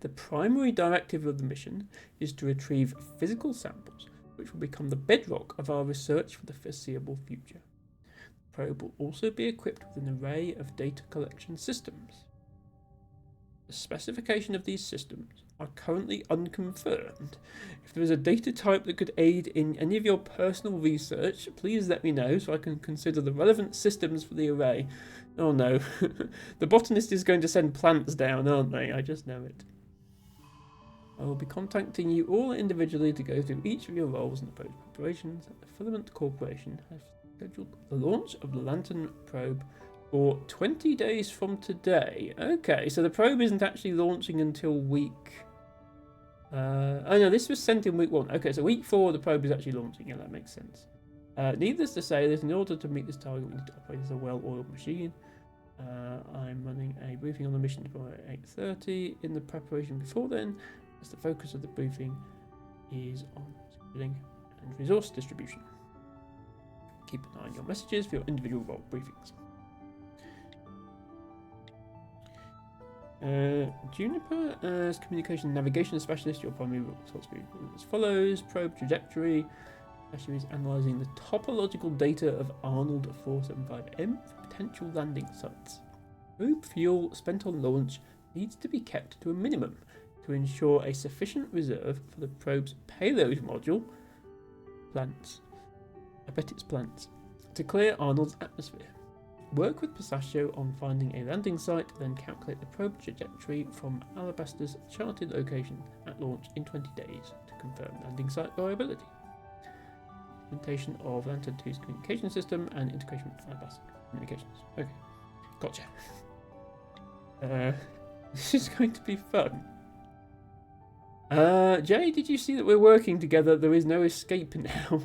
The primary directive of the mission is to retrieve physical samples, which will become the bedrock of our research for the foreseeable future. The probe will also be equipped with an array of data collection systems. The specification of these systems are currently unconfirmed. If there is a data type that could aid in any of your personal research, please let me know so I can consider the relevant systems for the array. Oh no, the botanist is going to send plants down, aren't they? I just know it. I will be contacting you all individually to go through each of your roles in the probe preparations. The Filament Corporation has scheduled the launch of the Lantern probe for 20 days from today. Okay, so the probe isn't actually launching until week... oh no, this was sent in week 1. Okay, so week 4 the probe is actually launching. Yeah, that makes sense. Needless to say that in order to meet this target, we need to operate as a well-oiled machine. I'm running a briefing on the mission tomorrow at 8:30. In the preparation before then, as the focus of the briefing is on scheduling and resource distribution. Keep an eye on your messages for your individual role briefings. Juniper, as communication navigation specialist, your primary responsibility is as follows. Probe trajectory. She is analysing the topological data of Arnold 475M for potential landing sites. Probe fuel spent on launch needs to be kept to a minimum to ensure a sufficient reserve for the probe's payload module, plants, I bet it's plants, to clear Arnold's atmosphere. Work with Pistachio on finding a landing site, then calculate the probe trajectory from Alabaster's charted location at launch in 20 days to confirm landing site viability. Implementation of Lantern 2's communication system and integration with Alabaster communications. Okay, gotcha. This is going to be fun. Jay, did you see that we're working together? There is no escape now.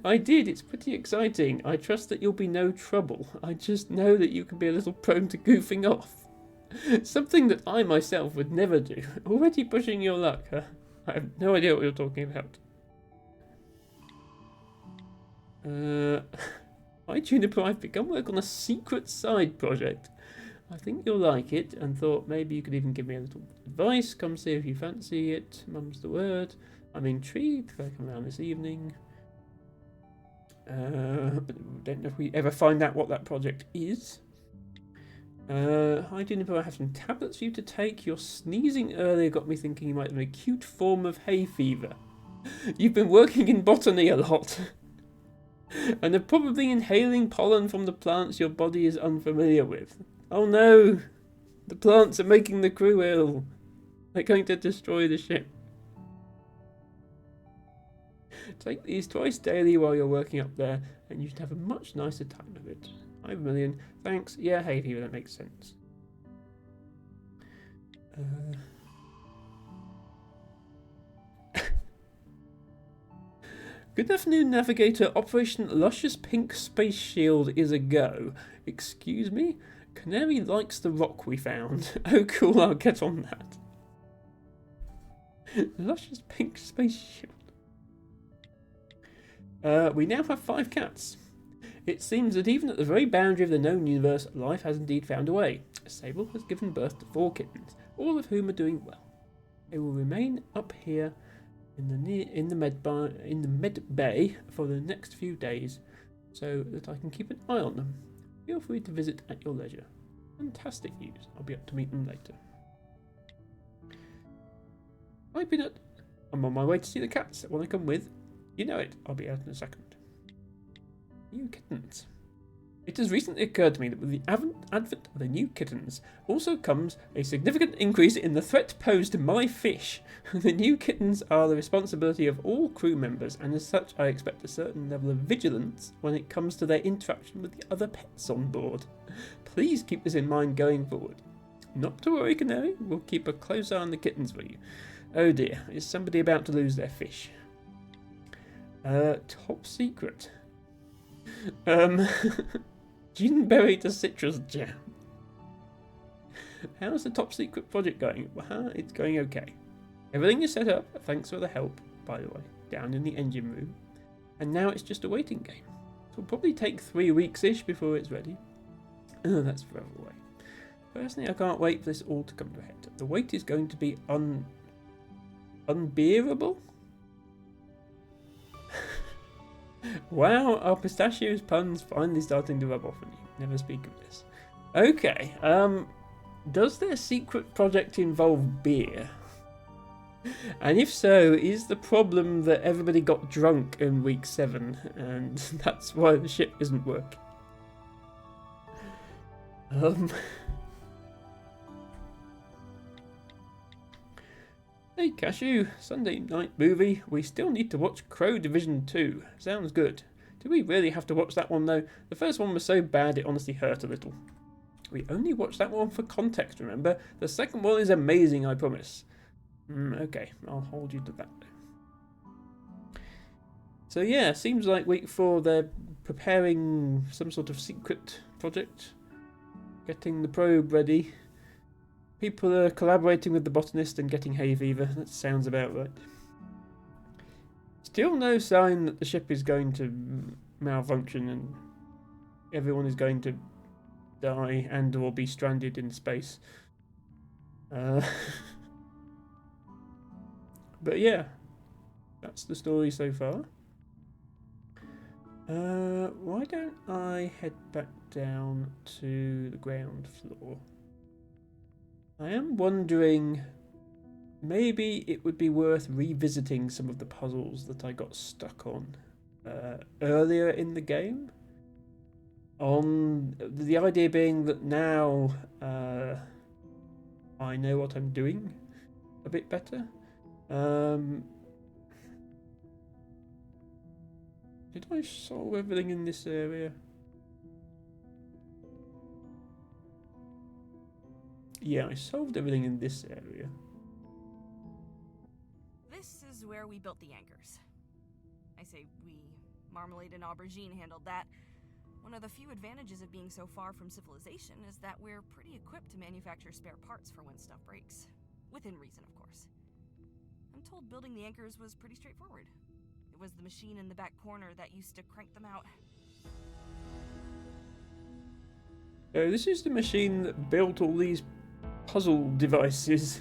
I did, it's pretty exciting. I trust that you'll be no trouble. I just know that you can be a little prone to goofing off. Something that I myself would never do. Already pushing your luck, huh? I have no idea what you're talking about. Hi Juniper, I've begun work on a secret side project. I think you'll like it, and thought maybe you could even give me a little advice. Come see if you fancy it. Mum's the word. I'm intrigued if I come around this evening. But don't know if we ever find out what that project is. Hi Juniper, I have some tablets for you to take. Your sneezing earlier got me thinking you might have an acute form of hay fever. You've been working in botany a lot. And are probably inhaling pollen from the plants your body is unfamiliar with. Oh no! The plants are making the crew ill. They're going to destroy the ship. Take these twice daily while you're working up there, and you should have a much nicer time of it. 5 million. Thanks. Yeah, hay fever, that makes sense. Good afternoon, Navigator. Operation Luscious Pink Space Shield is a go. Excuse me? Canary likes the rock we found. Oh cool, I'll get on that. Luscious Pink Space Shield. We now have 5 cats. It seems that even at the very boundary of the known universe, life has indeed found a way. Sable has given birth to 4 kittens, all of whom are doing well. They will remain up here in the med bay for the next few days, so that I can keep an eye on them. Feel free to visit at your leisure. Fantastic news. I'll be up to meet them later. Hi, Peanut. I'm on my way to see the cats. Want to come with? You know it. I'll be out in a second. New kittens. It has recently occurred to me that with the advent of the new kittens also comes a significant increase in the threat posed to my fish. The new kittens are the responsibility of all crew members, and as such I expect a certain level of vigilance when it comes to their interaction with the other pets on board. Please keep this in mind going forward. Not to worry, Canary. We'll keep a close eye on the kittens for you. Oh dear, is somebody about to lose their fish? Top secret. Ginberry to citrus jam. How's the top secret project going? Well, it's going okay. Everything is set up, thanks for the help, by the way, down in the engine room. And now it's just a waiting game. It will probably take 3 weeks-ish before it's ready. Oh, that's forever away. Personally, I can't wait for this all to come to a head. The wait is going to be unbearable? Wow, our pistachios puns finally starting to rub off on you. Never speak of this. Okay, does their secret project involve beer? And if so, is the problem that everybody got drunk in week 7 and that's why the ship isn't working? Hey Cashew, Sunday night movie. We still need to watch Crow Division 2. Sounds good. Do we really have to watch that one though? The first one was so bad it honestly hurt a little. We only watched that one for context, remember? The second one is amazing, I promise. Okay, I'll hold you to that. So yeah, seems like week 4 they're preparing some sort of secret project. Getting the probe ready. People are collaborating with the botanist and getting hay fever. That sounds about right. Still no sign that the ship is going to malfunction and everyone is going to die and or be stranded in space. But yeah, that's the story so far. Why don't I head back down to the ground floor? I am wondering, maybe it would be worth revisiting some of the puzzles that I got stuck on earlier in the game. On the idea being that now I know what I'm doing a bit better. Did I solve everything in this area? Yeah, I solved everything in this area. This is where we built the anchors. I say we. Marmalade and Aubergine handled that. One of the few advantages of being so far from civilization is that we're pretty equipped to manufacture spare parts for when stuff breaks. Within reason, of course. I'm told building the anchors was pretty straightforward. It was the machine in the back corner that used to crank them out. So this is the machine that built all these puzzle devices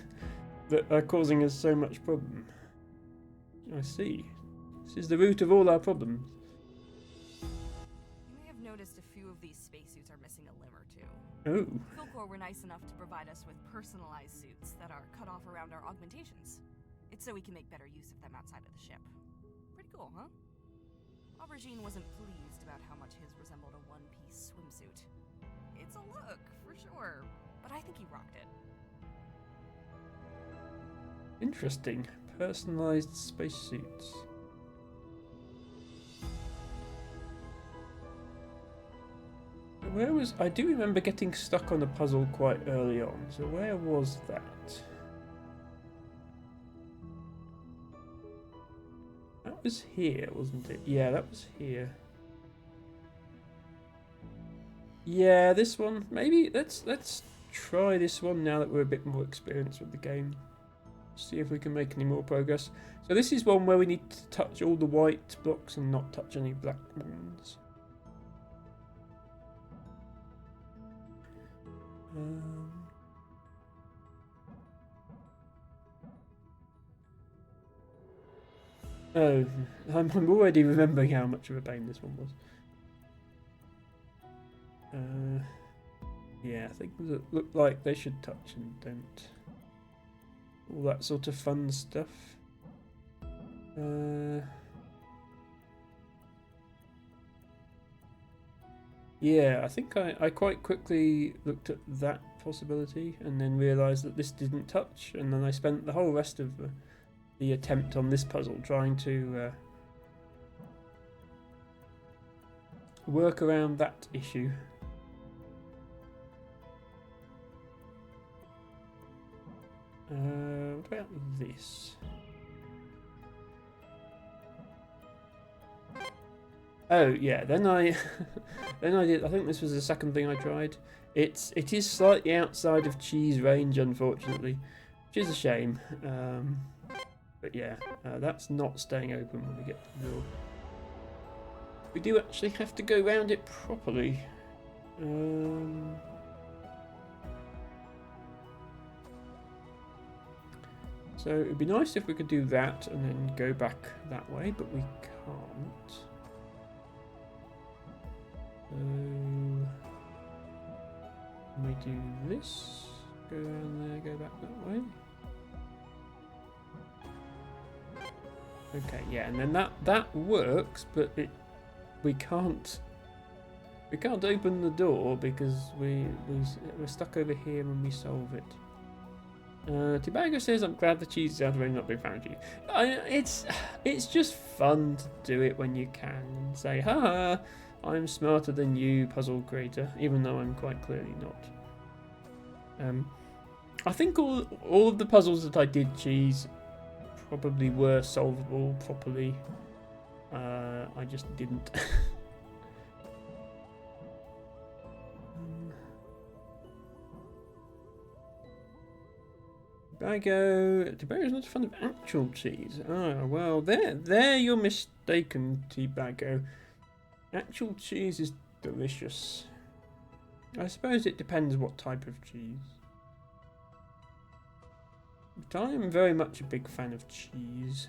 that are causing us so much problem. I see. This is the root of all our problems. You may have noticed a few of these spacesuits are missing a limb or two. Oh. Philcor were nice enough to provide us with personalized suits that are cut off around our augmentations. It's so we can make better use of them outside of the ship. Pretty cool, huh? Aubergine wasn't pleased about how much his resembled a one-piece swimsuit. It's a look, for sure, but I think he rocked it. Interesting. Personalized spacesuits. Where was... I do remember getting stuck on a puzzle quite early on, so where was that? That was here, wasn't it? Yeah, that was here. Yeah, this one. Maybe let's try this one now that we're a bit more experienced with the game. See if we can make any more progress. So this is one where we need to touch all the white blocks and not touch any black ones. Oh, I'm already remembering how much of a pain this one was. Yeah, things that look like they should touch and don't. All that sort of fun stuff. Yeah, I think I quite quickly looked at that possibility and then realised that this didn't touch, and then I spent the whole rest of the attempt on this puzzle trying to work around that issue. What about this? Oh yeah, then I then I did. I think this was the second thing I tried. It is slightly outside of cheese range, unfortunately, which is a shame. But yeah, that's not staying open when we get to the door. We do actually have to go round it properly. So it would be nice if we could do that and then go back that way, but we can't. So we do this, go around there, go back that way. Okay, yeah, and then that works, but we can't open the door because we're stuck over here when we solve it. Tobago says, "I'm glad the cheese is out of the way, not big fan of cheese." It's just fun to do it when you can and say, "Ha, I'm smarter than you, puzzle creator," even though I'm quite clearly not. I think all of the puzzles that I did cheese probably were solvable properly. I just didn't. Tobago's not a fan of actual cheese. Ah, well, there you're mistaken, Tobago. Actual cheese is delicious. I suppose it depends what type of cheese. But I am very much a big fan of cheese.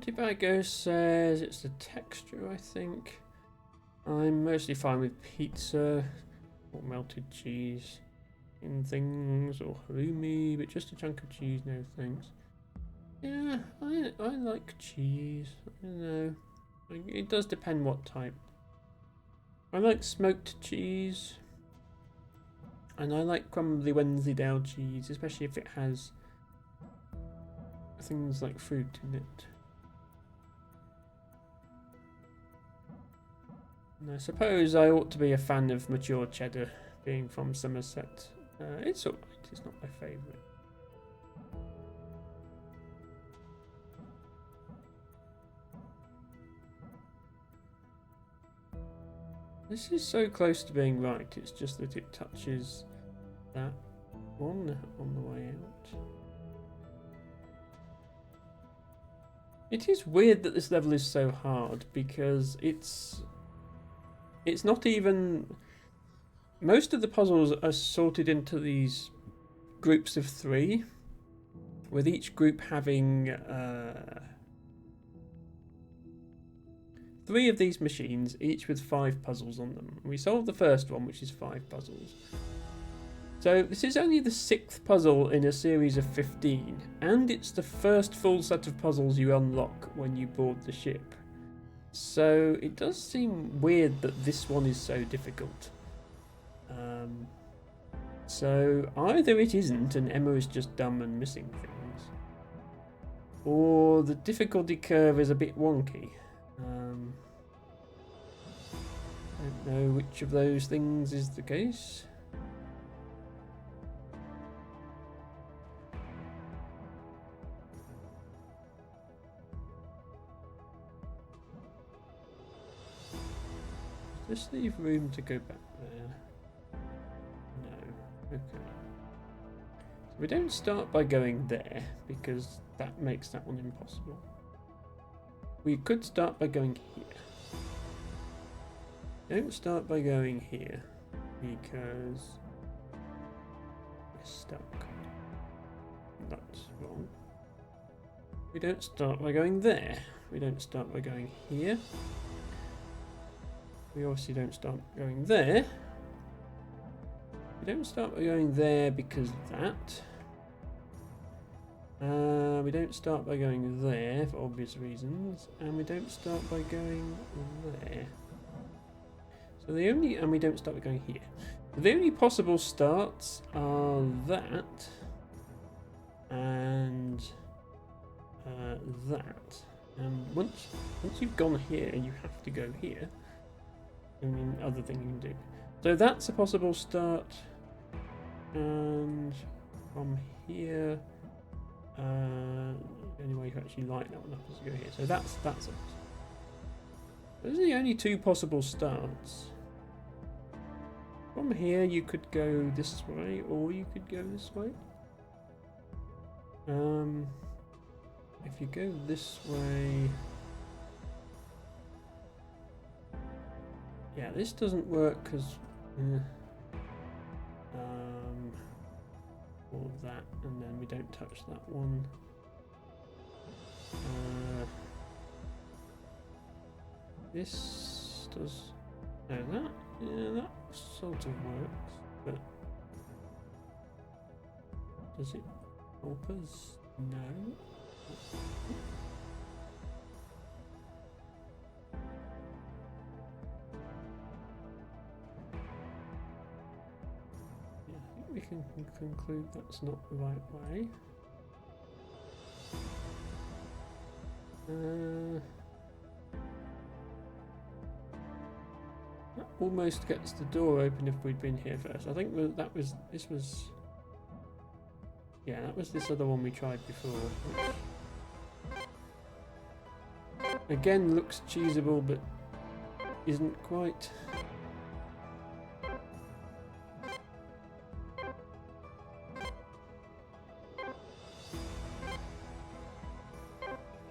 Tobago says it's the texture, I think. I'm mostly fine with pizza or melted cheese in things or halloumi, but just a chunk of cheese, no thanks. Yeah, I like cheese. I don't know. It does depend what type. I like smoked cheese. And I like crumbly Wensleydale cheese, especially if it has things like fruit in it. And I suppose I ought to be a fan of mature cheddar, being from Somerset. It's alright, it's not my favourite. This is so close to being right, it's just that it touches that one on the way out. It is weird that this level is so hard because it's not even... Most of the puzzles are sorted into these groups of 3, with each group having 3 of these machines, each with 5 puzzles on them. We solved the first one, which is 5 puzzles. So this is only the 6th puzzle in a series of 15, and it's the first full set of puzzles you unlock when you board the ship. So it does seem weird that this one is so difficult. So either it isn't and Emma is just dumb and missing things, or the difficulty curve is a bit wonky. Don't know which of those things is the case. Does this leave room to go back there? No. Okay. So we don't start by going there, because that makes that one impossible. We could start by going here. Don't start by going here, because we're stuck. That's wrong. We don't start by going there. We don't start by going here. We obviously don't start going there. We don't start by going there because of that. We don't start by going there for obvious reasons, and we don't start by going there. So the only, and we don't start by going here. The only possible starts are that and that. And once you've gone here, you have to go here. I mean, other thing you can do. So that's a possible start, and from here, the only way you can actually light that one up is to go here. So that's it. Those are the only 2 possible starts. From here, you could go this way, or you could go this way. If you go this way. Yeah, this doesn't work because all of that, and then we don't touch that one. This does that. Yeah, that sort of works, but does it help us? No. We can conclude that's not the right way. That almost gets the door open if we'd been here first. I think this was yeah, that was this other one we tried before, which again looks cheesable but isn't quite.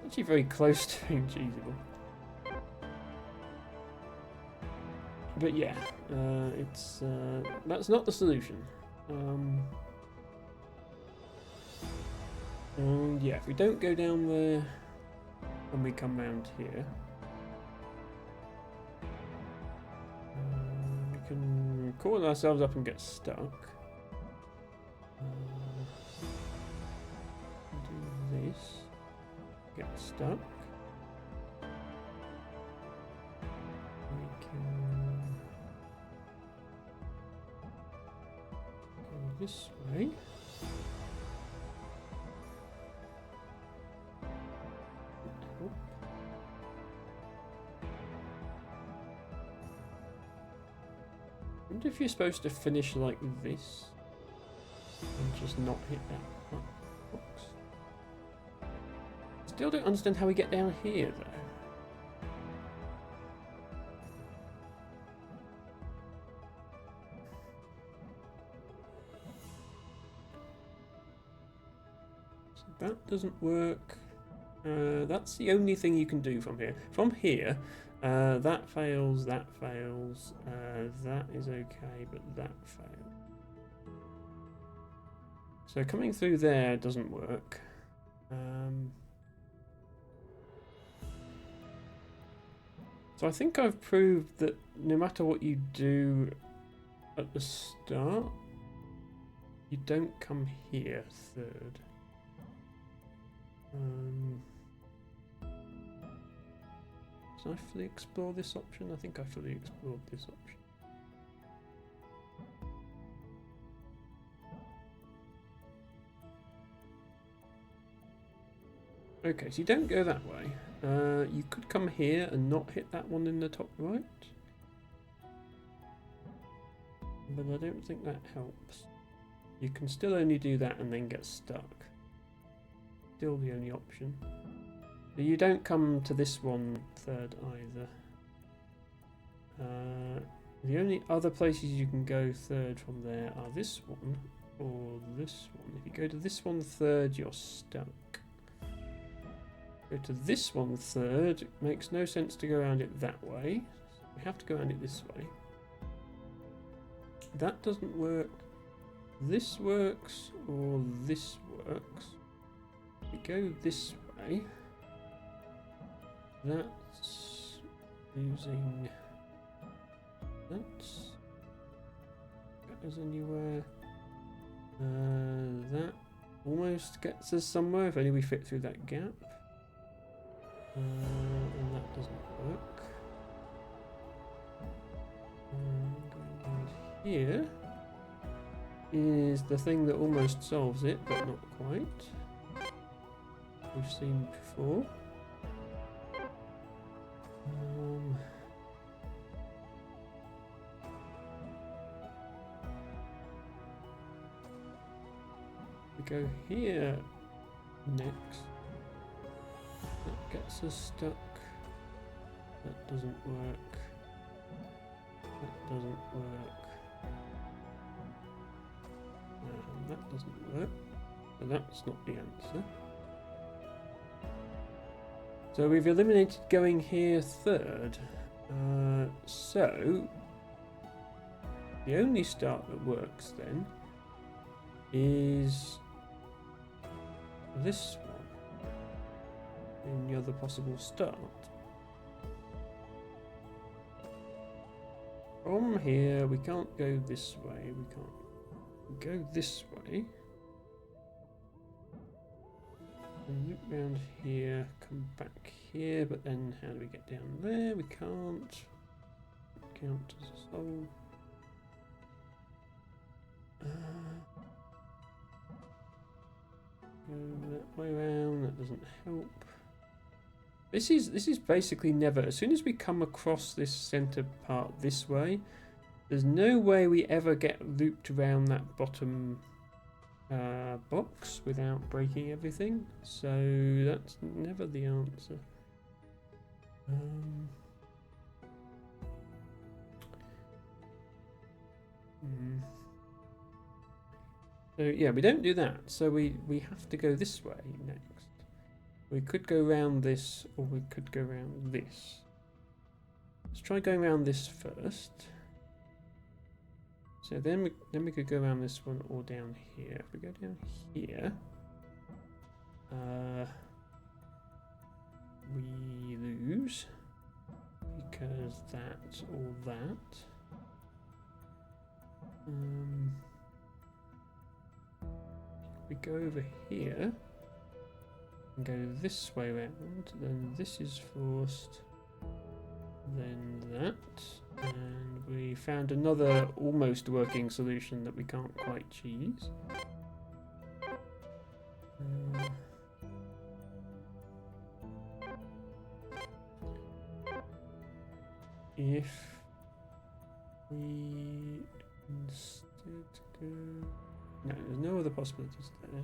Actually very close to being cheesable. But yeah, it's that's not the solution. And yeah, if we don't go down there and we come round here, we can coil ourselves up and get stuck. Do this. Get stuck. We can go this way. Oh. I wonder if you're supposed to finish like this and just not hit that box. Still don't understand how we get down here, though. doesn't work. That's the only thing you can do from here. From here, that fails, that fails, that is okay, but that fails. So coming through there doesn't work. So I think I've proved that no matter what you do at the start, you don't come here third. Did I fully explore this option? I think I fully explored this option. Okay, so you don't go that way. You could come here and not hit that one in the top right. But I don't think that helps. You can still only do that and then get stuck. Still the only option. But you don't come to this one third either. The only other places you can go third from there are this one or this one. If you go to this one third, you're stuck. Go to this one third, it makes no sense to go around it that way. We have to go around it this way. That doesn't work. This works, or this works. If we go this way, that's using that. Get us anywhere. That almost gets us somewhere if only we fit through that gap. And that doesn't work. Going around here is the thing that almost solves it, but not quite. We've seen before. We go here next. That gets us stuck. That doesn't work. That doesn't work. That doesn't work. So that's not the answer. So we've eliminated going here third. So the only start that works then is this one in the other possible start. From here we can't go this way, we can't go this way. And loop round here, come back here, but then how do we get down there? We can't. Count as a soul. Go that way around, that doesn't help. This is basically never, as soon as we come across this centre part this way, there's no way we ever get looped around that bottom box without breaking everything, so that's never the answer. So yeah, we don't do that, so we have to go this way next. We could go around this, or we could go around this. Let's try going around this first. So then we could go around this one or down here. If we go down here, we lose because that or that. We go over here and go this way around, then this is forced, then that, and we found another almost working solution that we can't quite cheese. If we instead go... No, there's no other possibilities there.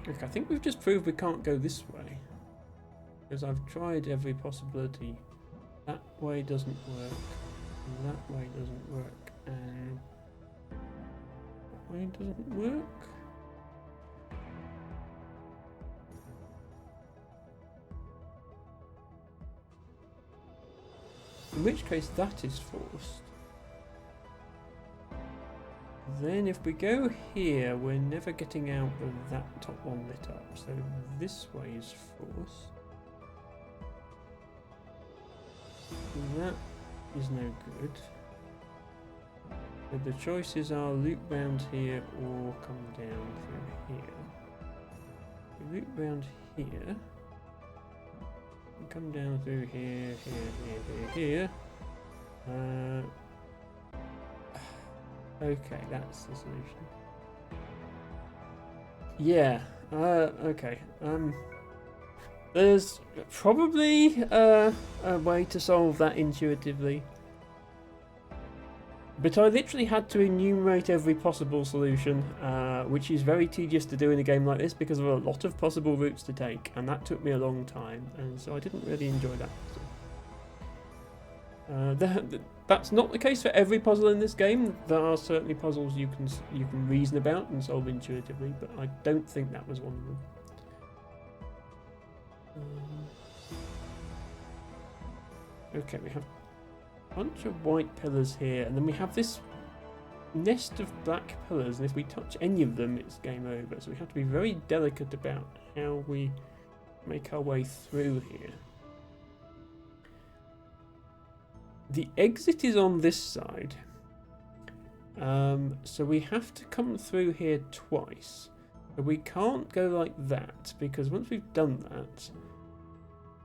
Okay, I think we've just proved we can't go this way. Because I've tried every possibility. That way doesn't work. And that way doesn't work. And that way doesn't work. In which case that is forced. Then if we go here, we're never getting out of that top one lit up. So this way is forced. That is no good. So the choices are loop round here or come down through here. We loop round here. And come down through here, here. Okay, that's the solution. Yeah, okay. There's probably a way to solve that intuitively. But I literally had to enumerate every possible solution, which is very tedious to do in a game like this because there are a lot of possible routes to take, and that took me a long time, and so I didn't really enjoy that. That's not the case for every puzzle in this game. There are certainly puzzles you can reason about and solve intuitively, but I don't think that was one of them. Okay, we have a bunch of white pillars here, and then we have this nest of black pillars, and if we touch any of them, it's game over. So we have to be very delicate about how we make our way through here. The exit is on this side, so we have to come through here twice. But we can't go like that, because once we've done that...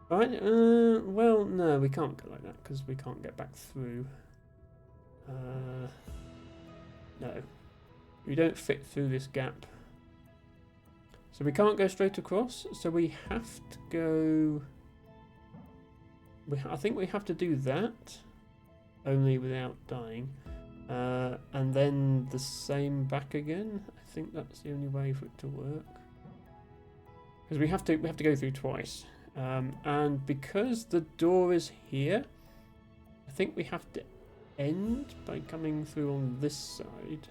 Right, well, no, we can't go like that, because we can't get back through. No. We don't fit through this gap. So we can't go straight across, so we have to go... I think we have to do that, only without dying. And then the same back again. I think that's the only way for it to work. Because we have to go through twice. And because the door is here, I think we have to end by coming through on this side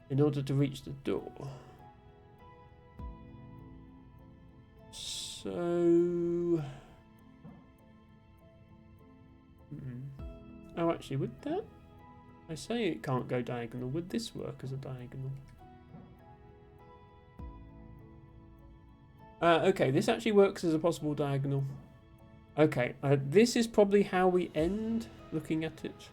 in order to reach the door. So... Oh, actually, would that? I say it can't go diagonal. Would this work as a diagonal? Okay, this actually works as a possible diagonal. Okay, this is probably how we end, looking at it.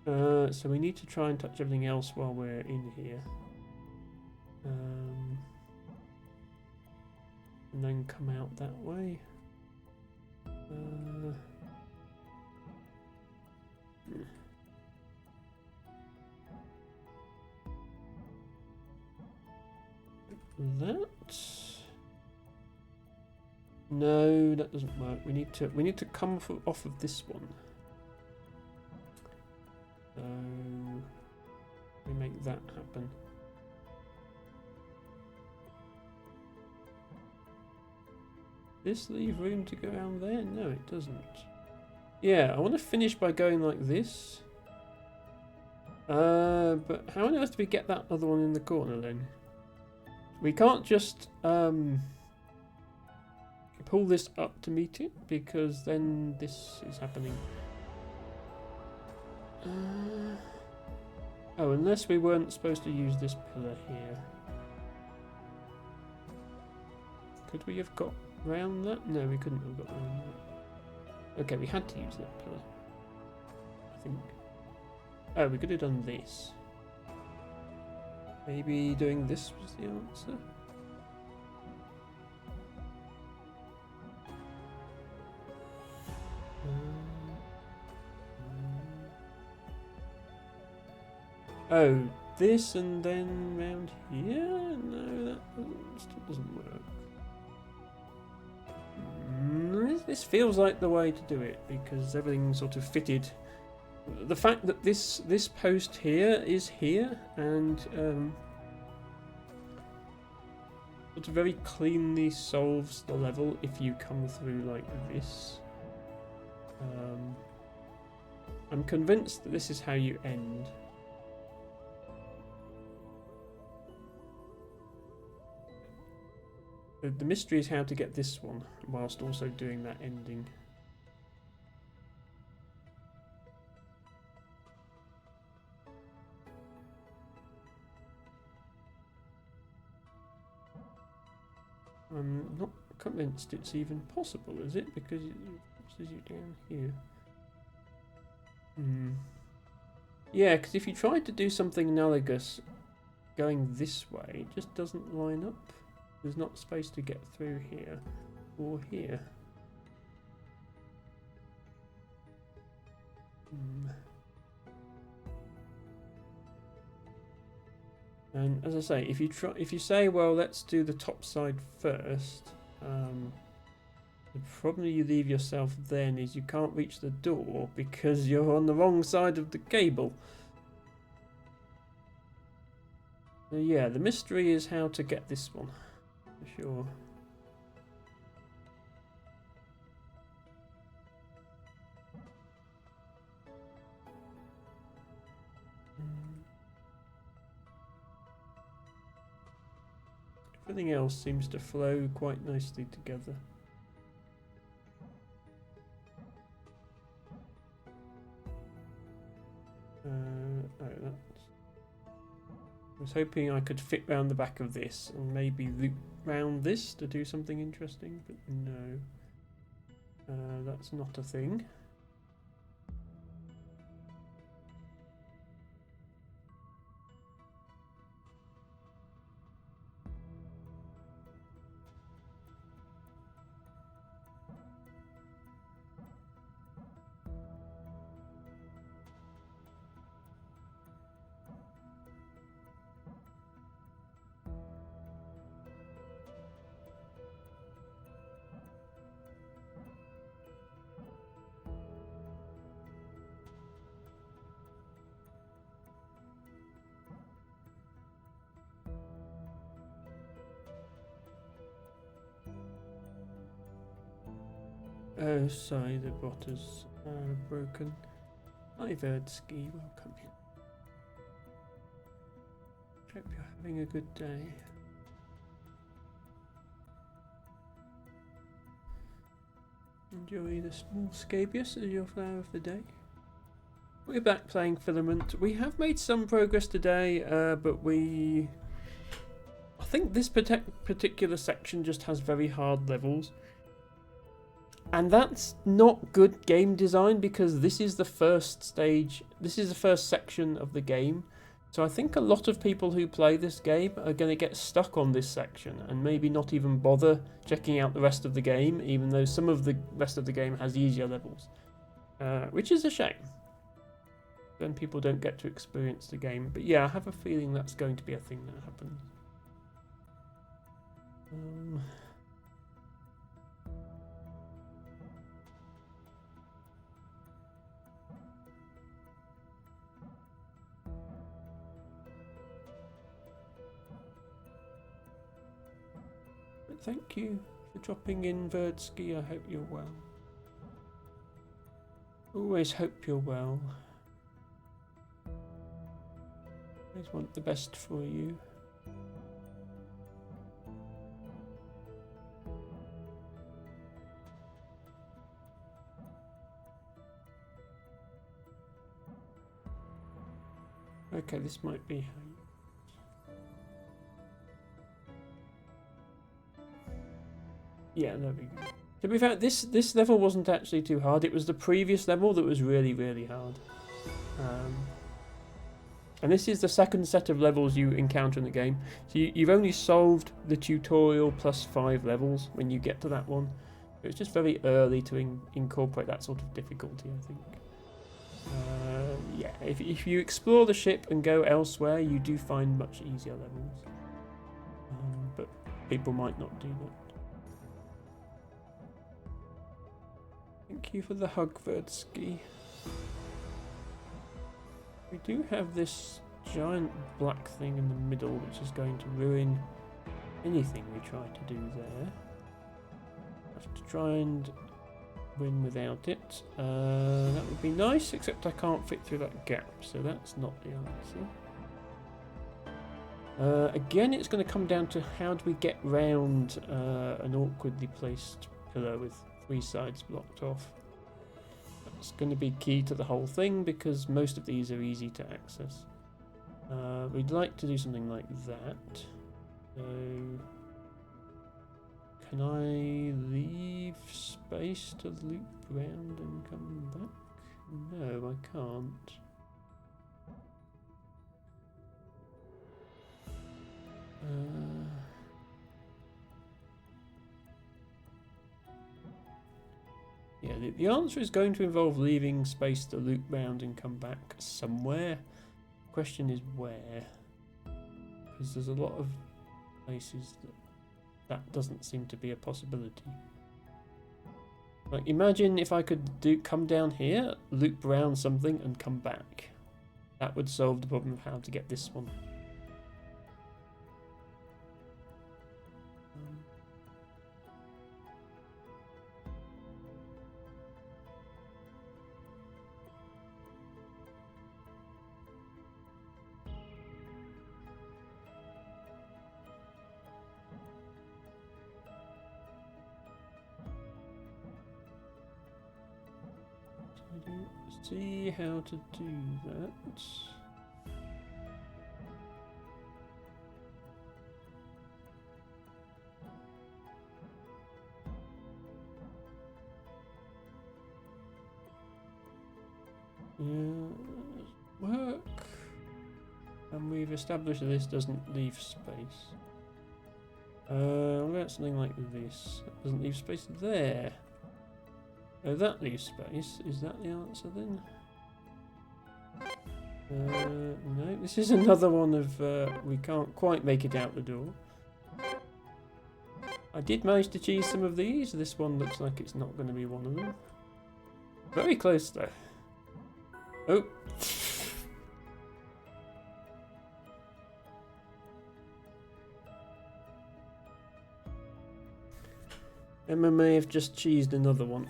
So we need to try and touch everything else while we're in here. And then come out that way. That? No, that doesn't work. We need to come off of this one. So we make that happen. This leave room to go around there? No, it doesn't. Yeah, I want to finish by going like this. But how on earth do we get that other one in the corner then? We can't just pull this up to meet it, because then this is happening. Oh, unless we weren't supposed to use this pillar here. Could we have got round that? No, we couldn't have got round that. Okay, we had to use that pillar, I think. Oh, we could have done this. Maybe doing this was the answer? Oh, this and then round here? No, that still doesn't work. This feels like the way to do it, because everything's sort of fitted. The fact that this post here is here, and It very cleanly solves the level if you come through like this. I'm convinced that this is how you end. The mystery is how to get this one whilst also doing that ending. I'm not convinced it's even possible, is it? Because it forces you down here. Yeah, because if you tried to do something analogous going this way, it just doesn't line up. There's not space to get through here or here. And as I say, if you say, well, let's do the top side first, the problem you leave yourself then is you can't reach the door because you're on the wrong side of the cable. So yeah, the mystery is how to get this one, for sure. Everything else seems to flow quite nicely together. I was hoping I could fit round the back of this and maybe loop round this to do something interesting, but no. That's not a thing. Oh, sorry, the bottles are broken. Hi, Verdsky, welcome in. Hope you're having a good day. Enjoy the small scabious as your flower of the day. We're back playing Filament. We have made some progress today, but I think this particular section just has very hard levels. And that's not good game design because this is the first stage, this is the first section of the game. So I think a lot of people who play this game are going to get stuck on this section and maybe not even bother checking out the rest of the game, even though some of the rest of the game has easier levels. Which is a shame. Then people don't get to experience the game. But yeah, I have a feeling that's going to be a thing that happens. Thank you for dropping in, Verdsky. I hope you're well. Always hope you're well. Always want the best for you. Okay, this might be how you... Yeah, there we go. To be fair, this level wasn't actually too hard. It was the previous level that was really, really hard. And this is the second set of levels you encounter in the game. So you've only solved the tutorial plus 5 levels when you get to that one. It's just very early to incorporate that sort of difficulty, I think. Yeah, if you explore the ship and go elsewhere, you do find much easier levels. But people might not do that. Thank you for the hug, Verdsky. We do have this giant black thing in the middle, which is going to ruin anything we try to do there. Have to try and win without it. That would be nice, except I can't fit through that gap, so that's not the answer. Again, it's going to come down to how do we get round an awkwardly placed pillar with 3 sides blocked off. That's going to be key to the whole thing because most of these are easy to access. We'd like to do something like that. So, can I leave space to loop round and come back? No, I can't. Yeah, the answer is going to involve leaving space to loop round and come back somewhere. Question is where? Because there's a lot of places that doesn't seem to be a possibility. Like, imagine if I could come down here, loop around something and come back. That would solve the problem of how to get this one. See how to do that. Yeah, work. And we've established that this doesn't leave space. What about something like this? It doesn't leave space there. Oh, that leaves space. Is that the answer then? No, this is another one of we can't quite make it out the door. I did manage to cheese some of these. This one looks like it's not going to be one of them. Very close though. Oh. Emma may have just cheesed another one.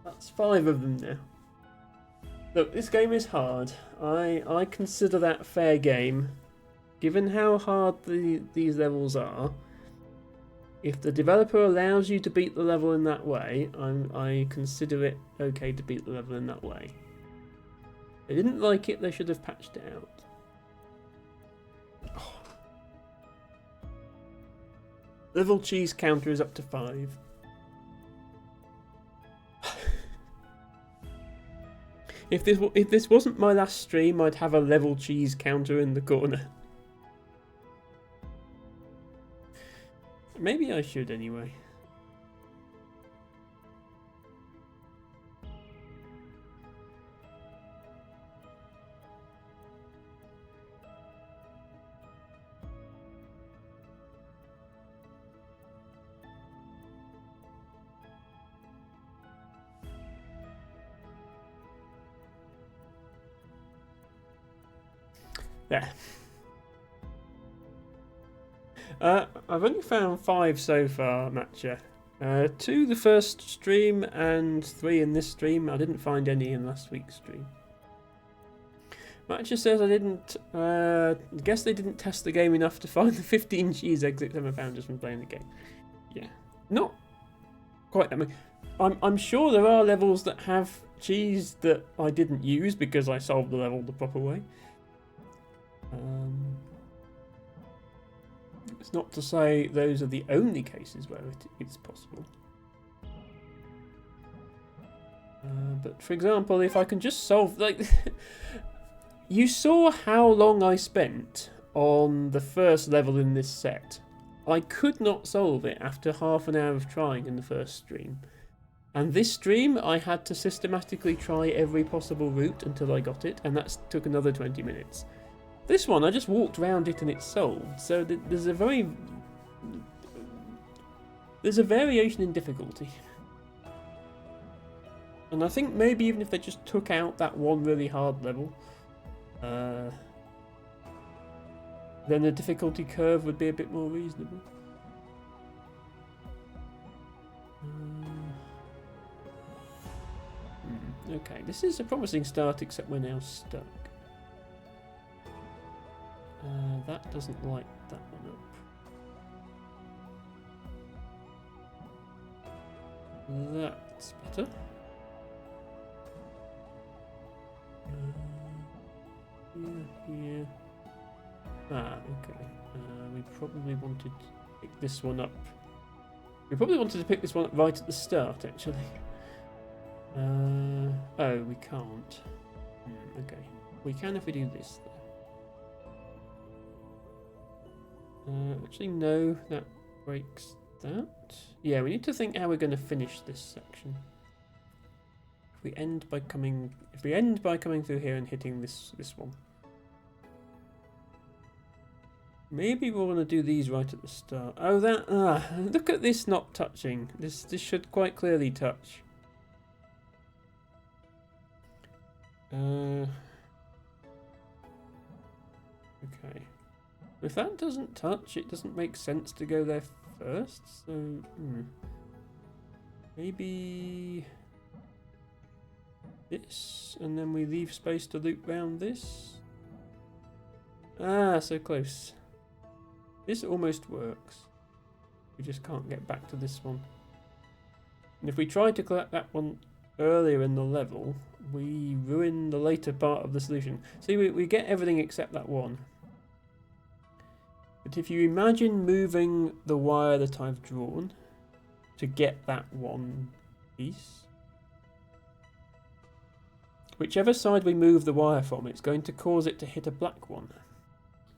That's 5 of them now. Look, this game is hard. I consider that fair game. Given how hard these levels are, if the developer allows you to beat the level in that way, I consider it okay to beat the level in that way. If they didn't like it, they should have patched it out. Oh. Level cheese counter is up to 5. If this wasn't my last stream, I'd have a level cheese counter in the corner. Maybe I should anyway. There. I've only found 5 so far, Matcha. 2 the first stream and 3 in this stream. I didn't find any in last week's stream. Matcha says I didn't. Guess they didn't test the game enough to find the 15 cheese exits Emma found just from playing the game. Yeah, not quite that many. I'm sure there are levels that have cheese that I didn't use because I solved the level the proper way. It's not to say those are the only cases where it's possible. But for example, if I can just solve, like, you saw how long I spent on the first level in this set. I could not solve it after half an hour of trying in the first stream. And this stream, I had to systematically try every possible route until I got it, and that took another 20 minutes. This one, I just walked around it and it's solved. So there's a variation in difficulty. And I think maybe even if they just took out that one really hard level, then the difficulty curve would be a bit more reasonable. Okay, this is a promising start, except we're now stuck. That doesn't light that one up. That's better. Here. Ah, okay. We probably wanted to pick this one up. We probably wanted to pick this one up right at the start, actually. Oh, we can't. Okay. We can if we do this, though. Actually, no, that breaks that. Yeah, we need to think how we're going to finish this section. If we end by coming through here and hitting this one. Maybe we'll want to do these right at the start. Oh, look at this not touching. This should quite clearly touch. Okay. If that doesn't touch, it doesn't make sense to go there first. So, maybe this, and then we leave space to loop round this. Ah, so close. This almost works. We just can't get back to this one. And if we try to collect that one earlier in the level, we ruin the later part of the solution. See, we get everything except that one. But if you imagine moving the wire that I've drawn to get that one piece, whichever side we move the wire from, it's going to cause it to hit a black one.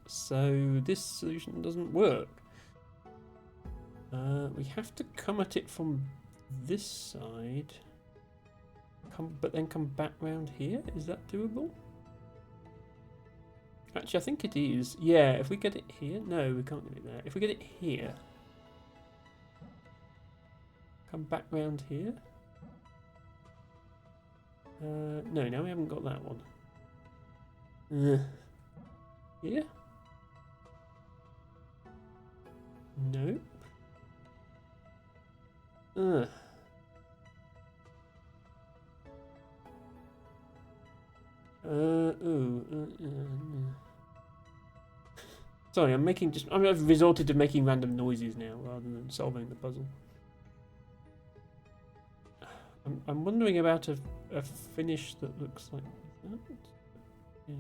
So this solution doesn't work. We have to come at it from this side, but then come back round here. Is that doable? Actually, I think it is. Yeah, if we get it here. No, we can't get it there. If we get it here, come back round here. No, now we haven't got that one. Here? Nope. Sorry, I've resorted to making random noises now rather than solving the puzzle. I'm wondering about a finish that looks like that. Yeah.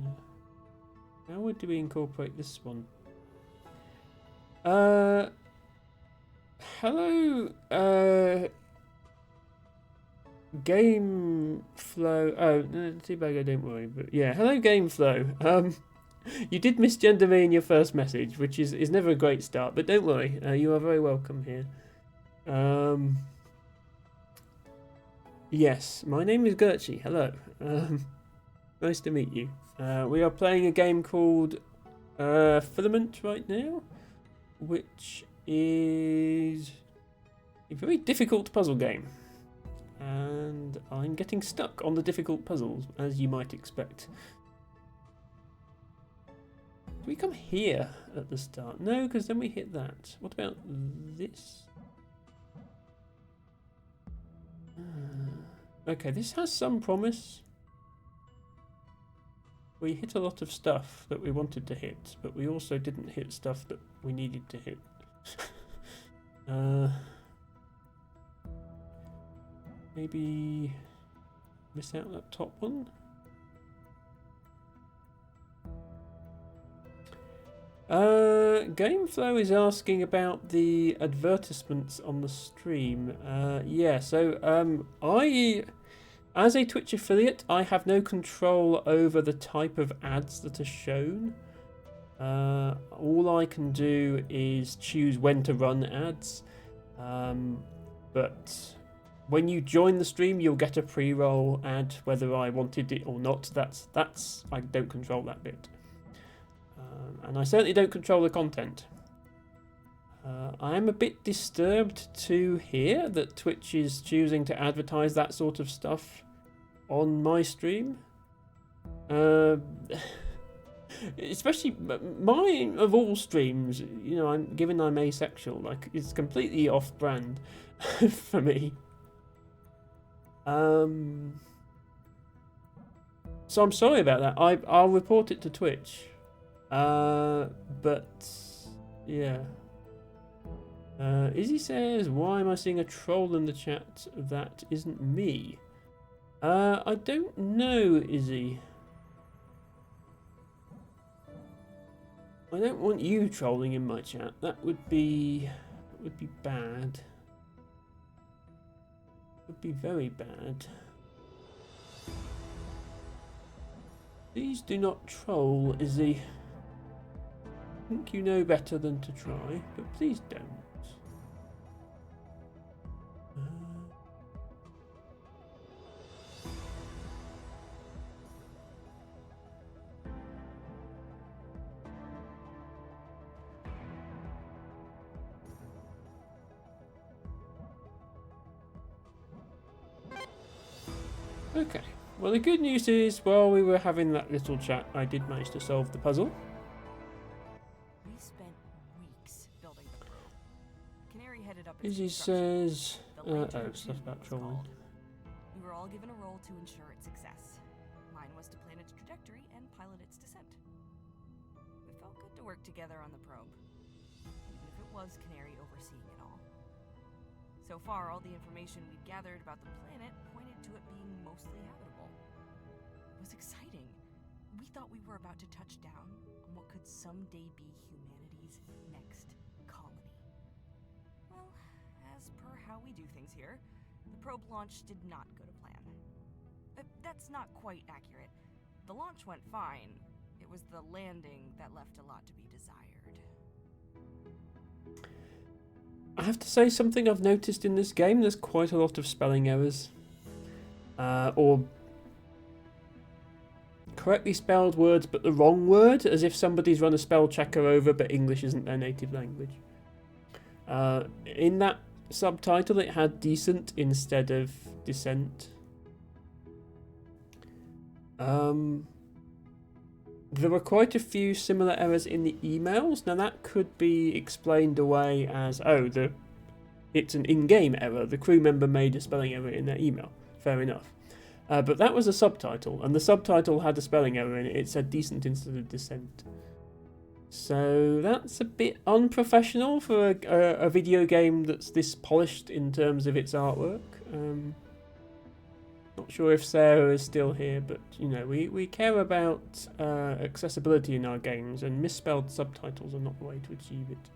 How do we incorporate this one? Hello, Game Flow. Oh, no, Teabagger, don't worry. But yeah, hello, Game Flow. You did misgender me in your first message, which is never a great start. But don't worry, you are very welcome here. Yes, my name is Gertchie. Hello. Nice to meet you. We are playing a game called Filament right now, which is a very difficult puzzle game. And I'm getting stuck on the difficult puzzles, as you might expect. Do we come here at the start? No, because then we hit that. What about this? Okay, this has some promise. We hit a lot of stuff that we wanted to hit, but we also didn't hit stuff that we needed to hit. Maybe miss out that top one? Gameflow is asking about the advertisements on the stream. Yeah, so as a Twitch affiliate, I have no control over the type of ads that are shown. All I can do is choose when to run ads. But when you join the stream, you'll get a pre-roll ad, whether I wanted it or not. That's I don't control that bit. And I certainly don't control the content. I am a bit disturbed to hear that Twitch is choosing to advertise that sort of stuff on my stream. Especially mine of all streams, you know, given I'm asexual, like it's completely off-brand for me. So I'm sorry about that. I'll report it to Twitch. But yeah. Izzy says, "Why am I seeing a troll in the chat? That isn't me." I don't know, Izzy. I don't want you trolling in my chat. That would be bad. Would be very bad. Please do not troll, Izzy. I think you know better than to try, but please don't. Okay, well the good news is, while we were having that little chat, I did manage to solve the puzzle. We spent weeks building the probe. Canary headed up its Izzy construction. says, The Lantern stuff 2 about was trolling. called. We were all given a role to ensure its success. Mine was to plan its trajectory and pilot its descent. It felt good to work together on the probe, even if it was Canary overseeing it all. So far, all the information we'd gathered about the planet pointed to it being mostly habitable. It was exciting. We thought we were about to touch down on what could someday be humanity's next colony. Well, as per how we do things here, the probe launch did not go to plan. That's not quite accurate. The launch went fine. It was the landing that left a lot to be desired. I have to say, something I've noticed in this game, there's quite a lot of spelling errors. Or correctly spelled words but the wrong word, as if somebody's run a spell checker over but English isn't their native language. In that subtitle it had decent instead of descent. There were quite a few similar errors in the emails. Now that could be explained away as, it's an in-game error. The crew member made a spelling error in their email. Fair enough. But that was a subtitle, and the subtitle had a spelling error in it. It said decent instead of descent. So that's a bit unprofessional for a video game that's this polished in terms of its artwork. Not sure if Sarah is still here, but you know, we care about accessibility in our games, and misspelled subtitles are not the way to achieve it.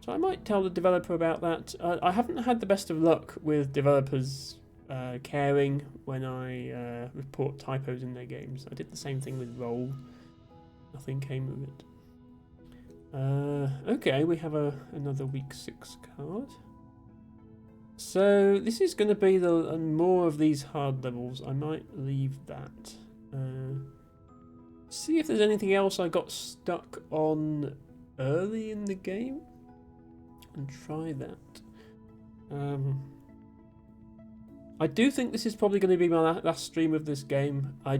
So I might tell the developer about that. I haven't had the best of luck with developers caring when I report typos in their games. I did the same thing with Roll. Nothing came of it. Okay, we have another week 6 card. So this is going to be the more of these hard levels. I might leave that. See if there's anything else I got stuck on early in the game, and try that. I do think this is probably going to be my last stream of this game. I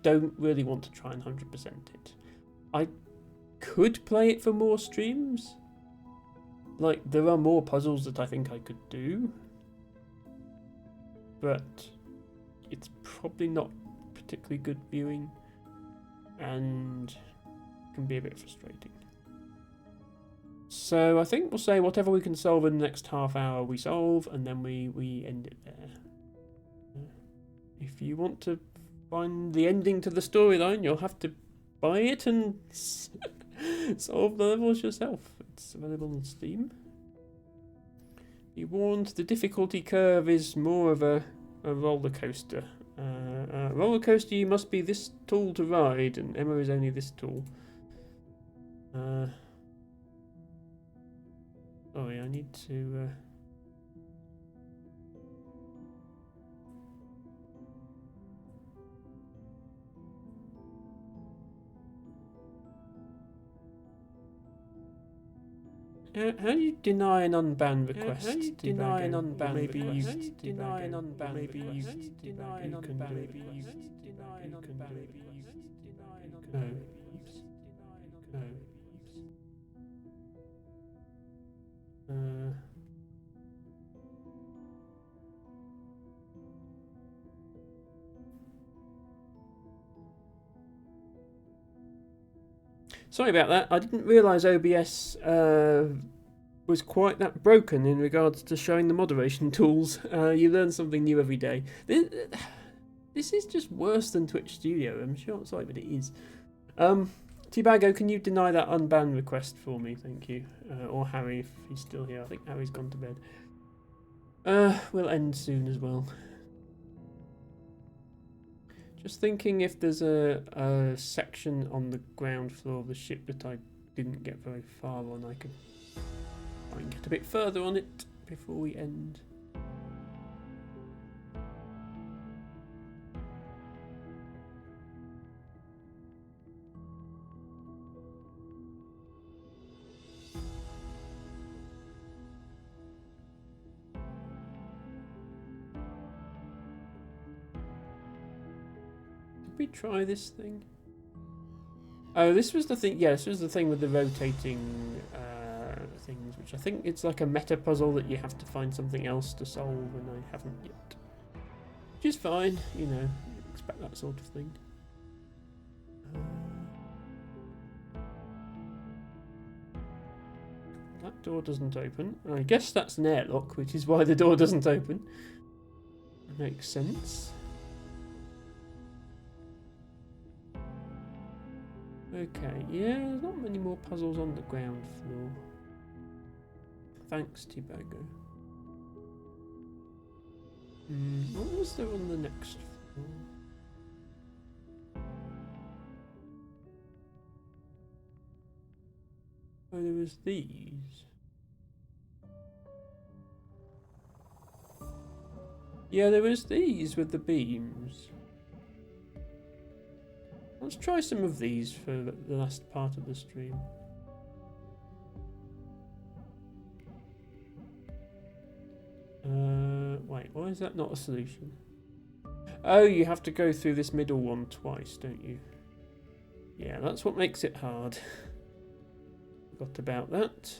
don't really want to try and 100% it. I could play it for more streams. Like, there are more puzzles that I think I could do, but it's probably not particularly good viewing and can be a bit frustrating. So I think we'll say whatever we can solve in the next half hour we solve, and then we end it there. If you want to find the ending to the storyline, you'll have to buy it and solve the levels yourself. It's available on Steam. Be warned, the difficulty curve is more of a roller coaster. Roller coaster, you must be this tall to ride, and Emma is only this tall. Sorry, I need to. How do you deny an unban request? How do you deny an unban maybe request? You deny an unban maybe you deny an unban request. Echo. Echo. Sorry about that. I didn't realise OBS was quite that broken in regards to showing the moderation tools. You learn something new every day. This is just worse than Twitch Studio. I'm sure. Sorry, but it is. T-Bago, can you deny that unban request for me? Thank you. Or Harry, if he's still here. I think Harry's gone to bed. We'll end soon as well. Just thinking if there's a section on the ground floor of the ship that I didn't get very far on, I could try and get a bit further on it before we end. We try this thing. Oh, this was the thing. Yeah, this was the thing with the rotating things, which I think it's like a meta puzzle that you have to find something else to solve, and I haven't yet. Which is fine, you know. You expect that sort of thing. That door doesn't open. I guess that's an airlock, which is why the door doesn't open. Makes sense. Okay, yeah, there's not many more puzzles on the ground floor. Thanks, T-Bago. What was there on the next floor? Oh, there was these. Yeah, there was these with the beams. Let's try some of these for the last part of the stream. Wait, why is that not a solution? Oh, you have to go through this middle one twice, don't you? Yeah, that's what makes it hard. Forgot about that.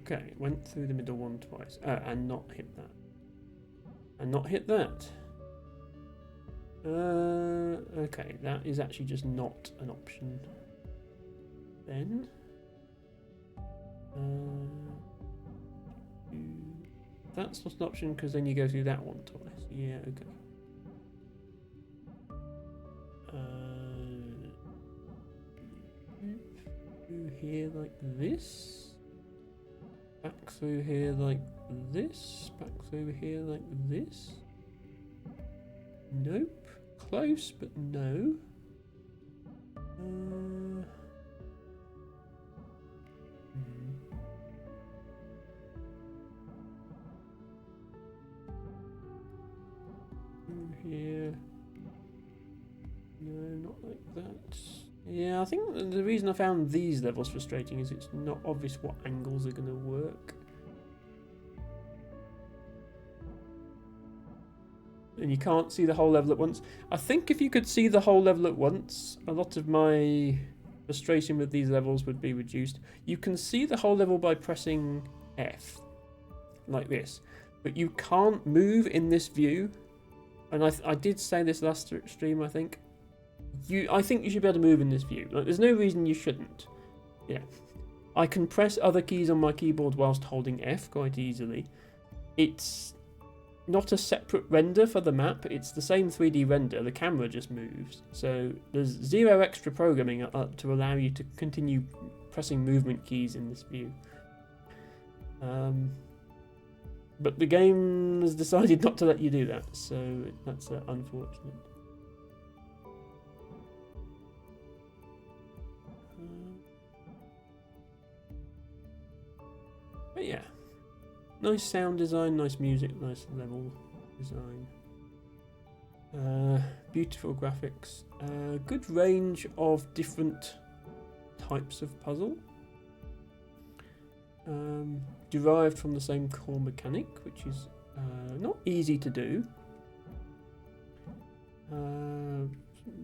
Okay, went through the middle one twice. And not hit that. And not hit that. Okay, that is actually just not an option. Then that's not an option because then you go through that one twice. Yeah, okay. Through here like this. Back through here like this. Back through here like this. Nope. Close, but no. Here. No, not like that. Yeah, I think the reason I found these levels frustrating is it's not obvious what angles are going to work. And you can't see the whole level at once. I think if you could see the whole level at once, a lot of my frustration with these levels would be reduced. You can see the whole level by pressing F, like this, but you can't move in this view. And I did say this last stream, I think. I think you should be able to move in this view. Like, there's no reason you shouldn't. Yeah. I can press other keys on my keyboard whilst holding F quite easily. It's not a separate render for the map, it's the same 3D render, the camera just moves. So there's zero extra programming to allow you to continue pressing movement keys in this view. But the game has decided not to let you do that, so that's unfortunate. But yeah. Nice sound design, nice music, nice level design. Beautiful graphics. Good range of different types of puzzle. Derived from the same core mechanic, which is not easy to do.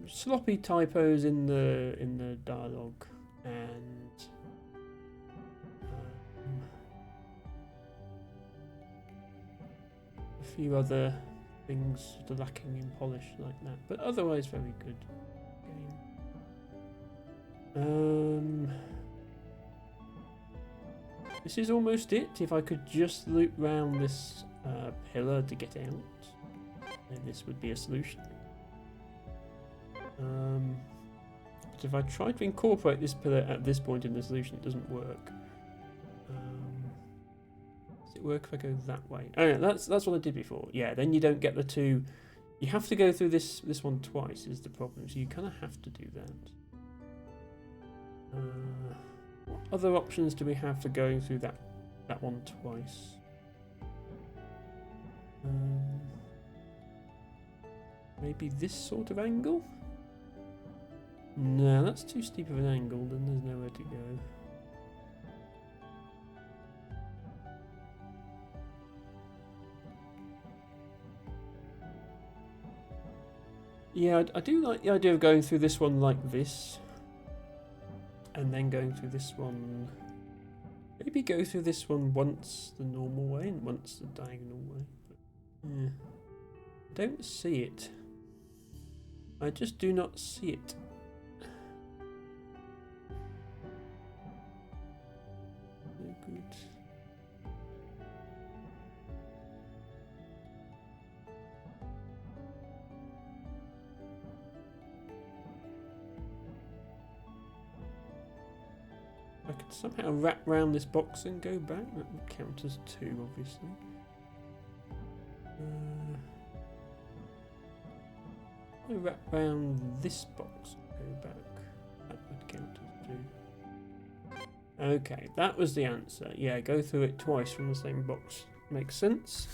sloppy typos in the dialogue, and a few other things that are lacking in polish like that, but otherwise very good game. This is almost it. If I could just loop round this pillar to get out, then this would be a solution. But if I try to incorporate this pillar at this point in the solution, it doesn't work. Does it work if I go that way? Oh yeah, that's what I did before. Yeah, then you don't get the two. You have to go through this one twice is the problem, so you kind of have to do that. What other options do we have for going through that one twice? Maybe this sort of angle? No, that's too steep of an angle, then there's nowhere to go. Yeah, I do like the idea of going through this one like this. And then going through this one. Maybe go through this one once the normal way and once the diagonal way. But, yeah. Don't see it. I just do not see it. No good. I could somehow wrap round this box and go back. That would count as 2, obviously. I wrap round this box and go back. That would count as 2. Okay, that was the answer. Yeah, go through it twice from the same box. Makes sense.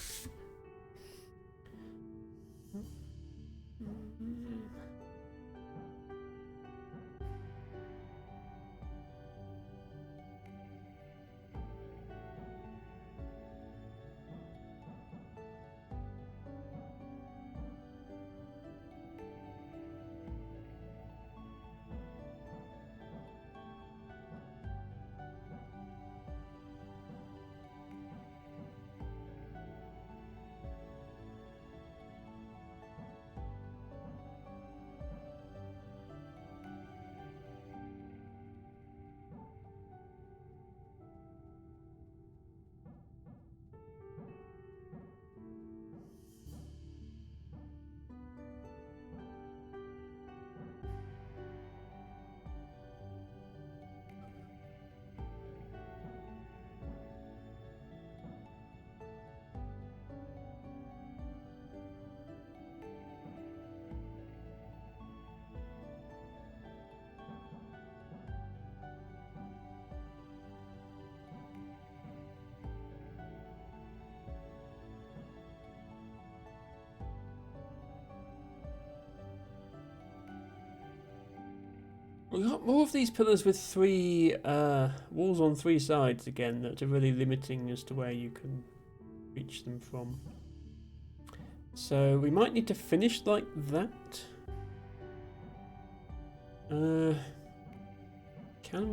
We've got more of these pillars with 3 walls on 3 sides again that are really limiting as to where you can reach them from. So we might need to finish like that. Can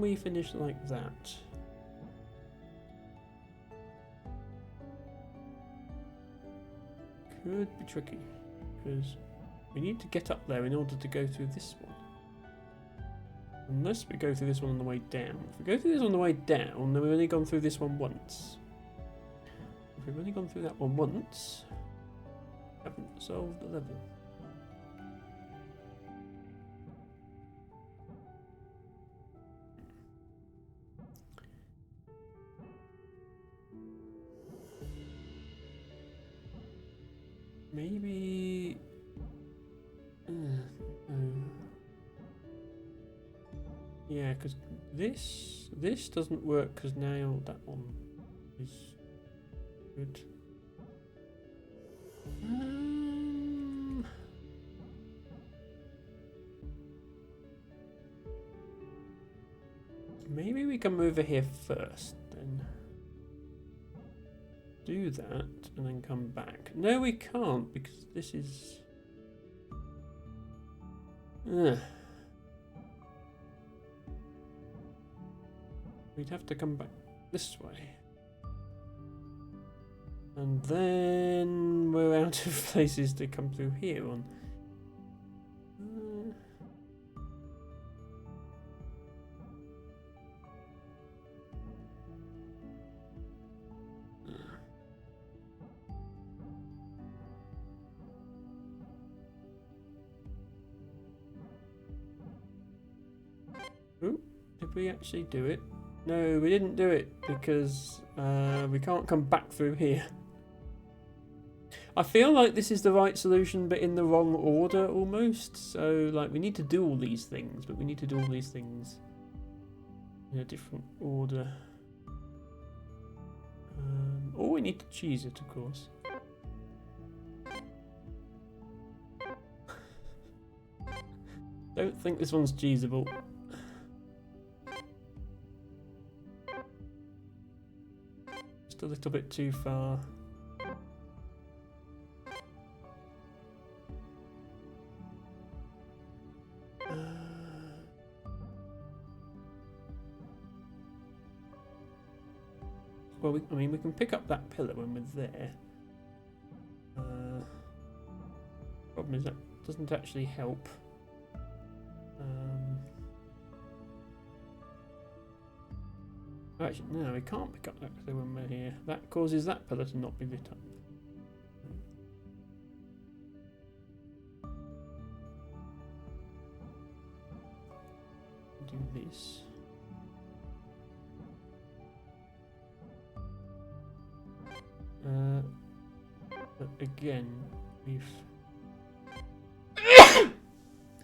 we finish like that? Could be tricky because we need to get up there in order to go through this one. Unless we go through this one on the way down. If we go through this on the way down, then we've only gone through this one once. If we've only gone through that one once, we haven't solved the level. Maybe... no. Yeah, because this doesn't work because now that one is good. Maybe we come over here first, then do that, and then come back. No, we can't because this is Ugh. We'd have to come back this way. And then we're out of places to come through here on. Oh, did we actually do it? No, we didn't do it because we can't come back through here. I feel like this is the right solution, but in the wrong order almost. So, like, we need to do all these things, but we need to do all these things in a different order. Or we need to cheese it, of course. Don't think this one's cheesable. Just a little bit too far. Well, I mean, we can pick up that pillar when we're there. Problem is that doesn't actually help. Actually, no, we can't pick up that pillar when we're here. That causes that pillar to not be lit up. Do this. But again, we've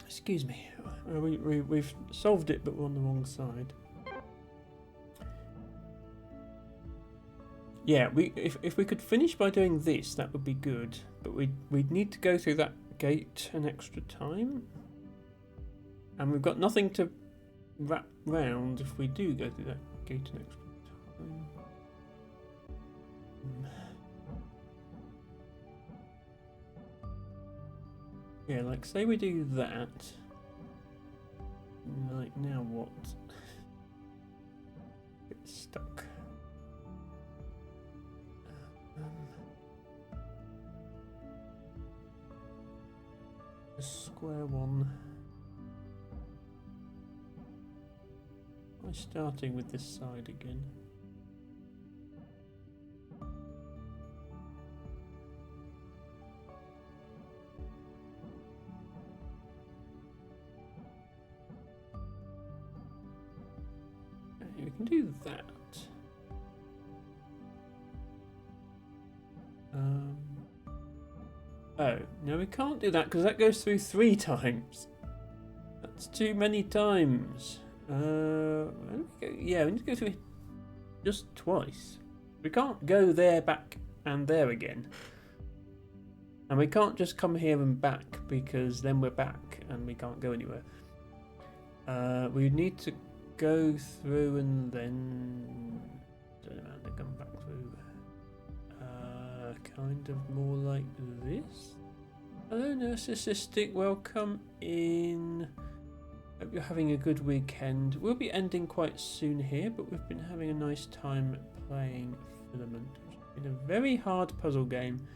excuse me, we've solved it, but we're on the wrong side. Yeah, if we could finish by doing this, that would be good. But we'd need to go through that gate an extra time, and we've got nothing to wrap round if we do go through that gate an extra time. Yeah, like say we do that. Like now what? Get stuck. A square one. I'm starting with this side again. We can do that. Oh, no, we can't do that because that goes through 3 times. That's too many times. Yeah, we need to go through it just twice. We can't go there, back, and there again. And we can't just come here and back because then we're back and we can't go anywhere. We need to go through and then turn around and come back through. Kind of more like this. Hello, narcissistic. Welcome in. Hope you're having a good weekend. We'll be ending quite soon here, but we've been having a nice time playing Filament, which has been a very hard puzzle game.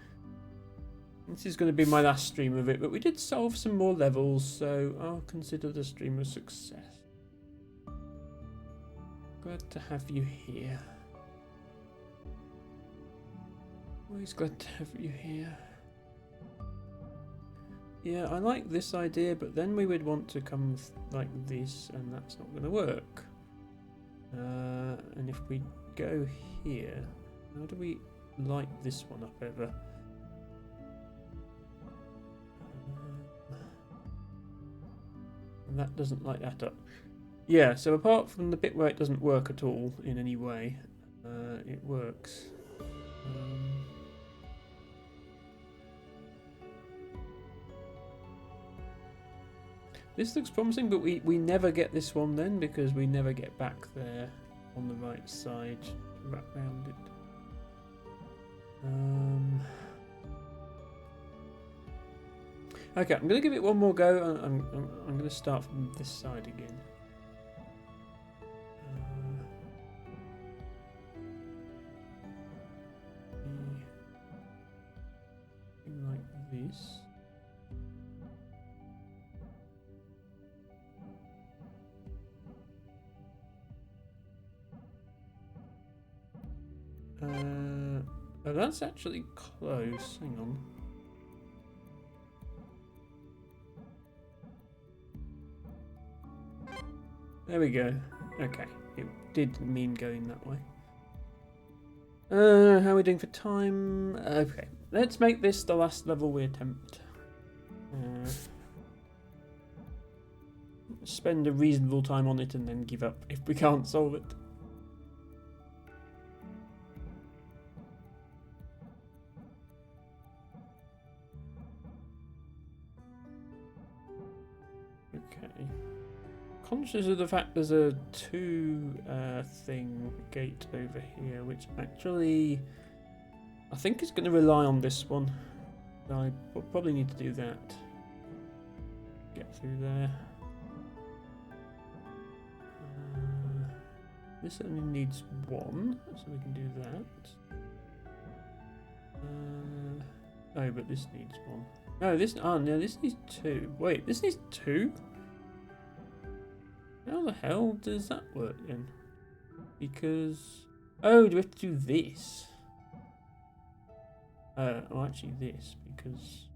This is going to be my last stream of it, but we did solve some more levels, so I'll consider the stream a success. Glad to have you here. Always glad to have you here. Yeah, I like this idea, but then we would want to come like this, and that's not going to work. And if we go here, how do we light this one up ever? And that doesn't light that up. Yeah, so apart from the bit where it doesn't work at all in any way, it works. This looks promising, but we never get this one then because we never get back there on the right side to wrap around it. Okay, I'm going to give it one more go. I'm going to start from this side again. Like this. Oh, that's actually close. Hang on. There we go. Okay, it did mean going that way. How are we doing for time? Okay, let's make this the last level we attempt. Spend a reasonable time on it and then give up if we can't solve it. Okay. Conscious of the fact there's a 2 thing gate over here, which actually I think is going to rely on this one. So I probably need to do that. Get through there. This only needs 1, so we can do that. Oh, but this needs 1. No, this needs 2. Wait, this needs 2? How the hell does that work then? Because... Oh, do we have to do this? Oh, actually this, because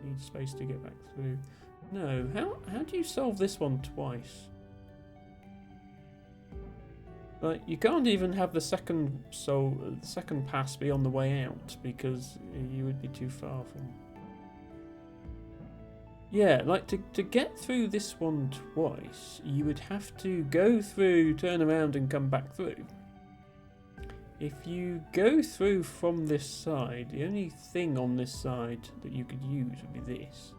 I need space to get back through. No, how do you solve this one twice? Like, you can't even have the second pass be on the way out, because you would be too far from... Yeah, like, to get through this one twice, you would have to go through, turn around and come back through. If you go through from this side, the only thing on this side that you could use would be this.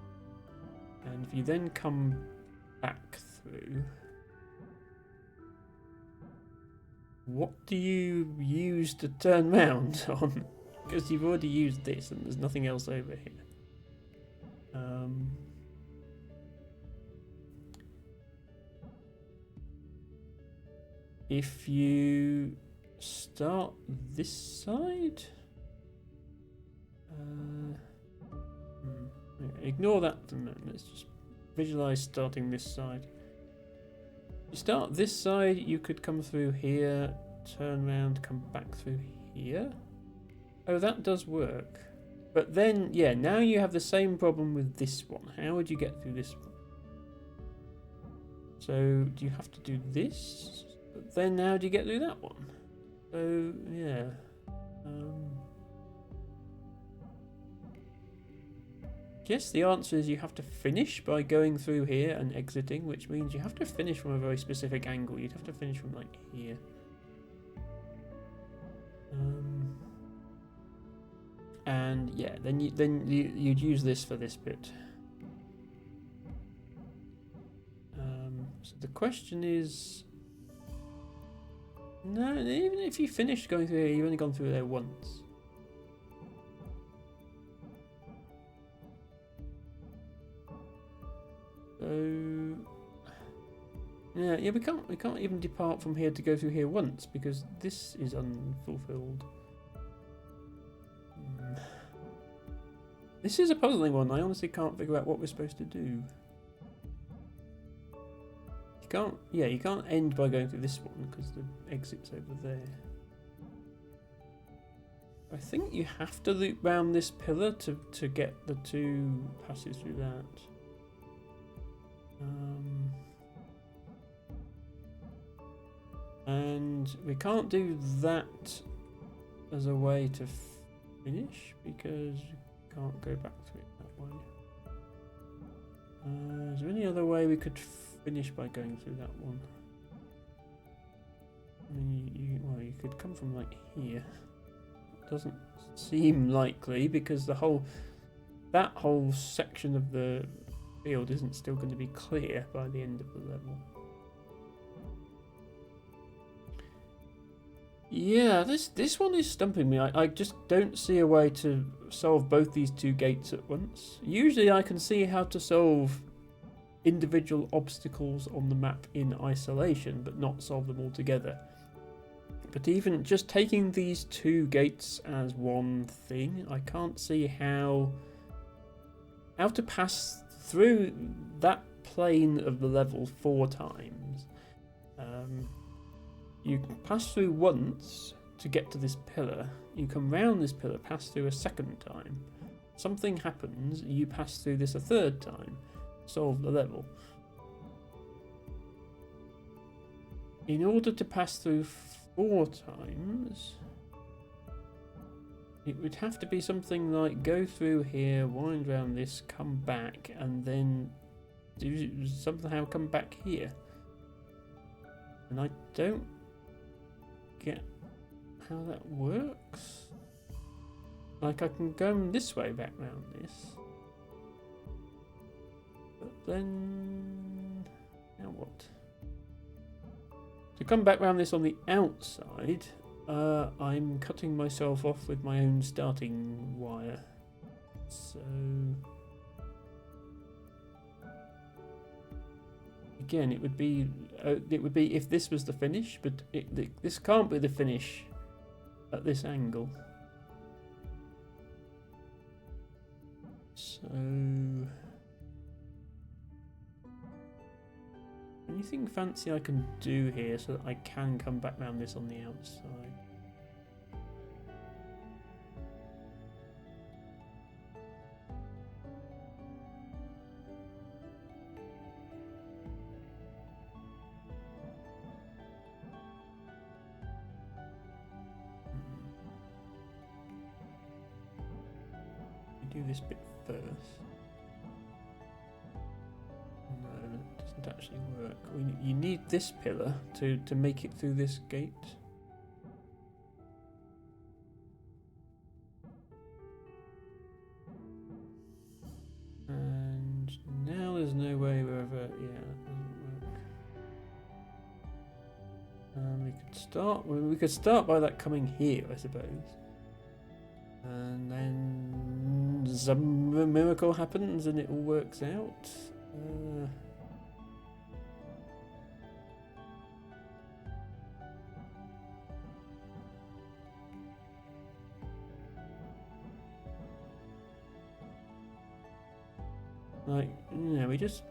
And if you then come back through... What do you use to turn round on? Because you've already used this and there's nothing else over here. If you start this side... ignore that for a minute. Let's just visualize starting this side. You start this side, you could come through here, turn around, come back through here. Oh, that does work. But then, yeah, now you have the same problem with this one. How would you get through this one? So, do you have to do this? But then how do you get through that one? So, yeah. Guess the answer is you have to finish by going through here and exiting, which means you have to finish from a very specific angle. You'd have to finish from like here. And yeah, then you'd use this for this bit. So the question is, no, even if you finish going through here, you've only gone through there once. So yeah, we can't even depart from here to go through here once because this is unfulfilled. This is a puzzling one. I honestly can't figure out what we're supposed to do. You can't end by going through this one because the exit's over there. I think you have to loop round this pillar to get the 2 passes through that. And we can't do that as a way to finish because you can't go back to it that way. Is there any other way we could finish by going through that one? I mean, you could come from like here. Doesn't seem likely because that whole section of the field isn't still going to be clear by the end of the level. Yeah, this one is stumping me. I just don't see a way to solve both these two gates at once. Usually I can see how to solve individual obstacles on the map in isolation, but not solve them all together. But even just taking these two gates as one thing, I can't see how to pass through that plane of the level 4 times. You can pass through once to get to this pillar. You come round this pillar, pass through a second time. Something happens, you pass through this a third time. Solve the level. In order to pass through 4 times, it would have to be something like go through here, wind round this, come back, and then somehow come back here. And I don't get how that works. Like I can go this way back round this. But then now what? To come back round this on the outside, I'm cutting myself off with my own starting wire. So again, it would be if this was the finish, but this can't be the finish at this angle. So anything fancy I can do here so that I can come back round this on the outside? Do this bit first. No, that doesn't actually work. You need this pillar to make it through this gate. And now there's no way wherever. Yeah, that doesn't work. We could start by that coming here, I suppose. And then some miracle happens and it all works out. Like, yeah, we just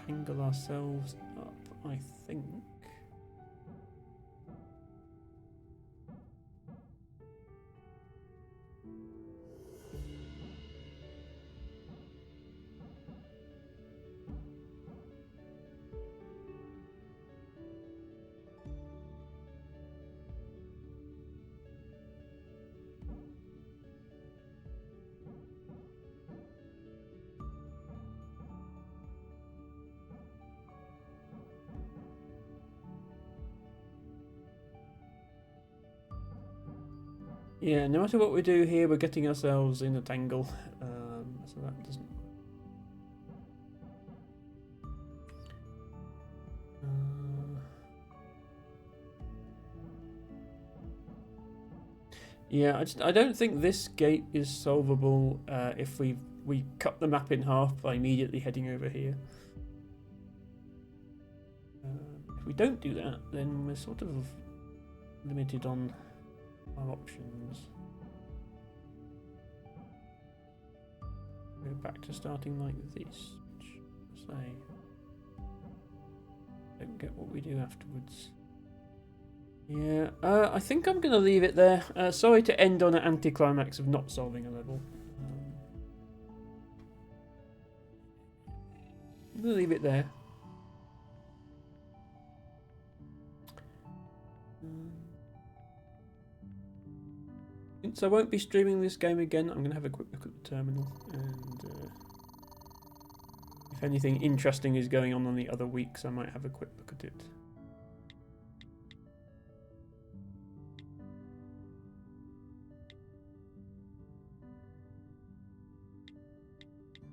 tangle ourselves up, I think. Yeah, no matter what we do here, we're getting ourselves in a tangle, so that doesn't. Yeah, I don't think this gate is solvable if we cut the map in half by immediately heading over here. If we don't do that, then we're sort of limited on our options. Go back to starting like this, which, say, don't get what we do afterwards. Yeah, I think I'm going to leave it there. Sorry to end on an anticlimax of not solving a level. I'm going to leave it there. Since I won't be streaming this game again, I'm going to have a quick look at the terminal, and if anything interesting is going on the other weeks, I might have a quick look at it.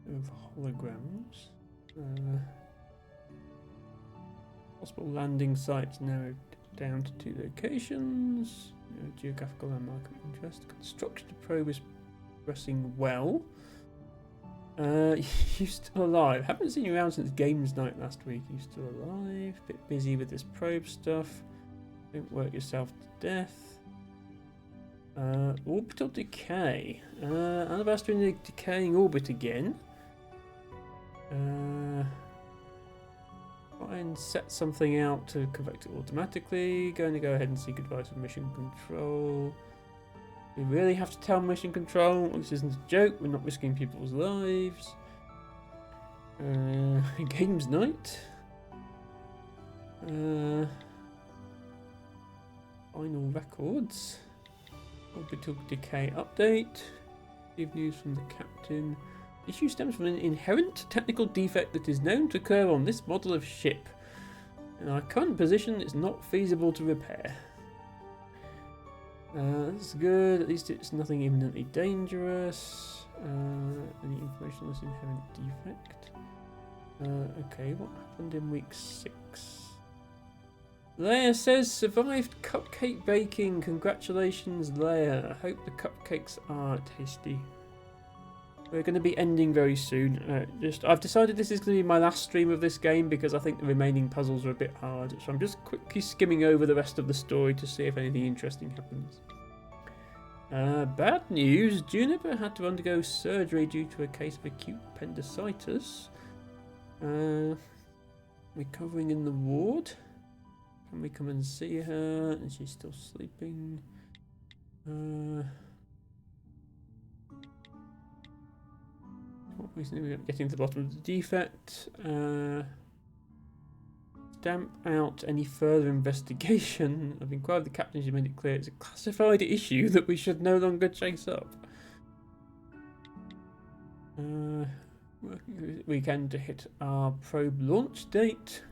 Of holograms. Possible landing sites narrowed down to 2 locations. Geographical landmark of interest. Construction of the probe is progressing well. You're still alive. Haven't seen you around since games night last week. You're still alive. Bit busy with this probe stuff. Don't work yourself to death. Orbital decay. Anniversary in the decaying orbit again. Try and set something out to convect it automatically. Going to go ahead and seek advice from mission control. We really have to tell mission control this isn't a joke. We're not risking people's lives. Games night. Final records. Orbital decay update. Give news from the captain. Issue stems from an inherent technical defect that is known to occur on this model of ship. In our current position, it's not feasible to repair. That's good. At least it's nothing imminently dangerous. Any information on this inherent defect? Okay, what happened in week 6? Leia says, survived cupcake baking. Congratulations, Leia. I hope the cupcakes are tasty. We're going to be ending very soon. I've decided this is going to be my last stream of this game because I think the remaining puzzles are a bit hard. So I'm just quickly skimming over the rest of the story to see if anything interesting happens. Bad news. Juniper had to undergo surgery due to a case of acute appendicitis. Recovering in the ward. Can we come and see her? And she's still sleeping. What reason are we getting to the bottom of the defect? Stamp out any further investigation. I've inquired with the captain. She made it clear it's a classified issue that we should no longer chase up. Working weekend to hit our probe launch date.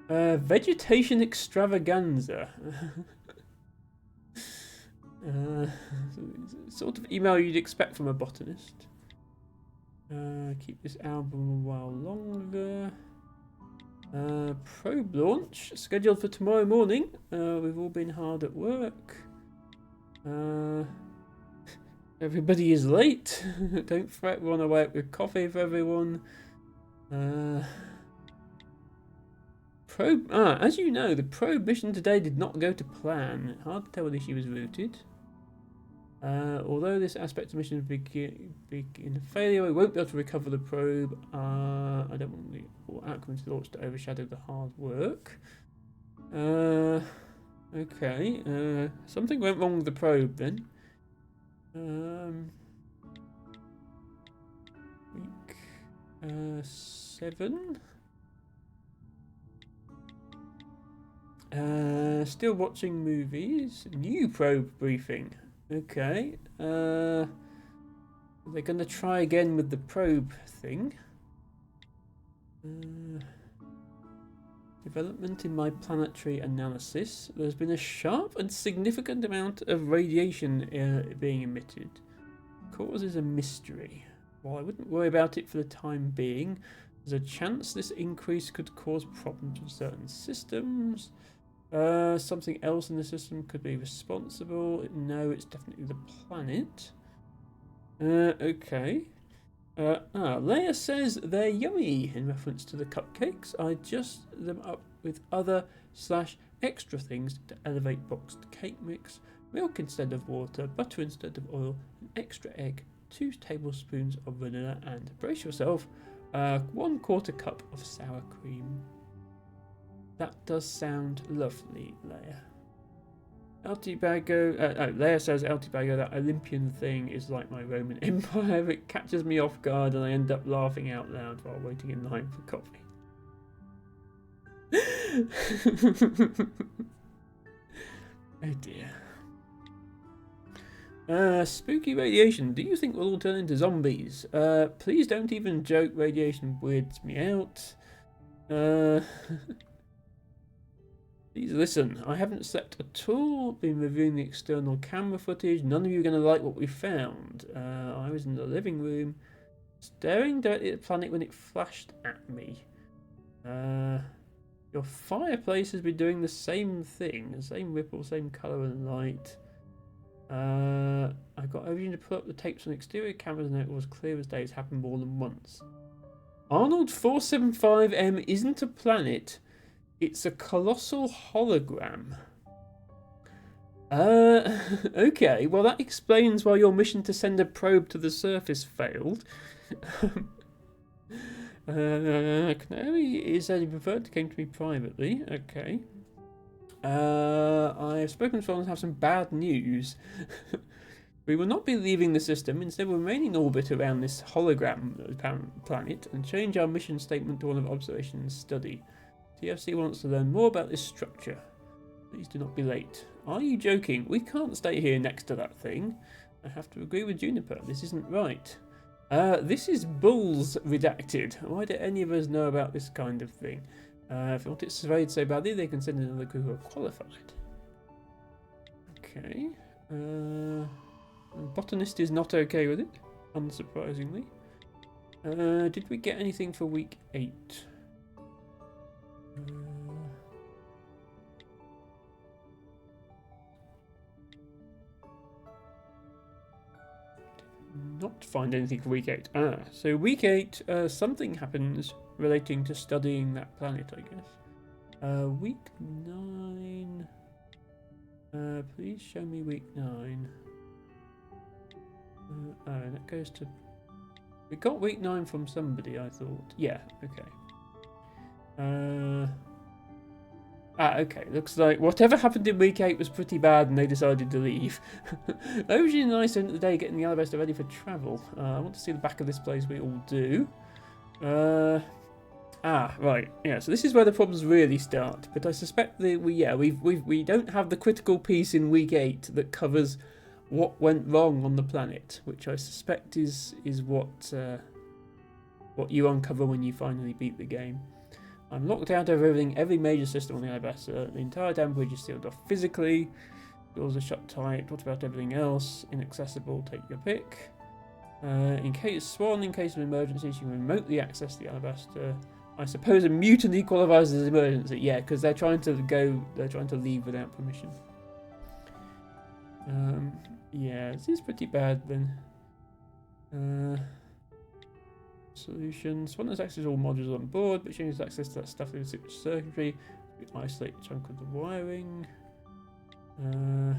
Vegetation extravaganza. Sort of email you'd expect from a botanist. Keep this album a while longer. Probe launch scheduled for tomorrow morning. We've all been hard at work. Everybody is late. Don't fret, we're on our way up with coffee for everyone. As you know, the probe mission today did not go to plan. Hard to tell whether she was routed. Although this aspect of the mission begin failure, we won't be able to recover the probe. I don't want the outcome of the launch to overshadow the hard work. Okay. Something went wrong with the probe then. Week 7. Still watching movies. New probe briefing. Okay. They're going to try again with the probe thing. Development in my planetary analysis. There's been a sharp and significant amount of radiation being emitted. Cause is a mystery. While I wouldn't worry about it for the time being, there's a chance this increase could cause problems with certain systems. Something else in the system could be responsible. No, it's definitely the planet. Okay. Leia says they're yummy in reference to the cupcakes. I adjust them up with other / extra things to elevate boxed cake mix. Milk instead of water, butter instead of oil, an extra egg, 2 tablespoons of vanilla, and brace yourself, 1/4 cup of sour cream. That does sound lovely, Leia. Leia says, Altibago, that Olympian thing is like my Roman Empire. It catches me off guard and I end up laughing out loud while waiting in line for coffee. Oh dear. Spooky radiation. Do you think we'll all turn into zombies? Please don't even joke. Radiation weirds me out. Please listen. I haven't slept at all. Been reviewing the external camera footage. None of you are going to like what we found. I was in the living room, staring directly at the planet when it flashed at me. Your Your fireplace has been doing the same thing, the same ripple, same colour and light. I got everything to put up the tapes on exterior cameras and it was clear as day. It's happened more than once. Arnold 475M isn't a planet. It's a colossal hologram. Okay, well that explains why your mission to send a probe to the surface failed. Canary is as you preferred, came to me privately. Okay. I've spoken to someone and have some bad news. We will not be leaving the system, instead we'll remain in orbit around this hologram planet and change our mission statement to one of observation and study. TFC wants to learn more about this structure. Please do not be late. Are you joking? We can't stay here next to that thing. I have to agree with Juniper. This isn't right. This is Bulls redacted. Why do any of us know about this kind of thing? If you want it surveyed so badly, they can send in another crew who are qualified. Okay. Botanist is not okay with it, unsurprisingly. Did we get anything for week 8? Not find anything for week 8. So week 8, something happens relating to studying that planet, I guess. Week 9. Please show me week 9. That goes to... We got week 9 from somebody, I thought. Yeah, okay. Okay, looks like whatever happened in week 8 was pretty bad and they decided to leave. Ocean and I spent the day getting the Alabaster ready for travel. I want to see the back of this place, we all do. Right, yeah, so this is where the problems really start, but I suspect that we don't have the critical piece in week 8 that covers what went wrong on the planet, which I suspect is what you uncover when you finally beat the game. I'm locked out of everything, every major system on the Alabaster. The entire damn bridge is sealed off physically. Doors are shut tight. What about everything else? Inaccessible, take your pick. In case of emergencies, you can remotely access the Alabaster. I suppose a mutiny qualifies as emergency. Yeah, because they're trying to leave without permission. Yeah, this is pretty bad then. Solutions. One has access to all modules on board, but changes access to that stuff in the circuitry. We isolate a chunk of the wiring. The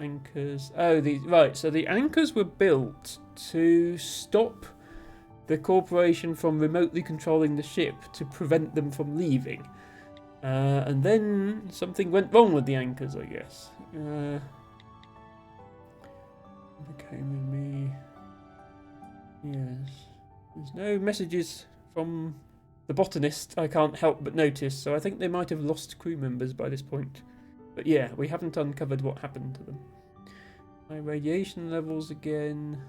anchors. Oh, right. So the anchors were built to stop the corporation from remotely controlling the ship to prevent them from leaving. And then something went wrong with the anchors, I guess. Came with me. Yes. There's no messages from the botanist I can't help but notice, so I think they might have lost crew members by this point. But yeah, we haven't uncovered what happened to them. High radiation levels again.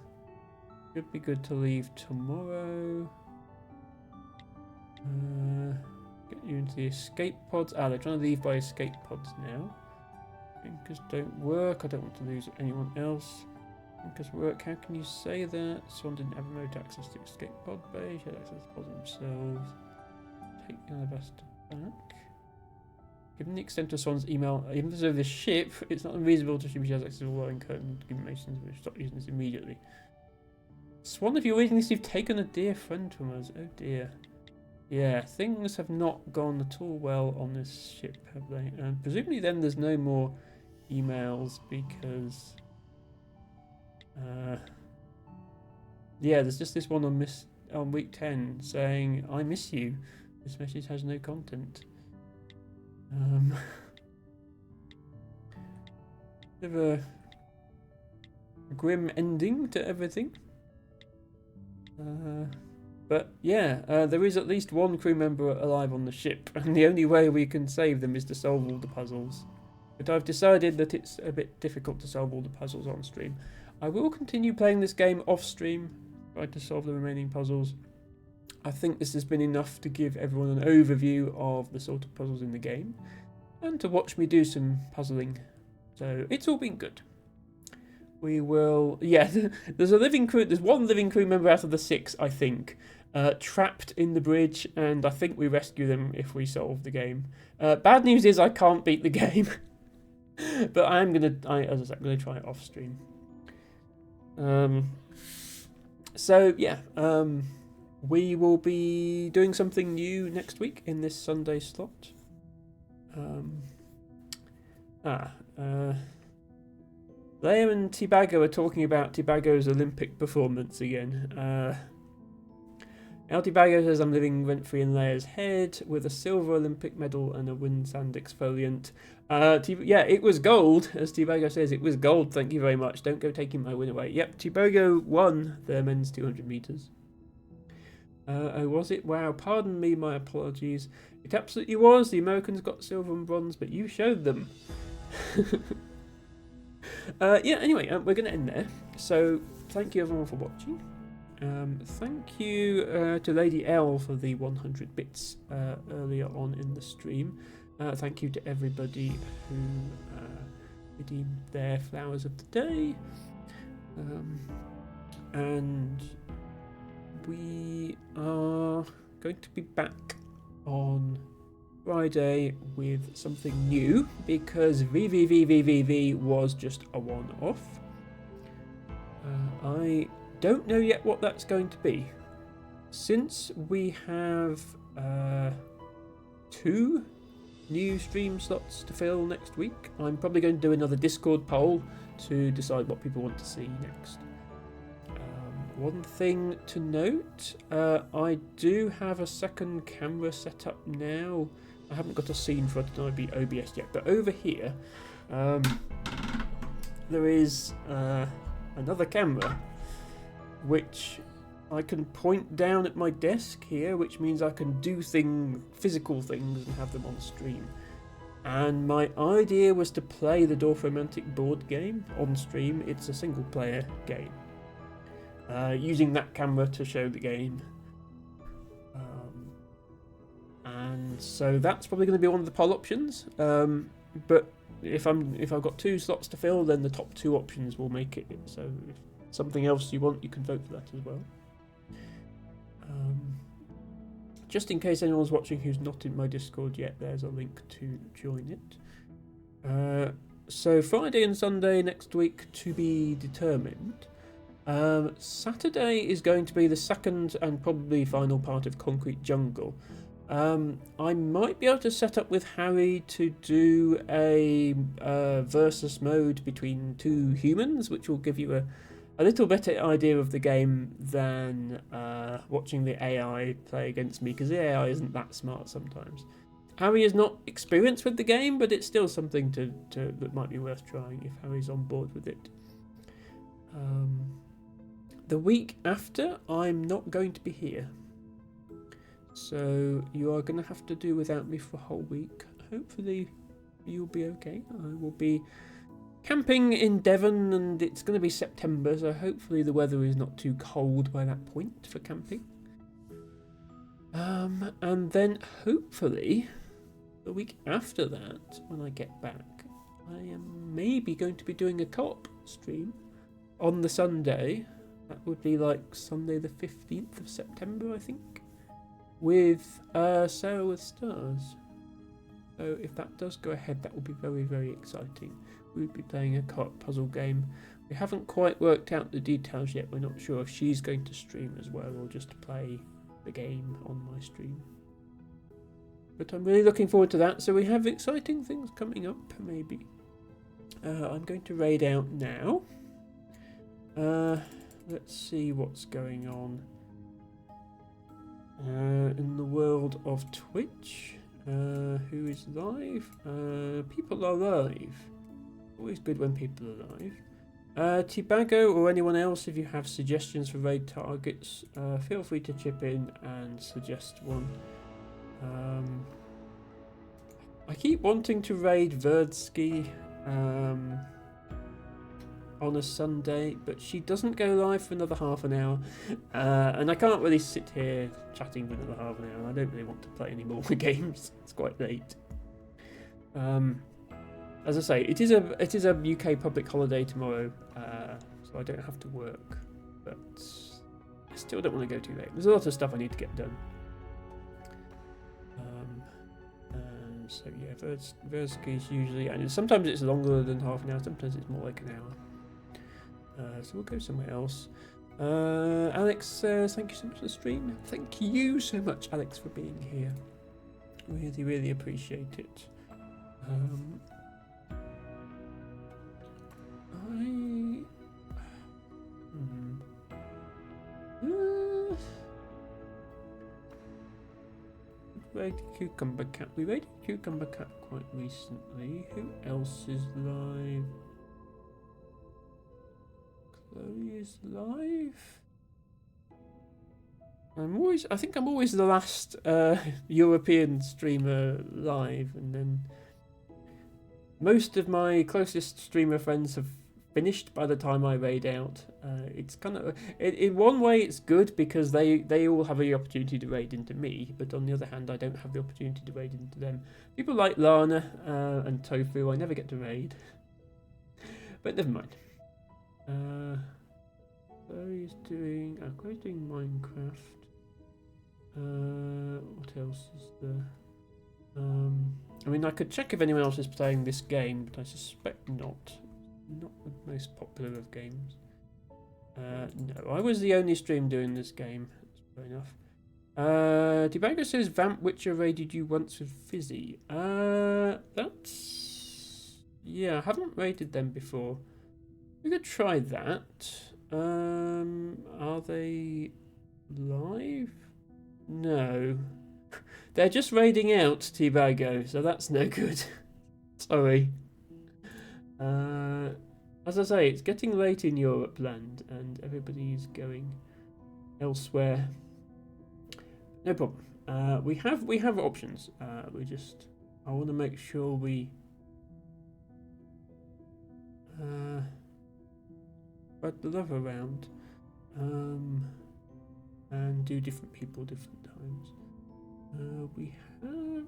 Should be good to leave tomorrow. Get you into the escape pods. They're trying to leave by escape pods now. Anchors don't work. I don't want to lose anyone else. Anchors work. How can you say that? Swan didn't have remote access to escape pod bay. She had access to pods themselves. Take the Alabaster back. Given the extent of Swan's email, even though the ship, it's not unreasonable to assume she has access to all wiring code and information. We should stop using this immediately. Swan, if you're reading this, you've taken a dear friend from us. Oh dear. Yeah, things have not gone at all well on this ship, have they? And presumably then there's no more emails because... yeah, there's just this one on week 10 saying, I miss you. This message has no content. Bit of a grim ending to everything. But yeah, there is at least one crew member alive on the ship, and the only way we can save them is to solve all the puzzles. But I've decided that it's a bit difficult to solve all the puzzles on stream. I will continue playing this game off stream, try to solve the remaining puzzles. I think this has been enough to give everyone an overview of the sort of puzzles in the game, and to watch me do some puzzling. So it's all been good. We will, yeah, there's one living crew member out of the 6, I think, trapped in the bridge, and I think we rescue them if we solve the game. Bad news is I can't beat the game, but I'm gonna try it off stream. So yeah, we will be doing something new next week in this Sunday slot. Liam and Tibago are talking about Tibago's Olympic performance again. El Tibago says, I'm living rent-free in Leia's head with a silver Olympic medal and a wind sand exfoliant. Yeah, it was gold, as Tibago says. It was gold, thank you very much. Don't go taking my win away. Yep, Tibago won the men's 200 metres. Oh, was it? Wow, pardon me, my apologies. It absolutely was. The Americans got silver and bronze, but you showed them. Yeah, anyway, we're going to end there. So, thank you everyone for watching. Thank you to Lady L for the 100 bits earlier on in the stream. Thank you to everybody who redeemed their flowers of the day. And we are going to be back on Friday with something new, because VVVVVV was just a one-off. I don't know yet what that's going to be. Since we have 2 new stream slots to fill next week, I'm probably going to do another Discord poll to decide what people want to see next. One thing to note, I do have a second camera set up now. I haven't got a scene for Adobe OBS yet, but over here there is another camera which I can point down at my desk here, which means I can do physical things and have them on stream. And my idea was to play the Dorfomantic board game on stream. It's a single player game. Using that camera to show the game. And so that's probably going to be one of the poll options. But if I've got 2 slots to fill, then the top 2 options will make it. So if something else you want, you can vote for that as well. Just in case anyone's watching who's not in my Discord yet, there's a link to join it. So Friday and Sunday next week to be determined. Saturday is going to be the second and probably final part of Concrete Jungle. I might be able to set up with Harry to do a versus mode between 2 humans, which will give you a little better idea of the game than watching the AI play against me, because the AI isn't that smart sometimes. Harry is not experienced with the game, but it's still something that might be worth trying if Harry's on board with it. The week after, I'm not going to be here. So you are going to have to do without me for a whole week. Hopefully you'll be okay. I will be camping in Devon, and it's going to be September, so hopefully the weather is not too cold by that point for camping. And then hopefully the week after that, when I get back, I am maybe going to be doing a co-op stream on the Sunday. That would be like Sunday the 15th of September, I think, with Sarah with Stars. So if that does go ahead, that will be very, very exciting. We would be playing a co-op puzzle game. We haven't quite worked out the details yet. We're not sure if she's going to stream as well or just play the game on my stream. But I'm really looking forward to that. So we have exciting things coming up, maybe. I'm going to raid out now. Let's see what's going on in the world of Twitch. Who is live? People are live. Always good when people are live. Tibago or anyone else, if you have suggestions for raid targets, feel free to chip in and suggest one. I keep wanting to raid Verdsky on a Sunday, but she doesn't go live for another half an hour, and I can't really sit here chatting for another half an hour. I don't really want to play any more games. It's quite late. As I say, it is a UK public holiday tomorrow, so I don't have to work. But still don't want to go too late. There's a lot of stuff I need to get done. So yeah, Versky is usually, and sometimes it's longer than half an hour, sometimes it's more like an hour. So we'll go somewhere else. Alex says, thank you so much for the stream. Thank you so much, Alex, for being here. Really, really appreciate it. Raided Cucumber Cat. We raided Cucumber Cat quite recently. Who else is live? Chloe is live. I think I'm always the last European streamer live, and then most of my closest streamer friends have finished by the time I raid out. It's kind of, in one way it's good because they all have the opportunity to raid into me, but on the other hand I don't have the opportunity to raid into them. People like Lana and Tofu I never get to raid, but never mind. Chloe's doing Minecraft. What else is there? I mean, I could check if anyone else is playing this game, but I suspect not. Not the most popular of games. No, I was the only stream doing this game. That's fair enough. Debago says Vamp Witcher raided you once with Fizzy. That's... yeah, I haven't raided them before. We could try that. Are they live? No. They're just raiding out T-Bago, so that's no good. Sorry. As I say, it's getting late in Europe land and everybody's going elsewhere. No problem. We have options. I want to make sure we spread the love around and do different people different times. We have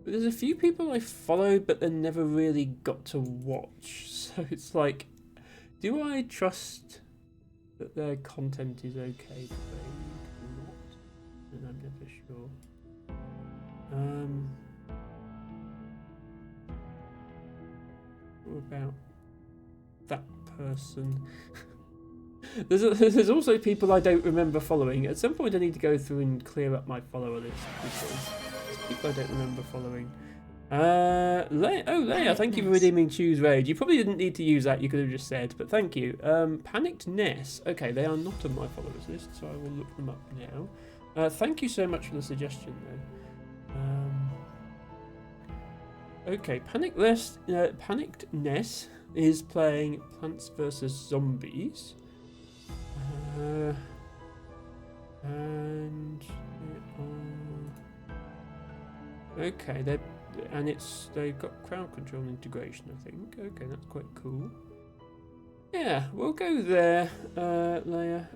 but there's a few people I followed but then never really got to watch, so it's like, do I trust that their content is okay to raid or not? And I'm never sure. What about that person? There's also people I don't remember following. At some point I need to go through and clear up my follower list because there's people I don't remember following. Leia, thank you for redeeming Choose Raid. You probably didn't need to use that, you could have just said, but thank you. Panicked Ness. Okay, they are not on my followers list, so I will look them up now. Thank you so much for the suggestion though. Okay, Panicked Ness is playing Plants vs Zombies. And okay, they've got crowd control integration, I think. Okay, that's quite cool. Yeah, we'll go there, Leia.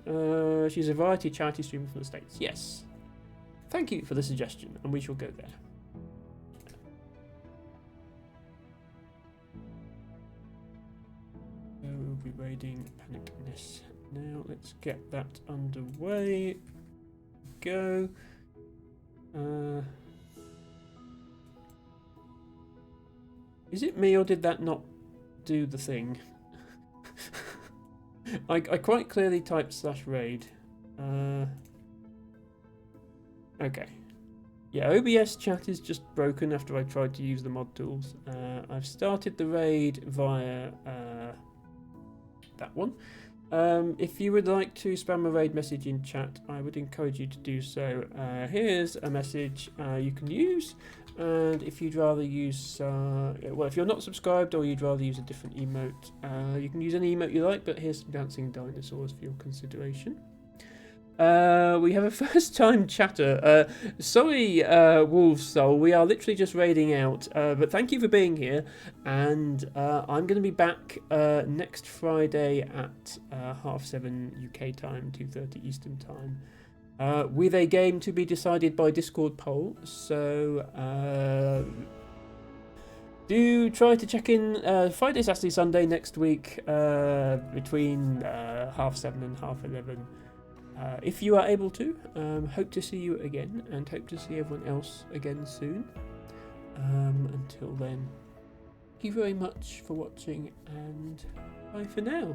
She's a variety charity streamer from the States. Yes. Thank you for the suggestion, and we shall go there. We'll be raiding Panicness. Now let's get that underway. Go. Is it me or did that not do the thing? I quite clearly typed /raid. Okay. Yeah, OBS chat is just broken after I tried to use the mod tools. I've started the raid via that one. If you would like to spam a raid message in chat, I would encourage you to do so. Here's a message you can use, and if you'd rather use, well, if you're not subscribed or you'd rather use a different emote, you can use any emote you like, but here's some dancing dinosaurs for your consideration. We have a first time chatter. Sorry, Wolves Soul, we are literally just raiding out, but thank you for being here, and I'm going to be back next Friday at 7:30 UK time, 2:30 Eastern time. with a game to be decided by Discord poll. So do try to check in Friday, Saturday, Sunday next week between 7:30 and 11:30. If you are able to, hope to see you again and hope to see everyone else again soon. Until then, thank you very much for watching and bye for now.